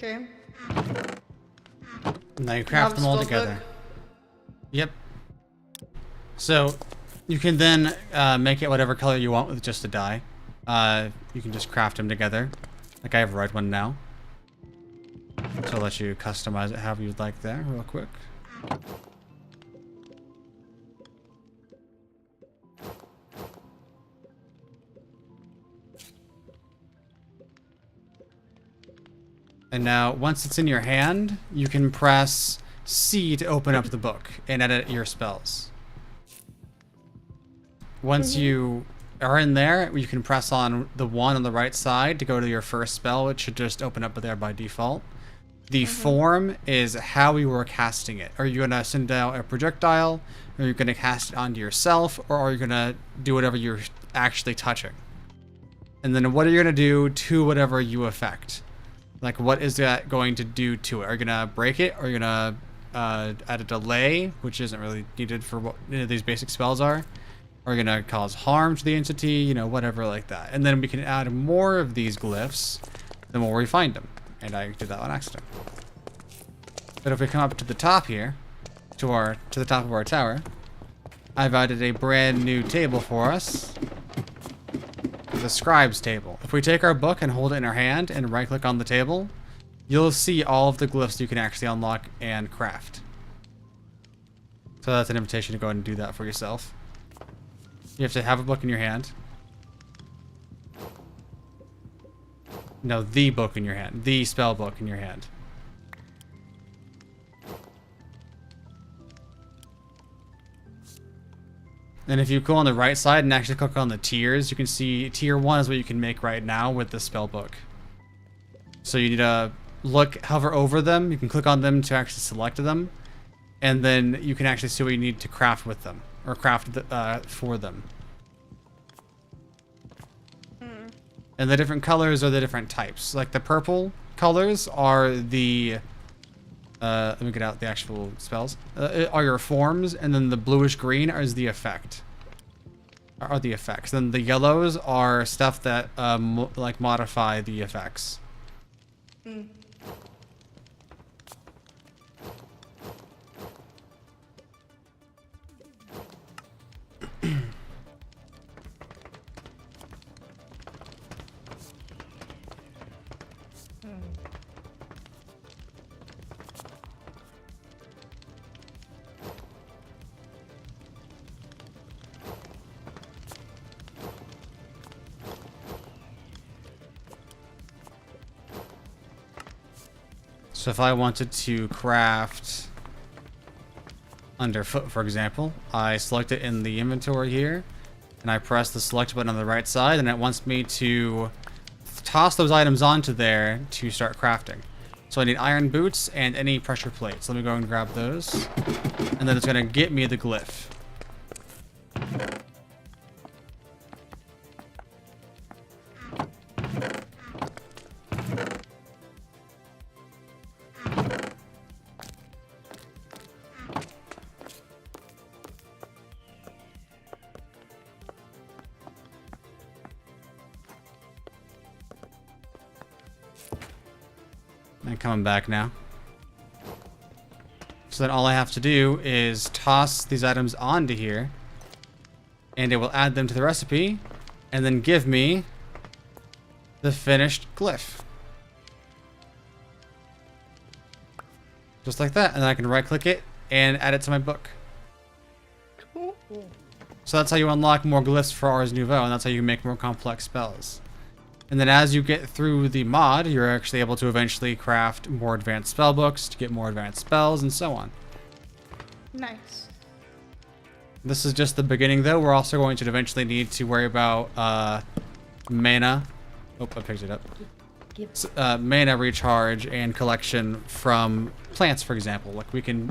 Okay. Now you craft them all together. Yep. So you can then make it whatever color you want with just a dye. You can just craft them together. Like I have a red one now. So I'll let you customize it however you'd like there real quick. And now, once it's in your hand, you can press C to open up the book and edit your spells. Once you are in there, you can press on the one on the right side to go to your first spell, which should just open up there by default. The form is how you were casting it. Are you going to send out a projectile? Are you going to cast it onto yourself? Or are you going to do whatever you're actually touching? And then what are you going to do to whatever you affect? Like, what is that going to do to it? Are you going to break it? Are you going to add a delay, which isn't really needed for what any of these basic spells are? Are you going to cause harm to the entity? You know, whatever like that. And then we can add more of these glyphs the more we find them. And I did that on accident. But if we come up to the top here, to the top of our tower, I've added a brand new table for us. The scribe's table. If we take our book and hold it in our hand and right click on the table, you'll see all of the glyphs you can actually unlock and craft. So that's an invitation to go ahead and do that for yourself. You have to have a book in your hand. No, the book in your hand. The spell book in your hand. And if you go on the right side and actually click on the tiers, you can see tier 1 is what you can make right now with the spell book. So you need to hover over them. You can click on them to actually select them. And then you can actually see what you need to craft with them. Or craft for them. And the different colors are the different types. Like the purple colors are the... let me get out the actual spells. Are your forms, and then the bluish green is the effect. Are the effects. Then the yellows are stuff that like modify the effects. So if I wanted to craft underfoot, for example, I select it in the inventory here, and I press the select button on the right side, and it wants me to toss those items onto there to start crafting. So I need iron boots and any pressure plates. Let me go and grab those, and then it's going to get me the glyph. And coming back now. So then all I have to do is toss these items onto here, and it will add them to the recipe, and then give me the finished glyph. Just like that, and then I can right click it and add it to my book. Cool. So that's how you unlock more glyphs for Ars Nouveau, and that's how you make more complex spells. And then as you get through the mod, you're actually able to eventually craft more advanced spell books to get more advanced spells and so on. Nice. This is just the beginning, though. We're also going to eventually need to worry about mana. Oh, I picked it up. Mana recharge and collection from plants, for example. Like we can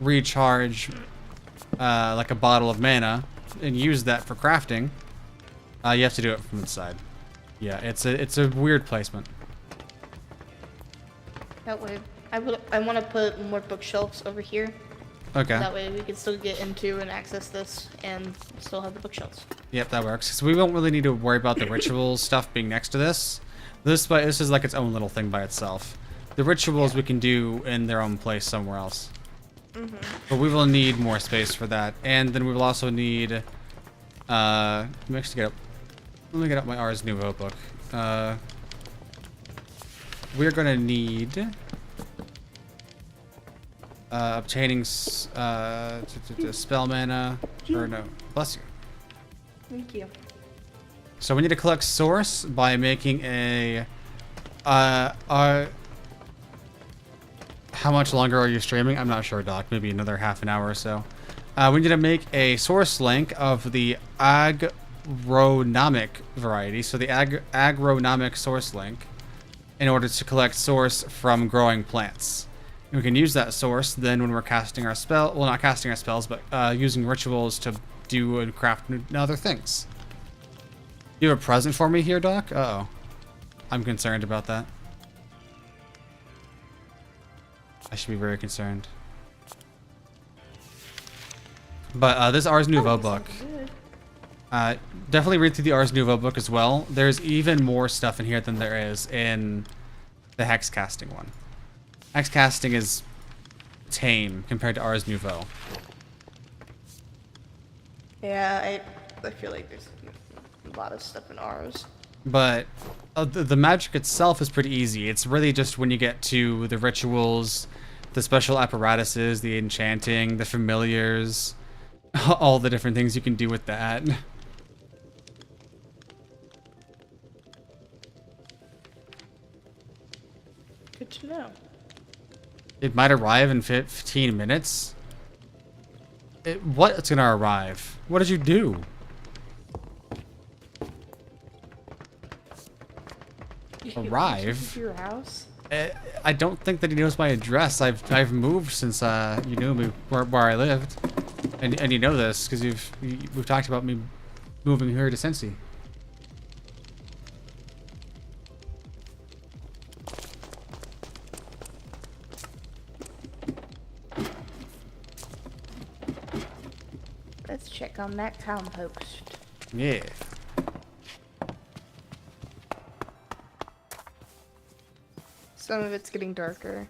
recharge like a bottle of mana and use that for crafting. You have to do it from the side. Yeah, it's a weird placement. That way, I want to put more bookshelves over here. Okay. That way we can still get into and access this and still have the bookshelves. Yep, that works. So we won't really need to worry about the ritual stuff being next to this. This is like its own little thing by itself. The rituals we can do in their own place somewhere else. But we will need more space for that. And then we will also need... let me get up my Ars Nouveau book. We're going to need... obtaining spell mana. Or no, bless you. Thank you. So we need to collect source by making a... how much longer are you streaming? I'm not sure, Doc. Maybe another half an hour or so. We need to make a source link of the agronomic variety. So the agronomic source link in order to collect source from growing plants. And we can use that source then when we're casting our spell. Well, not casting our spells, but using rituals to do and craft other things. You have a present for me here, Doc? Uh-oh. I'm concerned about that. I should be very concerned. But this Ars Nouveau book. Definitely read through the Ars Nouveau book as well. There's even more stuff in here than there is in the hex casting one. Hex casting is tame compared to Ars Nouveau. Yeah, I feel like there's a lot of stuff in ours. But the magic itself is pretty easy. It's really just when you get to the rituals, the special apparatuses, the enchanting, the familiars, all the different things you can do with that. Good to know. It might arrive in 15 minutes. What's gonna arrive? What did you do? Arrive? To your house? I don't think that he knows my address. I've moved since you knew me where I lived, and you know this because we've talked about me moving here to Cincy. Let's check on that compost. Yeah. Some of it's getting darker.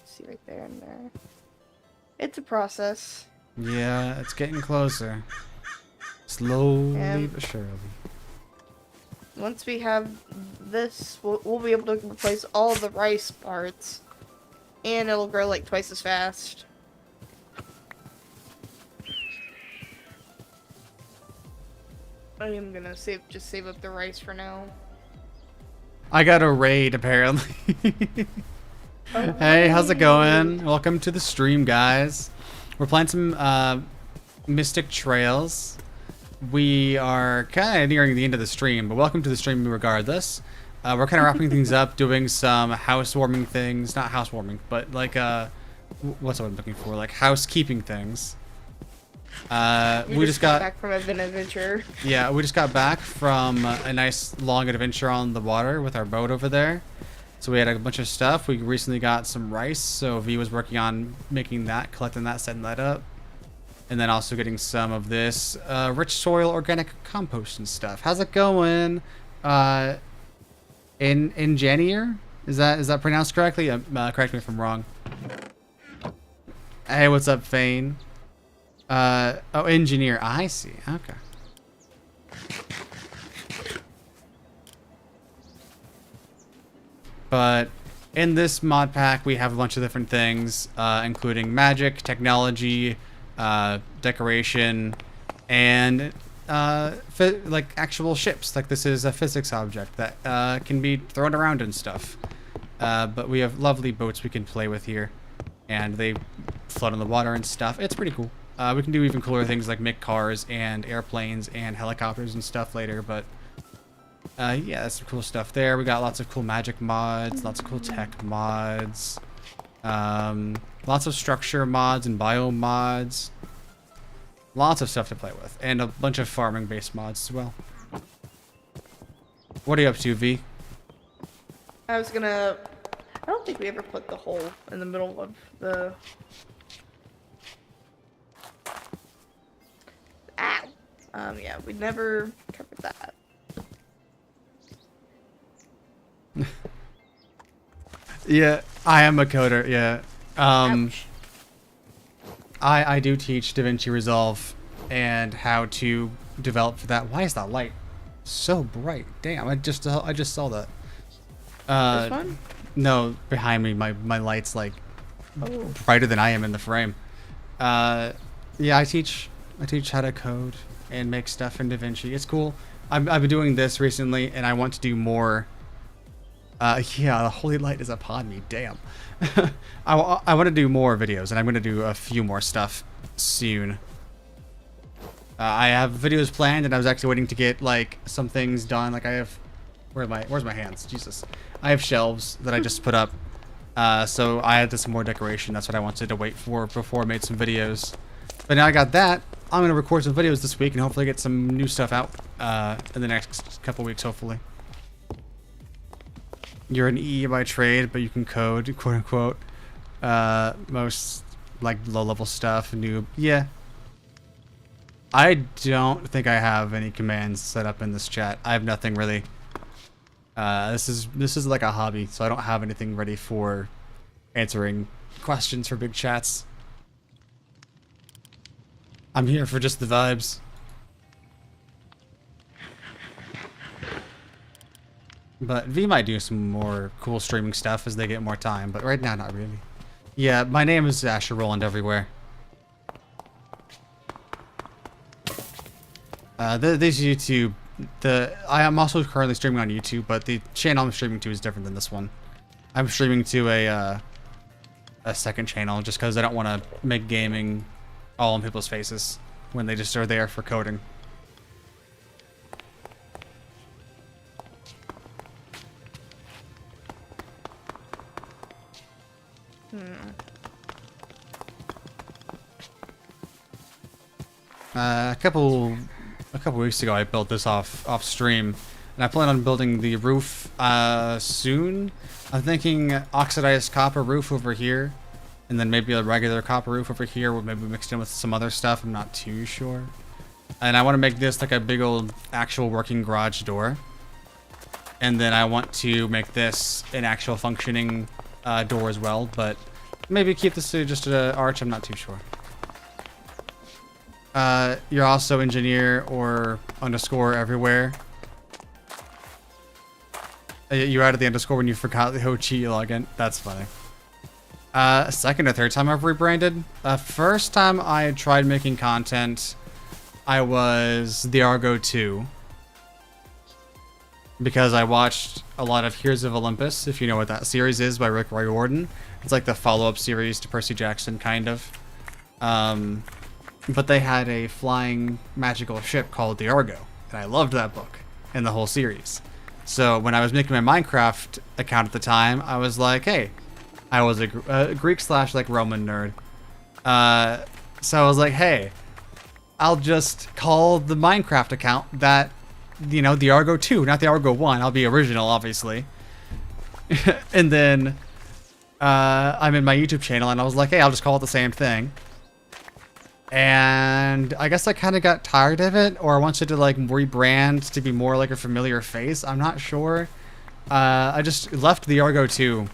See right there and there. It's a process. Yeah, it's getting closer. Slowly but surely. Once we have this, we'll be able to replace all the rice parts. And it'll grow like twice as fast. I am gonna just save up the rice for now. I got a raid apparently. Oh, hey, how's it going? Welcome to the stream, guys. We're playing some Mystic Trails. We are kind of nearing the end of the stream, but welcome to the stream regardless. We're kind of wrapping things up, doing some housewarming things. Not housewarming, but like, what's what I'm looking for? Like housekeeping things. We just got back from an adventure. Yeah, we just got back from a nice long adventure on the water with our boat over there. So we had a bunch of stuff. We recently got some rice, so V was working on making that, collecting that, setting that up. And then also getting some of this rich soil organic compost and stuff. How's it going? In Janier? Is that pronounced correctly? Correct me if I'm wrong. Hey, what's up, Fane? Oh, engineer. I see. Okay. But in this mod pack, we have a bunch of different things, including magic, technology, decoration, and like actual ships. Like this is a physics object that can be thrown around and stuff. But we have lovely boats we can play with here, and they float on the water and stuff. It's pretty cool. We can do even cooler things like make cars and airplanes and helicopters and stuff later, but yeah, that's some cool stuff there. We got lots of cool magic mods, lots of cool tech mods, lots of structure mods and bio mods. Lots of stuff to play with, and a bunch of farming based mods as well. What are you up to, V? I don't think we ever put the hole in the middle of the... yeah, we never covered that. Yeah, I am a coder, yeah. Ouch. I do teach DaVinci Resolve and how to develop for that. Why is that light so bright? Damn, I just saw that. This one? No, behind me, my light's like brighter than I am in the frame. Yeah, I teach how to code and make stuff in DaVinci. It's cool. I've been doing this recently, and I want to do more. Yeah, the holy light is upon me. Damn. I want to do more videos, and I'm going to do a few more stuff soon. I have videos planned, and I was actually waiting to get like some things done. Like I have, where's my hands? Jesus. I have shelves that I just put up. So I had some more decoration. That's what I wanted to wait for before I made some videos. But now I got that. I'm going to record some videos this week and hopefully get some new stuff out in the next couple weeks, hopefully. You're an E by trade, but you can code, quote unquote. Most like low-level stuff, noob. Yeah. I don't think I have any commands set up in this chat. I have nothing really. This is like a hobby, so I don't have anything ready for answering questions for big chats. I'm here for just the vibes. But V might do some more cool streaming stuff as they get more time, but right now, not really. Yeah, my name is Asher Roland everywhere. This YouTube, I am also currently streaming on YouTube, but the channel I'm streaming to is different than this one. I'm streaming to a second channel just because I don't want to make gaming all in people's faces when they just are there for coding. A couple weeks ago, I built this off stream, and I plan on building the roof soon. I'm thinking oxidized copper roof over here, and then maybe a regular copper roof over here, maybe mixed in with some other stuff. I'm not too sure. And I want to make this like a big old actual working garage door, and then I want to make this an actual functioning door as well. But maybe keep this to just an arch. I'm not too sure. You're also engineer or underscore everywhere. You added the underscore when you forgot the OG login. That's funny. Second or third time I've rebranded. First time I tried making content, I was the Argo 2. Because I watched a lot of Heroes of Olympus, if you know what that series is, by Rick Riordan. It's like the follow-up series to Percy Jackson, kind of. But they had a flying magical ship called the Argo, and I loved that book and the whole series. So when I was making my Minecraft account at the time, I was like, hey, I was a Greek / like Roman nerd. So I was like, hey, I'll just call the Minecraft account that, you know, the Argo 2, not the Argo 1. I'll be original, obviously. And then I'm in my YouTube channel, and I was like, hey, I'll just call it the same thing. And I guess I kind of got tired of it, or I wanted to like rebrand to be more like a familiar face. I'm not sure. I just left the Argo 2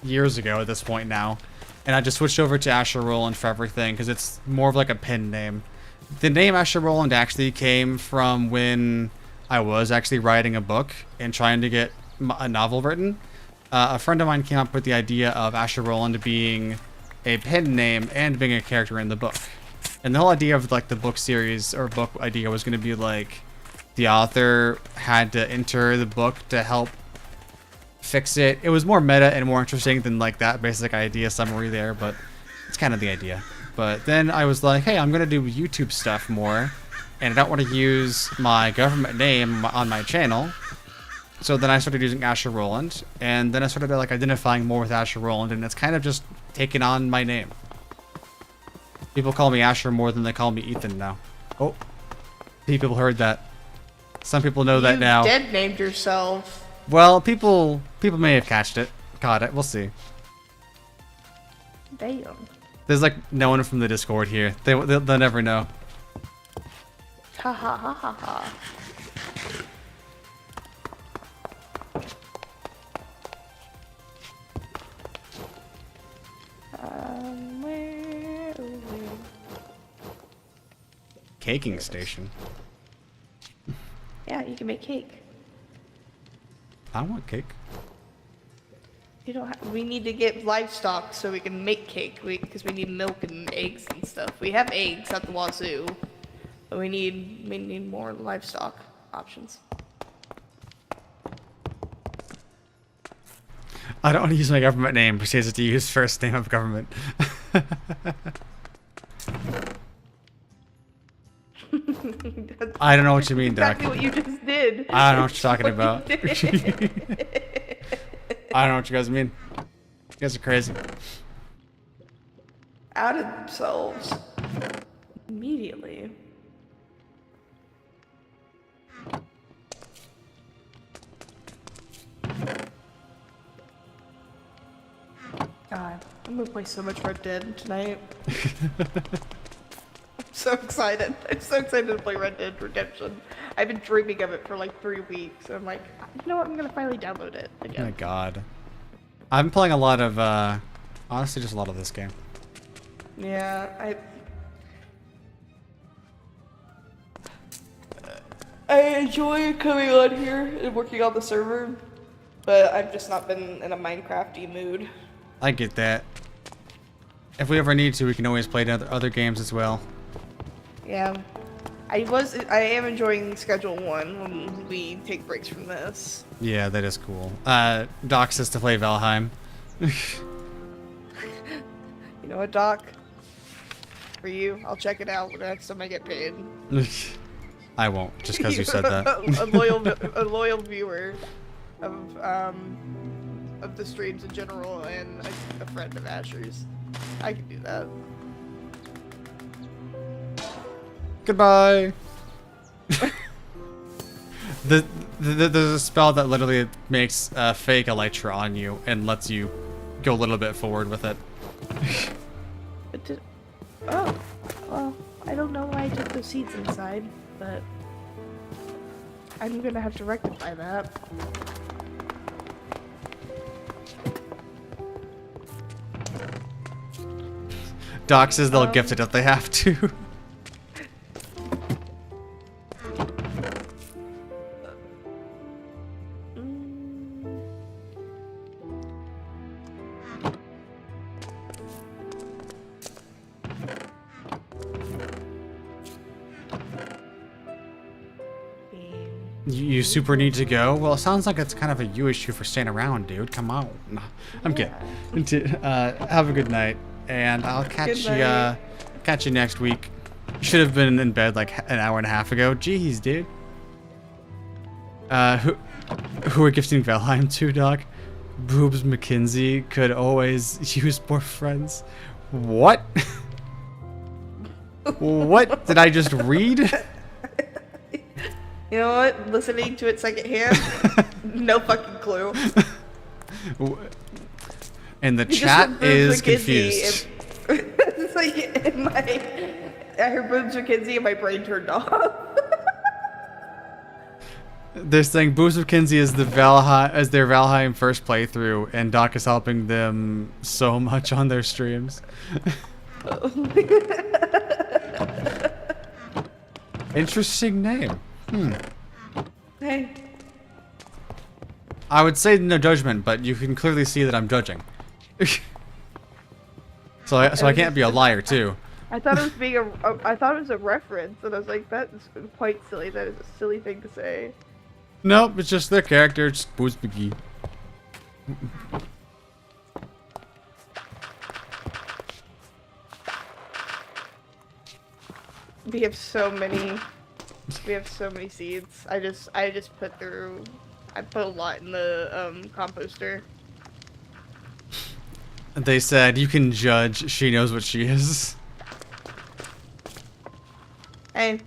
years ago at this point now, and I just switched over to Asher Roland for everything because it's more of like a pin name. The name Asher Roland actually came from when I was actually writing a book and trying to get a novel written. A friend of mine came up with the idea of Asher Roland being a pen name and being a character in the book. And the whole idea of like the book series or book idea was going to be like the author had to enter the book to help fix it. It was more meta and more interesting than like that basic idea summary there, but it's kind of the idea. But then I was like, hey, I'm going to do YouTube stuff more, and I don't want to use my government name on my channel. So then I started using Asher Roland, and then I started like identifying more with Asher Roland, and it's kind of just taken on my name. People call me Asher more than they call me Ethan now. Oh, people heard that. Some people know that now. You dead named yourself. Well, people may have caught it. We'll see. Damn. There's like no one from the Discord here. They'll never know. Ha ha ha ha ha. Where are we? Caking station. Yeah, you can make cake. I want cake. You don't have, we need to get livestock so we can make cake, because we need milk and eggs and stuff. We have eggs at the wazoo, but we need more livestock options. I don't want to use my government name, but she has to use first name of government. I don't know what you mean, Doc. Exactly what you just did. I don't know what you're talking about. I don't know what you guys mean. You guys are crazy. Out of themselves. Immediately. God, I'm gonna play so much Red Dead tonight. I'm so excited. I'm so excited to play Red Dead Redemption. I've been dreaming of it for like 3 weeks. I'm like, you know what? I'm gonna finally download it Oh again. my god. I've been playing a lot of, honestly, just a lot of this game. Yeah, I enjoy coming on here and working on the server, but I've just not been in a Minecrafty mood. I get that. If we ever need to, we can always play other games as well. Yeah, I am enjoying Schedule 1 when we take breaks from this. Yeah, that is cool. Doc says to play Valheim. You know what, Doc? For you, I'll check it out the next time I get paid. I won't, just because you said that. a loyal viewer of the streams in general, and a friend of Asher's. I can do that. Goodbye. There's a spell that literally makes fake elytra on you and lets you go a little bit forward with it. Oh, well, I don't know why I took those seeds inside, but I'm gonna have to rectify that. Doc says they'll gift it if they have to. You super need to go? Well, it sounds like it's kind of a you issue for staying around, dude. Come on. I'm kidding. Have a good night, and I'll catch you next week. You should have been in bed like an hour and a half ago. Jeez, dude. Who are gifting Valheim to, Doc? Boobs McKinsey could always use more friends. What? What did I just read? You know what? Listening to it secondhand, no fucking clue. And the chat is confused. It's like I heard Boobs McKinsey and my brain turned off. They're saying Boobs McKinsey is their Valheim first playthrough, and Doc is helping them so much on their streams. Interesting name. Hey. I would say no judgment, but you can clearly see that I'm judging. so I can't be a liar too. I thought it was being I thought it was a reference, and I was like, that is quite silly. That is a silly thing to say. Nope, it's just their character. It's Booze McGee. We have so many. We have so many seeds. I just put through. I put a lot in the composter. They said you can judge. She knows what she is. Hey.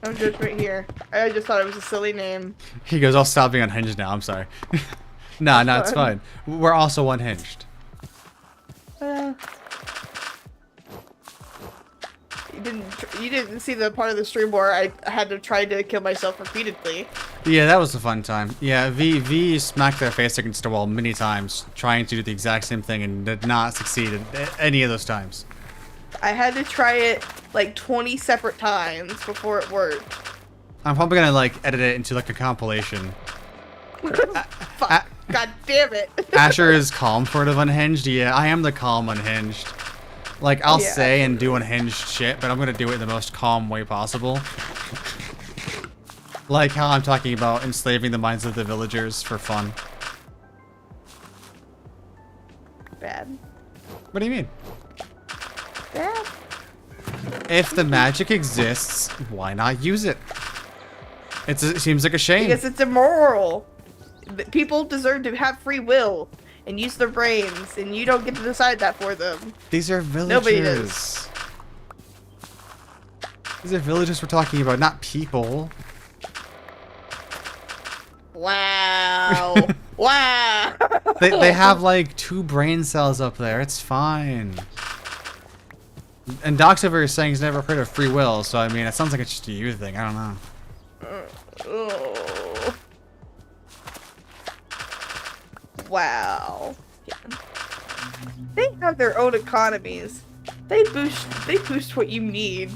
I'm just right here. I just thought it was a silly name. He goes, I'll stop being unhinged now. I'm sorry. Nah, it's fine. We're also unhinged. You didn't see the part of the stream where I had to try to kill myself repeatedly. Yeah, that was a fun time. Yeah, V smacked their face against a wall many times, trying to do the exact same thing and did not succeed at any of those times. I had to try it like 20 separate times before it worked. I'm probably gonna like edit it into like a compilation. Fuck. God damn it. Asher is calm sort of unhinged. Yeah, I am the calm unhinged. Like, I'll say and do unhinged shit, but I'm gonna do it in the most calm way possible. Like how I'm talking about enslaving the minds of the villagers for fun. Bad. What do you mean? Bad. If the magic exists, why not use it? It seems like a shame. Because it's immoral. People deserve to have free will and use their brains, and you don't get to decide that for them. These are villagers. Nobody does. These are villagers we're talking about, not people. Wow. Wow. They have like 2 brain cells up there. It's fine. And Doxiver is saying he's never heard of free will, so I mean, it sounds like it's just a you thing. I don't know. Oh. Wow. Yeah. They have their own economies. They boost what you need.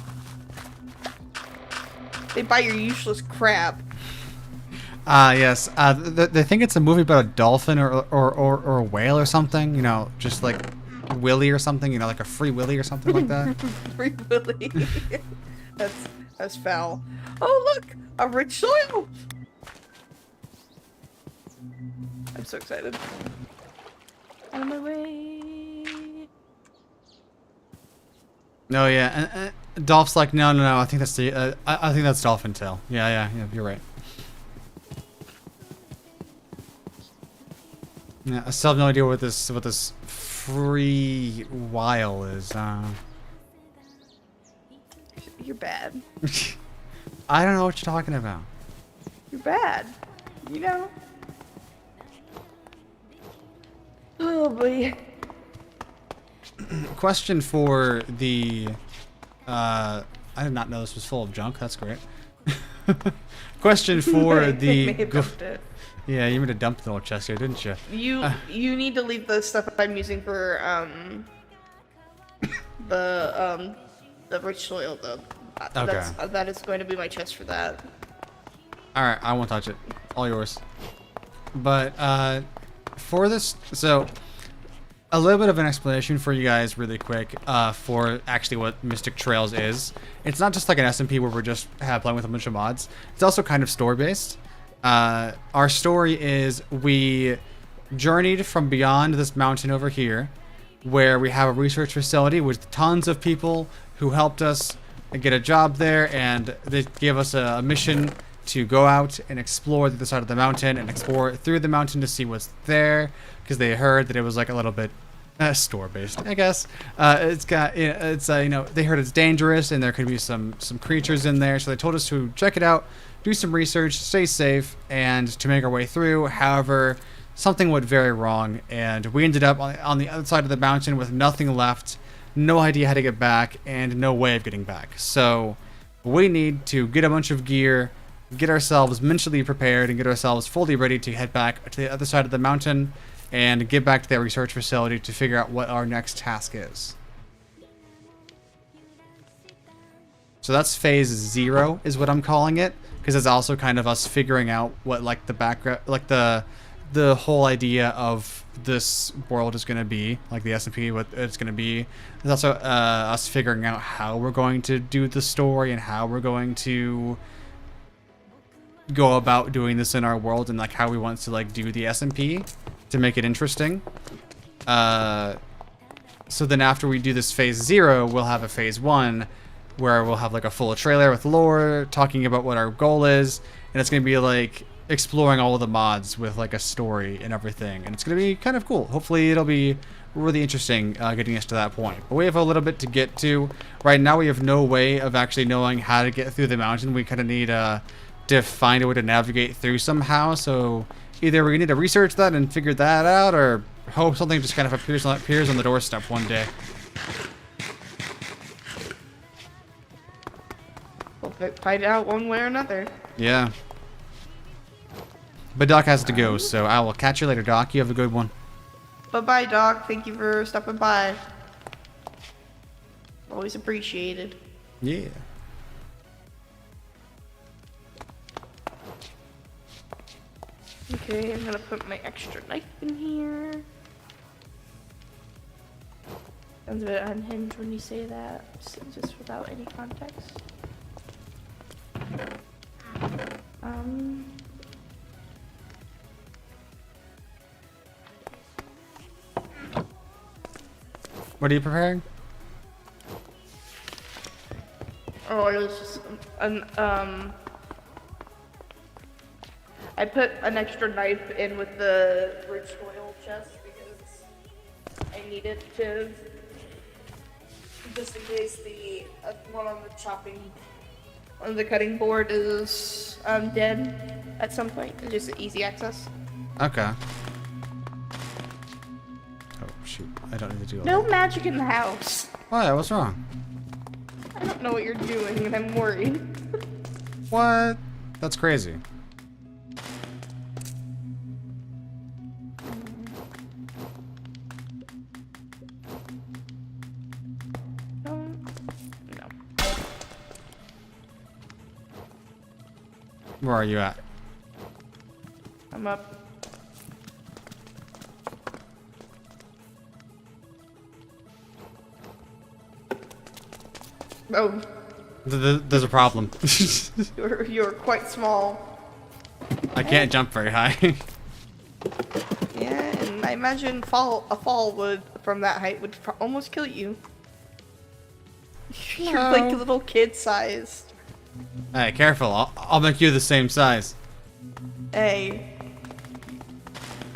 They buy your useless crap. Yes. They think it's a movie about a dolphin or a whale or something. You know, just like Willy or something. You know, like a Free Willy or something like that. Free Willy. That's foul. Oh look, a rich soil. I'm so excited. On my way. No, yeah. And Dolph's like, no. I think that's the. I think that's dolphin tail. Yeah. You're right. Yeah, I still have no idea what this free while is. You're bad. I don't know what you're talking about. You're bad. You know. Oh boy. Question for the. I did not know this was full of junk. That's great. Question for the. Yeah, you made a dump the little chest here, didn't you? You need to leave the stuff I'm using for the rich soil though. Okay. That is going to be my chest for that. All right, I won't touch it. All yours. But for this, so a little bit of an explanation for you guys, really quick, for actually what Mystic Trails is. It's not just like an SMP where we're just playing with a bunch of mods. It's also kind of story based. Our story is we journeyed from beyond this mountain over here, where we have a research facility with tons of people who helped us get a job there, and they gave us a mission to go out and explore the other side of the mountain and explore through the mountain to see what's there, because they heard that it was like a little bit store-based, I guess. It's got, you know, they heard it's dangerous and there could be some creatures in there, so they told us to check it out, do some research, stay safe, and to make our way through. However, something went very wrong, and we ended up on the other side of the mountain with nothing left, no idea how to get back, and no way of getting back. So we need to get a bunch of gear, get ourselves mentally prepared, and get ourselves fully ready to head back to the other side of the mountain and get back to that research facility to figure out what our next task is. So that's phase 0 is what I'm calling it, because it's also kind of us figuring out what like the background, like the the whole idea of this world is going to be, like the SMP, what it's going to be. There's also us figuring out how we're going to do the story and how we're going to go about doing this in our world, and like how we want to like do the SMP to make it interesting. So then after we do this phase 0, we'll have a phase 1 where we'll have like a full trailer with lore talking about what our goal is, and it's going to be like exploring all of the mods with like a story and everything, and it's going to be kind of cool. Hopefully it'll be really interesting getting us to that point. But we have a little bit to get to. Right now we have no way of actually knowing how to get through the mountain. We kind of need to find a way to navigate through somehow, so either we need to research that and figure that out, or hope something just kind of appears on the doorstep one day. We'll find out one way or another. Yeah. But Doc has to go, so I will catch you later, Doc. You have a good one. Bye-bye, Doc. Thank you for stopping by. Always appreciated. Yeah. Okay, I'm gonna put my extra knife in here. Sounds a bit unhinged when you say that, just without any context. What are you preparing? Oh, it was just I put an extra knife in with the rich oil chest because I needed to, just in case the one on the cutting board is dead at some point. It's just easy access. Okay. Oh shoot! I don't need to do all No that. magic in the house. Why? What's wrong? I don't know what you're doing, and I'm worried. What? That's crazy. No. Where are you at? I'm up. Oh, There's a problem. you're quite small. I can't jump very high. Yeah, and I imagine a fall would from that height would almost kill you. You're like a little kid sized. Hey, careful! I'll make you the same size. Hey,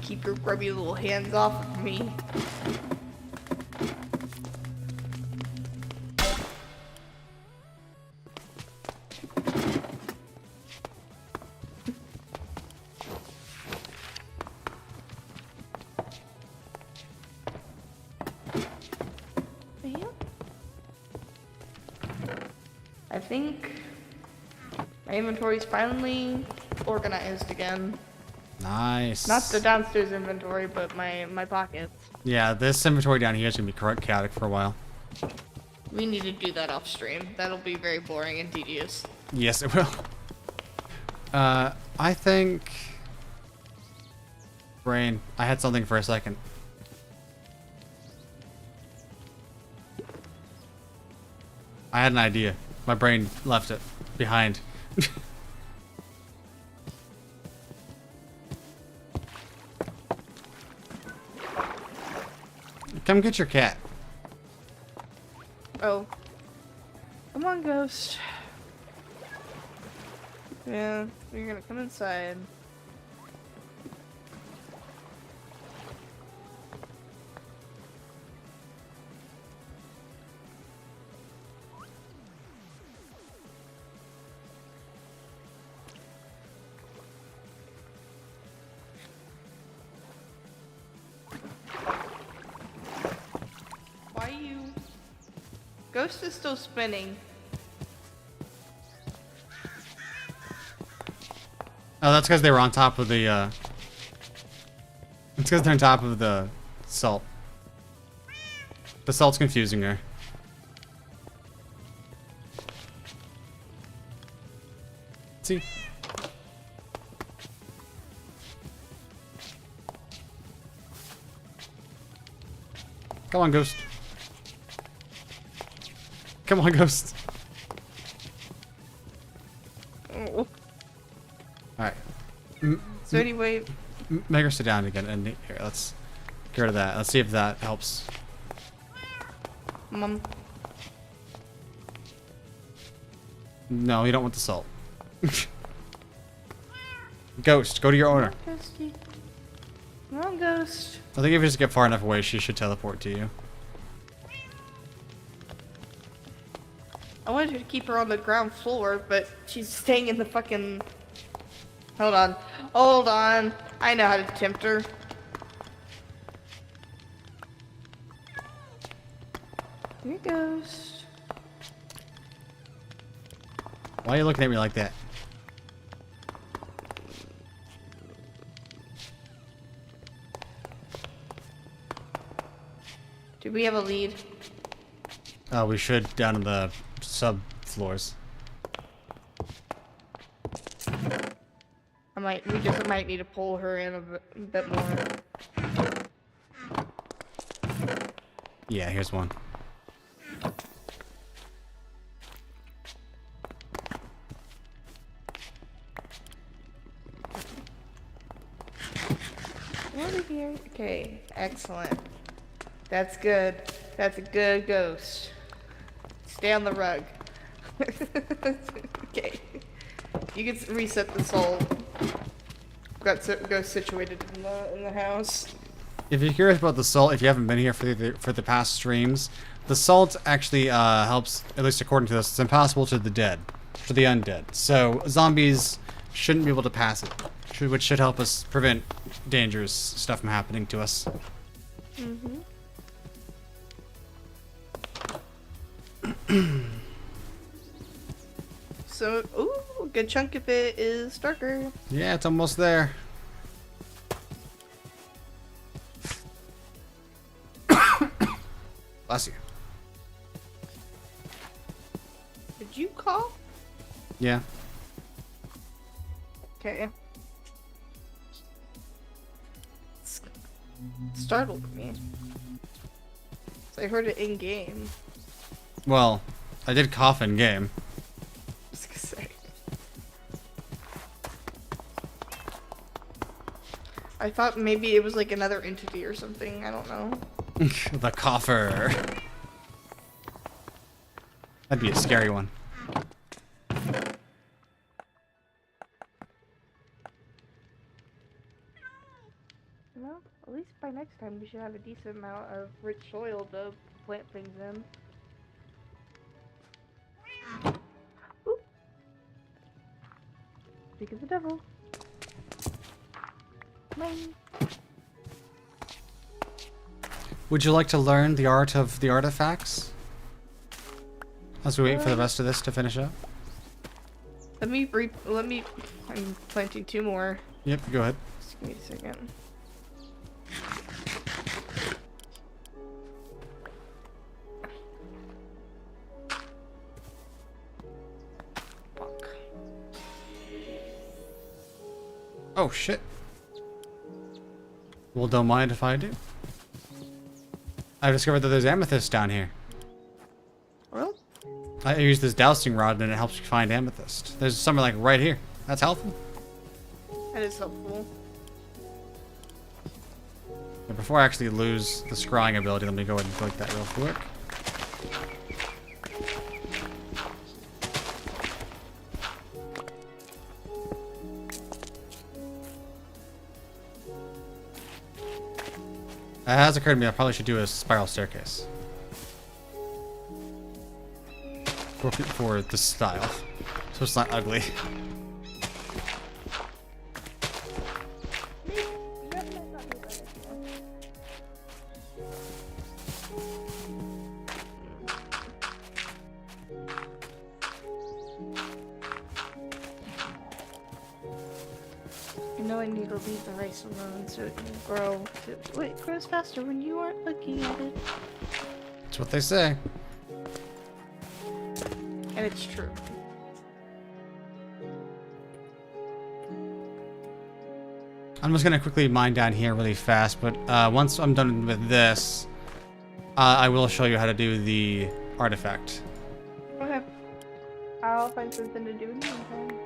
keep your grubby little hands off of me. I think my inventory's finally organized again. Nice. Not the downstairs inventory, but my pockets. Yeah, this inventory down here is gonna be chaotic for a while. We need to do that off stream. That'll be very boring and tedious. Yes, it will. I think... Brain, I had something for a second. I had an idea. My brain left it behind. Come get your cat. Oh. Come on, ghost. Yeah, you're gonna come inside. Why you... Ghost is still spinning. Oh, that's because they were on top of the, It's because they're on top of the salt. The salt's confusing her. See? Come on, Ghost. Come on, Ghost. Oh. Alright. So anyway, Make her sit down again. And here, let's get rid of that. Let's see if that helps. Mom. No, you don't want the salt. Ghost, go to your owner. Ghosty. Come on, Ghost. I think if you just get far enough away, she should teleport to you. I wanted to keep her on the ground floor, but she's staying in the fucking... Hold on. Hold on. I know how to tempt her. Here goes. Why are you looking at me like that? Do we have a lead? We should down in the sub floors. We just might need to pull her in a bit more. Yeah, here's one. Over here. Okay, excellent. That's good. That's a good ghost. Stay on the rug. Okay. You can reset the soul. Got ghost situated in the house. If you're curious about the salt, if you haven't been here for the past streams, the salt actually helps, at least according to this, it's impossible to the dead, to the undead. So zombies shouldn't be able to pass it, which should help us prevent dangerous stuff from happening to us. Mm-hmm. So, ooh, a good chunk of it is darker. Yeah, it's almost there. Bless you. Did you call? Yeah. Okay. Startled me. So I heard it in game. Well, I did cough in game. I was gonna say. I thought maybe it was like another entity or something. I don't know. The cougher. That'd be a scary one. Well, at least by next time we should have a decent amount of rich soil to plant things in. Ooh. Speak of the devil. Mine. Would you like to learn the art of the artifacts? As we wait for the rest of this to finish up. I'm planting 2 more. Yep, go ahead. Just give me a second. Fuck. Oh shit. Well, don't mind if I do. I've discovered that there's amethyst down here. Well, I use this dowsing rod and it helps you find amethyst. There's somewhere like right here. That's helpful. that is helpful. But before I actually lose the scrying ability, let me go ahead and click that real quick. It has occurred to me I probably should do a spiral staircase. For this style. So it's not ugly. I know I need to leave the rice alone so it can grow. It grows faster when you aren't looking at it. That's what they say. And it's true. I'm just gonna quickly mine down here really fast, but once I'm done with this, I will show you how to do the artifact. Okay. I'll find something to do in the meantime.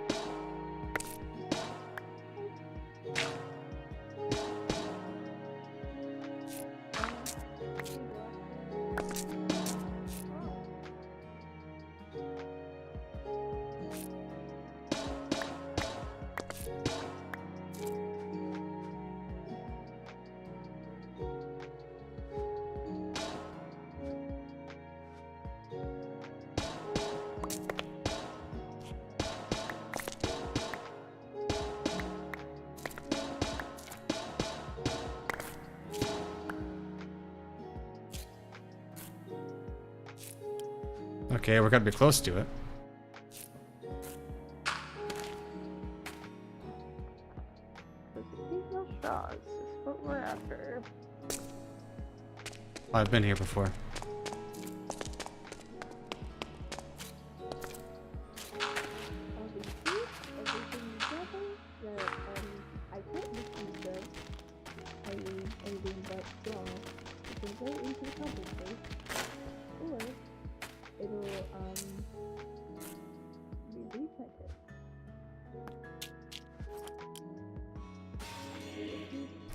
Okay, we're gonna be close to it. Occasional straws is what we're after. I've been here before.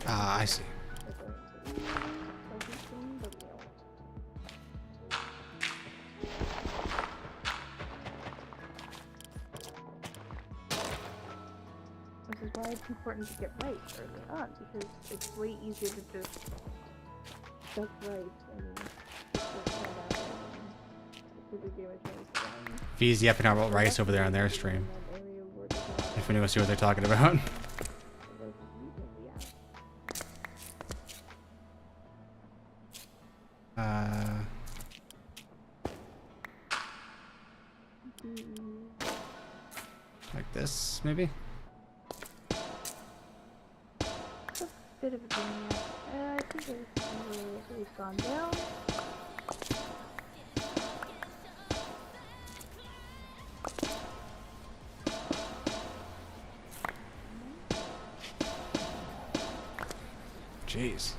Ah, I see. This is why it's important to get right early on, because it's way easier to just stuff right and just find out and the game is really fun. V's yapping about rice over there on their stream. If anyone see what they're talking about. Like this, maybe? It's a bit of a thing, yeah. I think it's gone down. Jeez.